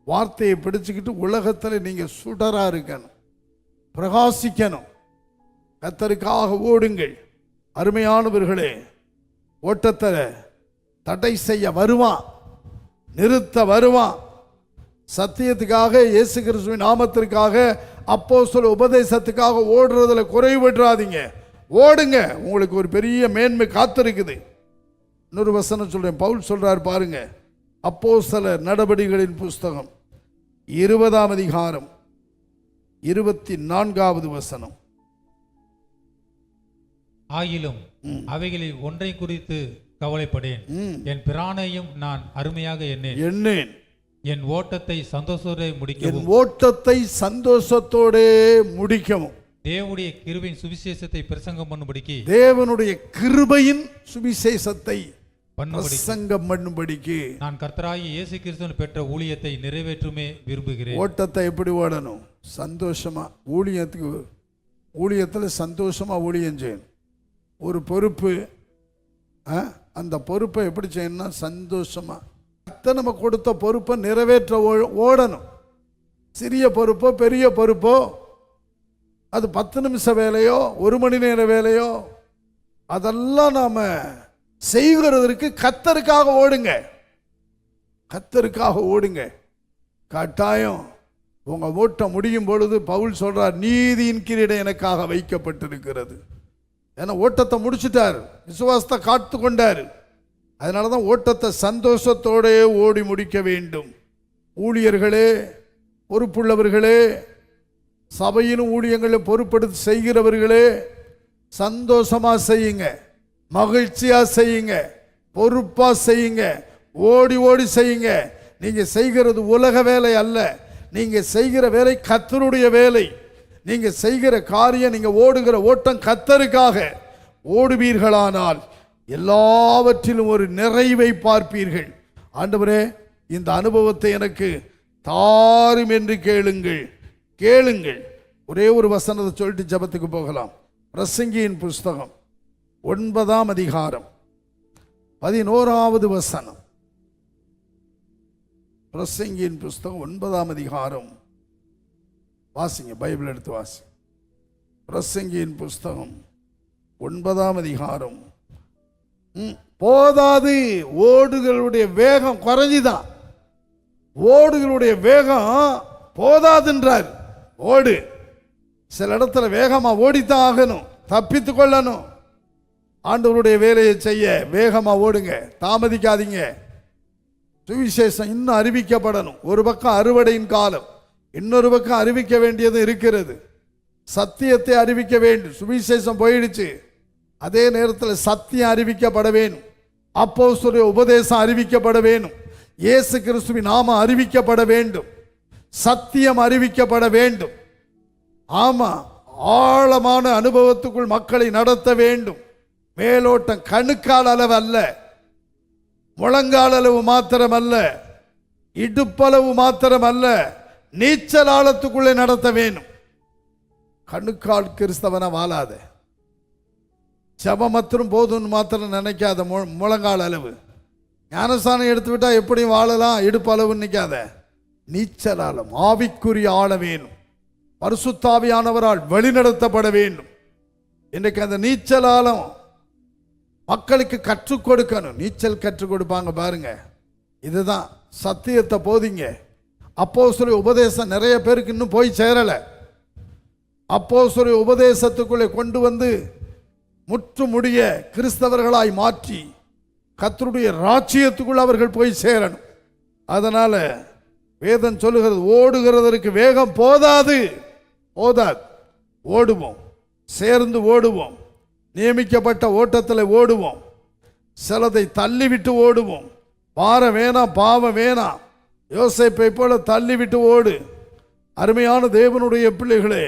D: வார்த்தையை பிடிச்சுக்கிட்டு உலகத்தில் நீங்கள் சுடரா இருக்கணும், பிரகாசிக்கணும். கர்த்தருக்காக ஓடுங்கள். அருமையானவர்களே, ஓட்டத்தை தடை செய்ய வருவான், நிறுத்த வருவான். சத்தியத்துக்காக, இயேசு கிறிஸ்துவின் நாமத்திற்காக, அப்போஸ்தல உபதேசத்துக்காக ஓடுறதுல குறைவிட்றாதீங்க, ஓடுங்க. உங்களுக்கு ஒரு பெரிய மேன்மை காத்திருக்குது. இன்னொரு வசனம் சொல்றேன், பவுல் சொல்றார் பாருங்க. அப்போஸ்தலர் நடபடிகளின் புஸ்தகம் 20ஆம் அதிகாரம் 24வது வசனம்.
B: ஆகிலும் அவைகளில் ஒன்றை குறித்து கவலைப்படேன், என் பிராணையும் நான் அருமையாக எண்ணேன். என் ஓட்டத்தை சந்தோஷத்தோடு முடிக்கவும்,
D: என் ஓட்டத்தை சந்தோஷத்தோடே முடிக்கவும்,
B: தேவனுடைய கிருபையின் சுவிசேஷத்தை பிரசங்கம் பண்ணும்படிக்கு,
D: தேவனுடைய கிருபையின் சுவிசேஷத்தை பிரசங்கம் பண்ணும்படிக்கு
B: நான் கர்த்தராகிய இயேசு கிறிஸ்துவின் பெற்ற ஊழியத்தை நிறைவேற்றுமே விரும்புகிறேன்.
D: ஓட்டத்தை எப்படி ஓடணும்? சந்தோஷமா. ஊழியத்தில் சந்தோஷமா ஊழியம் செய்யணும். ஒரு பொறுப்பு, அந்த பொறுப்பை எப்படி செய்யணும்னா சந்தோஷமா. நம்ம கொடுத்த பொறுப்பை நிறைவேற்ற ஓடணும். சிறிய பொறுப்போ பெரிய பொறுப்போ, அது 10 நிமிஷ வேலையோ 1 மணி நேர வேலையோ, அதெல்லாம் நாம செய்கிறதற்கு கர்த்தருக்காக ஓடுங்க, கர்த்தருக்காக ஓடுங்க. கட்டாயம் உங்க ஓட்டம் முடியும் பொழுது பவுல் சொல்றார், நீதியின் கிரீடம் எனக்காக வைக்கப்பட்டிருக்கிறது. ஏன்னா ஓட்டத்தை முடிச்சுட்டார், விசுவாசத்தை காத்து கொண்டார். அதனால தான் ஓட்டத்தை சந்தோஷத்தோட ஓடி முடிக்க வேண்டும். ஊழியர்களே, பொறுப்புள்ளவர்களே, சபையிலும் ஊழியங்களை பொறுப்படுத்தி செய்கிறவர்களே, சந்தோஷமா செய்யுங்க, மகிழ்ச்சியா செய்யுங்க, பொறுப்பா செய்யுங்க, ஓடி ஓடி செய்யுங்க. நீங்க செய்கிறது உலக வேலை அல்ல, நீங்க செய்கிற வேலை கர்த்தருடைய வேலை. நீங்க செய்கிற காரியம், நீங்க ஓடுகிற ஓட்டம் கர்த்தருக்காக. ஓடுவீர்களானால் எல்லாவற்றிலும் ஒரு நிறைவை பார்ப்பீர்கள். ஆண்டவரே, இந்த அனுபவத்தை எனக்கு தாரும் என்று கேளுங்கள். ஒரே ஒரு வசனத்தை சொல்லிட்டு ஜெபத்துக்கு போகலாம். பிரசங்கியின் புஸ்தகம் 9ஆம் அதிகாரம் 11வது வசனம். பிரசங்கியின் புஸ்தகம் 9ஆம் அதிகாரம், வாசிங்க, பைபிள் எடுத்து வாசி. பிரசங்கியின் புஸ்தகம் 9ஆம் அதிகாரம். போதாது, ஓடுகளுடைய வேகம் குறைஞ்சுதான். ஓடுகளுடைய வேகம் போதாதுன்றார். ஓடு, சில இடத்துல வேகமா ஓடித்தான் ஆகணும், தப்பித்து கொள்ளணும். ஆண்டவருடைய வேலையை செய்ய வேகமா ஓடுங்க, தாமதிக்காதீங்க. சுவிசேஷம் இன்னும் அறிவிக்கப்படணும். ஒரு பக்கம் அறுவடையின் காலம், இன்னொரு பக்கம் அறிவிக்க வேண்டியது இருக்கிறது. சத்தியத்தை அறிவிக்க வேண்டும். சுவிசேஷம் போயிடுச்சு, அதே நேரத்தில் சத்தியம் அறிவிக்கப்பட வேணும். அப்போஸ்தலருடைய உபதேசம் அறிவிக்கப்பட வேணும். இயேசு கிறிஸ்துவின் நாமம் அறிவிக்கப்பட வேண்டும். சத்தியம் அறிவிக்கப்பட வேண்டும். ஆமா, ஆழமான அனுபவத்துக்குள் மக்களை நடத்த வேண்டும். மேலோட்டம் கணுக்கால் அளவு அல்ல, முழங்கால் அளவு மாத்திரம் அல்ல, இடுப்பளவு மாத்திரம் அல்ல, நீச்சல் ஆழத்துக்குள்ளே நடத்த வேணும். கணுக்கால் கிறிஸ்தவன வாழாத, ஜெபம் மாத்திரம் போதும்னு மாத்திரம் நினைக்காத. முழங்கால் அளவு ஞானஸ்தானம் எடுத்து விட்டா எப்படி வாழலாம், இடுப்பு அளவு நிற்காத. நீச்சல் ஆழம், ஆவிக்குரிய ஆழ வேணும். பரிசுத்தாவியானவரால் வழிநடத்தப்பட வேண்டும். இன்றைக்கு அந்த நீச்சல் ஆழம் மக்களுக்கு கற்றுக் கொடுக்கணும். நீச்சல் கற்றுக் கொடுப்பாங்க பாருங்க. இதுதான் சத்தியத்தை போதிங்க. அப்போஸ்தலருடைய உபதேசம் நிறைய பேருக்கு இன்னும் போய் சேரலை. அப்போஸ்தலருடைய உபதேசத்துக்குள்ளே கொண்டு வந்து முற்று முடிய கிறிஸ்தவர்களாய் மாற்றி கர்த்தருடைய ராஜ்யத்துக்குள் அவர்கள் போய் சேரணும். அதனால வேதம் சொல்லுகிறது ஓடுகிறதற்கு வேகம் போதாது. ஓடுவோம், சேர்ந்து ஓடுவோம், நியமிக்கப்பட்ட ஓட்டத்தில் ஓடுவோம், சிலதை தள்ளிவிட்டு ஓடுவோம். பாரம் வேணாம், பாவம் வேணாம், யோசேப்பை போல தள்ளிவிட்டு ஓடு. அருமையான தேவனுடைய பிள்ளைகளே,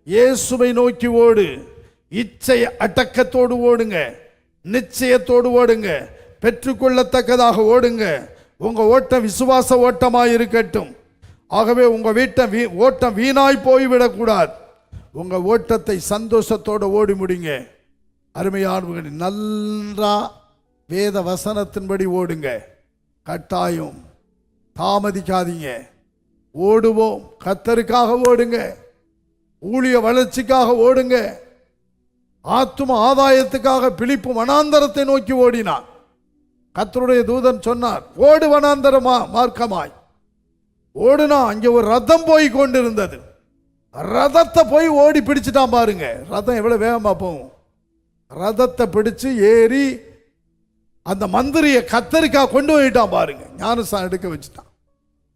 D: இயேசுவை நோக்கி ஓடு. இச்சை அடக்கத்தோடு ஓடுங்க, நிச்சயத்தோடு ஓடுங்க, பெற்றுக்கொள்ளத்தக்கதாக ஓடுங்க. உங்க ஓட்டம் விசுவாச ஓட்டமாய் இருக்கட்டும். ஆகவே உங்க ஓட்டம் வீணாய் போய்விடக்கூடாது. உங்க ஓட்டத்தை சந்தோஷத்தோடு ஓடி முடிங்க. அருமையானவர்களே, நல்லா வேத வசனத்தின்படி ஓடுங்க. கட்டாயம் தாமதிக்காதீங்க. ஓடுவோம், கர்த்தருக்காக ஓடுங்க, ஊழிய வளர்ச்சிக்காக ஓடுங்க. ஆத்தும ஆதாயத்துக்காக பிலிப்பு வனாந்தரத்தை நோக்கி ஓடினான். கர்த்தருடைய தூதன் சொன்னார், ஓடு வனாந்தரமா மார்க்கமாய் ஓடுனா. அங்கே ஒரு ரதம் போய் கொண்டிருந்தது. ரதத்தை போய் ஓடி பிடிச்சிட்டான் பாருங்க. ரதம் எவ்வளவு வேகமா போகும். ரதத்தை பிடிச்சு ஏறி அந்த மந்திரியை கத்தரிக்கா கொண்டு போயிட்டான் பாருங்க. ஞானசான் எடுக்க வச்சுட்டான்.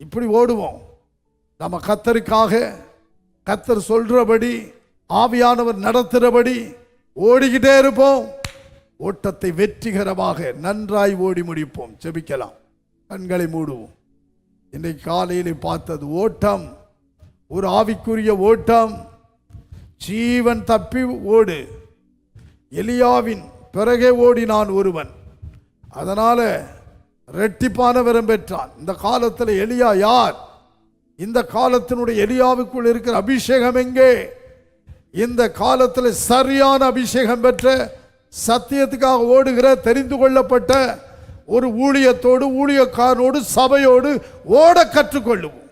D: இப்படி ஓடுவோம். நம்ம கத்தருக்காக, கத்தர் சொல்றபடி, ஆவியானவர் நடத்துறபடி ஓடிக்கிட்டே இருப்போம். ஓட்டத்தை வெற்றிகரமாக நன்றாய் ஓடி முடிப்போம். ஜெபிக்கலாம், கண்களை மூடுவோம். இன்றைக்கு காலையில் பார்த்தது ஓட்டம், ஒரு ஆவிக்குரிய ஓட்டம். ஜீவன் தப்பி ஓடு. எலியாவின் பிறகே ஓடினான் ஒருவன், அதனால இரட்டிப்பான வரம் பெற்றான். இந்த காலத்தில் எலியா யார்? இந்த காலத்தினுடைய எலியாவுக்குள் இருக்கிற அபிஷேகம் எங்கே? இந்த காலத்தில் சரியான அபிஷேகம் பெற்ற, சத்தியத்துக்காக ஓடுகிற, தெரிந்து கொள்ளப்பட்ட ஒரு ஊழியத்தோடு, ஊழியக்காரனோடு, சபையோடு ஓட கற்றுக்கொள்ளுவோம்.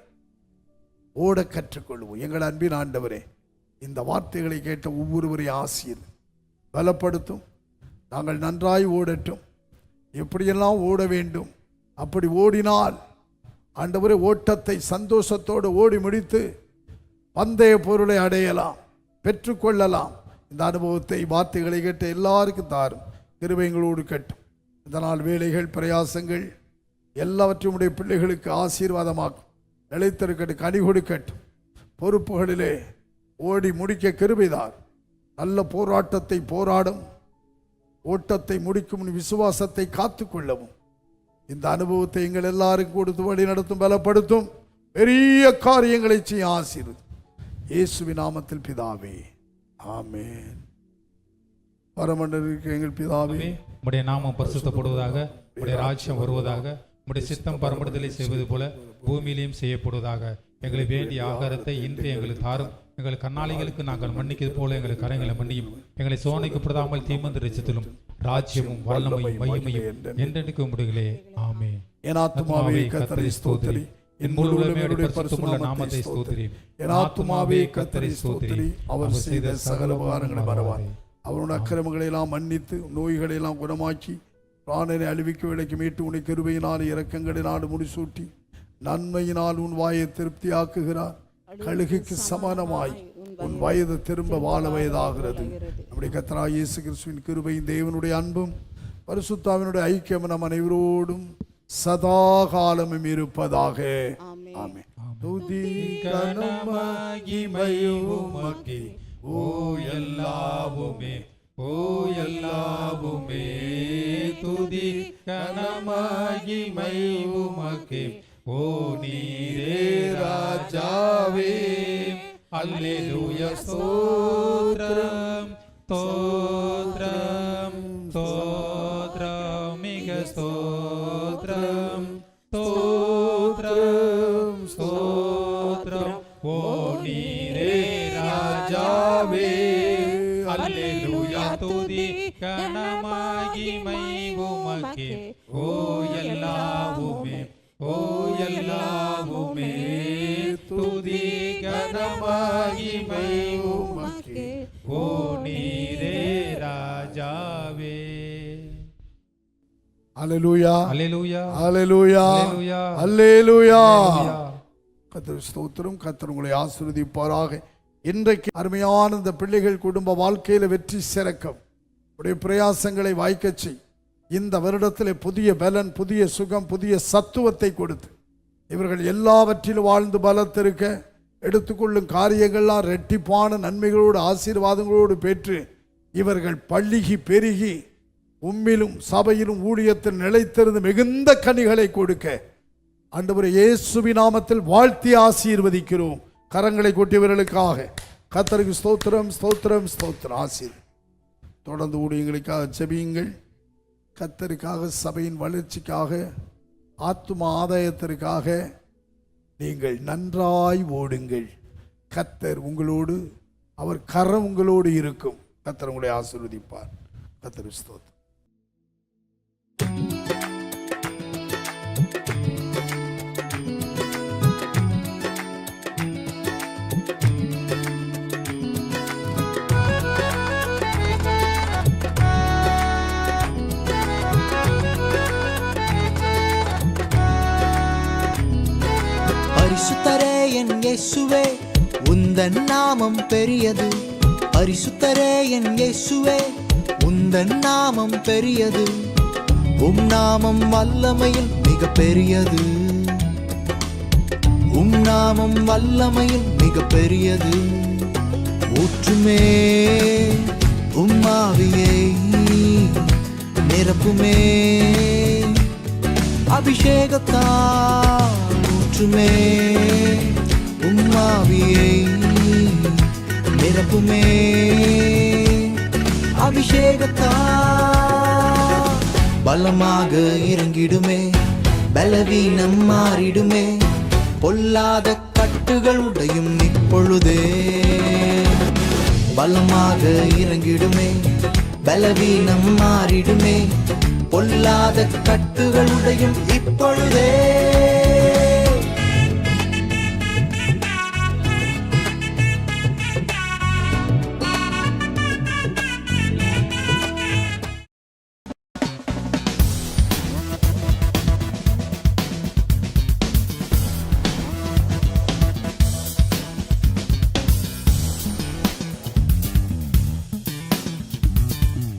D: ஓட கற்றுக்கொள்வோம். எங்கள் அன்பின் ஆண்டவரே, இந்த வார்த்தைகளை கேட்ட ஒவ்வொருவரையும் ஆசீர் பலப்படுத்தும். நாங்கள் நன்றாய் ஓடட்டும். எப்படியெல்லாம் ஓட வேண்டும், அப்படி ஓடினால் ஆண்டவரே ஓட்டத்தை சந்தோஷத்தோடு ஓடி முடித்து பந்தய பொருளை அடையலாம், பெற்றுக்கொள்ளலாம். இந்த அனுபவத்தை, வார்த்தைகளை கேட்ட எல்லாருக்கும் தாரும். கிருபைகளோடு கட்டும். இதனால் வேலைகள், பிரயாசங்கள் எல்லாவற்றையும் உடைய பிள்ளைகளுக்கு ஆசீர்வாதமாக்கும். நிலைத்திருக்கட்டும், கனி கொடுக்கட்டும். பொறுப்புகளிலே ஓடி முடிக்க கிருபைதார். நல்ல போராட்டத்தை போராடும், ஓட்டத்தை முடிக்கும் விசுவாசத்தை காத்து கொள்ளவும் இந்த அனுபவத்தை எங்கள் எல்லாருக்கும் கொடுத்து வழி நடத்தும், பலப்படுத்தும். பெரிய காரியங்களை செய்ய ஆசீர்வதி. இயேசுவின் நாமத்தில் பிதாவே, ஆமென். பரமண்டலில் எங்கள் பிதாவே,
B: உம்முடைய நாமம் பரிசுத்தப்படுவதாக, உம்முடைய ராஜ்யம் வருவதாக, உம்முடைய சித்தம் பரமண்டலை செய்வது போல பூமியிலையும் செய்யப்படுவதாக. எங்களை வேண்டிய ஆகாரத்தை இன்று எங்களுக்கு தாரும். எங்கள் கண்ணாளிகளுக்கு நாங்கள் மன்னிக்கிறது போல எங்கள் கரங்களை மன்னியும். எங்களை சோதனைக்குட்படாமல் தீமந்து ரட்சித்தலும். ராஜ்யமும் வல்லமையும் மகிமையும் என்றென்றைக்கும் உம்முடையதே. ஆமென்.
D: என் ஆத்துமாவே கர்த்தரை ஸ்தோத்திரி,
B: என் முழு உள்ளமையோடு பரிசுத்தமுள்ள நாமத்தை ஸ்தோத்திரி.
D: என் ஆத்துமாவே கர்த்தரை ஸ்தோத்திரி. அவர் செய்த சகல உபகாரங்களை மறவார். அவருடைய அக்கிரமங்களை எல்லாம் மன்னித்து, நோய்களை எல்லாம் குணமாக்கி, பிராணனை அழிவிக்க விலைக்கு மீட்டு, உன்னை கிருபையினால் இரக்கங்களினால் முடிசூட்டி, நன்மையினால் உன் வாயை திருப்தியாக்குகிறார். கழுகுக்கு சமானமாய் உன் வயது திரும்ப வாழ வயதாகிறது. நம்முடைய கர்த்தராகிய இயேசு கிறிஸ்துவின் கிருபையும், தேவனுடைய அன்பும், பரிசுத்தாவினுடைய ஐக்கியம் நம் அனைவரோடும் சதா காலமும் இருப்பதாக. ஆமென். துதி கனம் மகிமையும் உமக்கே,
B: ஓ எல்லாவுமே, ஓ எல்லாவுமே. துதி கனம் மகிமை உமக்கே, ஓ நீரே ராஜாவே. அல்லேலூயா. ஸ்தோத்திரம், ஸ்தோத்திரம், ஸ்தோத்திரம், மிக ஸ்தோத்திரம், ஸ்தோத்திரம், ஸ்தோத்திரம். ஓ நீரே ராஜாவே. அல்லேலூயா. துதி கனம் மகிமை உமக்கே, ஓ எல்லாவுமே, ஓ எல்லாவுமே. துதி கனம் மகிமை உமக்கே, ஓ நீரே ராஜாவே.
D: அல்லேலூயா,
B: அல்லேலூயா,
D: அல்லேலூயா,
B: அல்லேலூயா,
D: அல்லேலூயா. கர்த்தர் ஸ்தோத்திரம். கர்த்தர் உங்களை ஆசீர்வதிப்பாராக. இன்றைக்கு அருமையான இந்த பிள்ளைகள் குடும்ப வாழ்க்கையில வெற்றி சிறக்கும். உடைய பிரயாசங்களை வாய்க்கச் செய். இந்த வருடத்தில் புதிய பலன், புதிய சுகம், புதிய சத்துவத்தை கொடுத்து இவர்கள் எல்லாவற்றிலும் வாழ்ந்து பலத்திருக்க, எடுத்துக்கொள்ளும் காரியங்கள்லாம் இரட்டிப்பான நன்மைகளோடு ஆசீர்வாதங்களோடு பெற்று இவர்கள் பள்ளிகி பெருகி உம்மிலும் சபையிலும் ஊழியத்தில் நிலைத்திருந்து மிகுந்த கனிகளை கொடுக்க ஆண்டவரே இயேசுவின் நாமத்தில் வாழ்த்தி ஆசீர்வதிக்கிறோம். கரங்களை கொட்டியவர்களுக்காக கர்த்தருக்கு ஸ்தோத்திரம், ஸ்தோத்திரம், ஸ்தோத்திரம். ஆசீர் தொடர்ந்து ஊழியங்களுக்காக ஜெபியுங்கள். கர்த்தருக்காக, சபையின் வளர்ச்சிக்காக, ஆத்தும ஆதாயத்திற்காக நீங்கள் நன்றாய் ஓடுங்கள். கர்த்தர் உங்களோடு, அவர் கரம் உங்களோடு இருக்கும். கர்த்தர் உங்களை ஆசீர்வதிப்பார். கர்த்தருக்கு ஸ்தோத்திரம்.
E: பரிசுத்தரே என் இயேசுவே, உந்தன் நாமம் பெரியது. பரிசுத்தரே என் இயேசுவே, உந்தன் நாமம் பெரியது. உம் நாமம் வல்லமையில் மிக பெரியது. உம் நாமம் வல்லமையில் மிக பெரியது. ஊற்றுமே உம் ஆவியை, நிரப்புமே அபிஷேகத்தால். ஊற்றுமே உம் ஆவியை, நிரப்புமே அபிஷேகத்தால். பலமாக இறங்கிடுமே, பலவீனம் மாறிடுமே, பொல்லாத கட்டுகள் உடையும் இப்பொழுதே. பலமாக இறங்கிடுமே, பலவீனம் மாறிடுமே, பொல்லாத கட்டுகள் உடையும் இப்பொழுதே.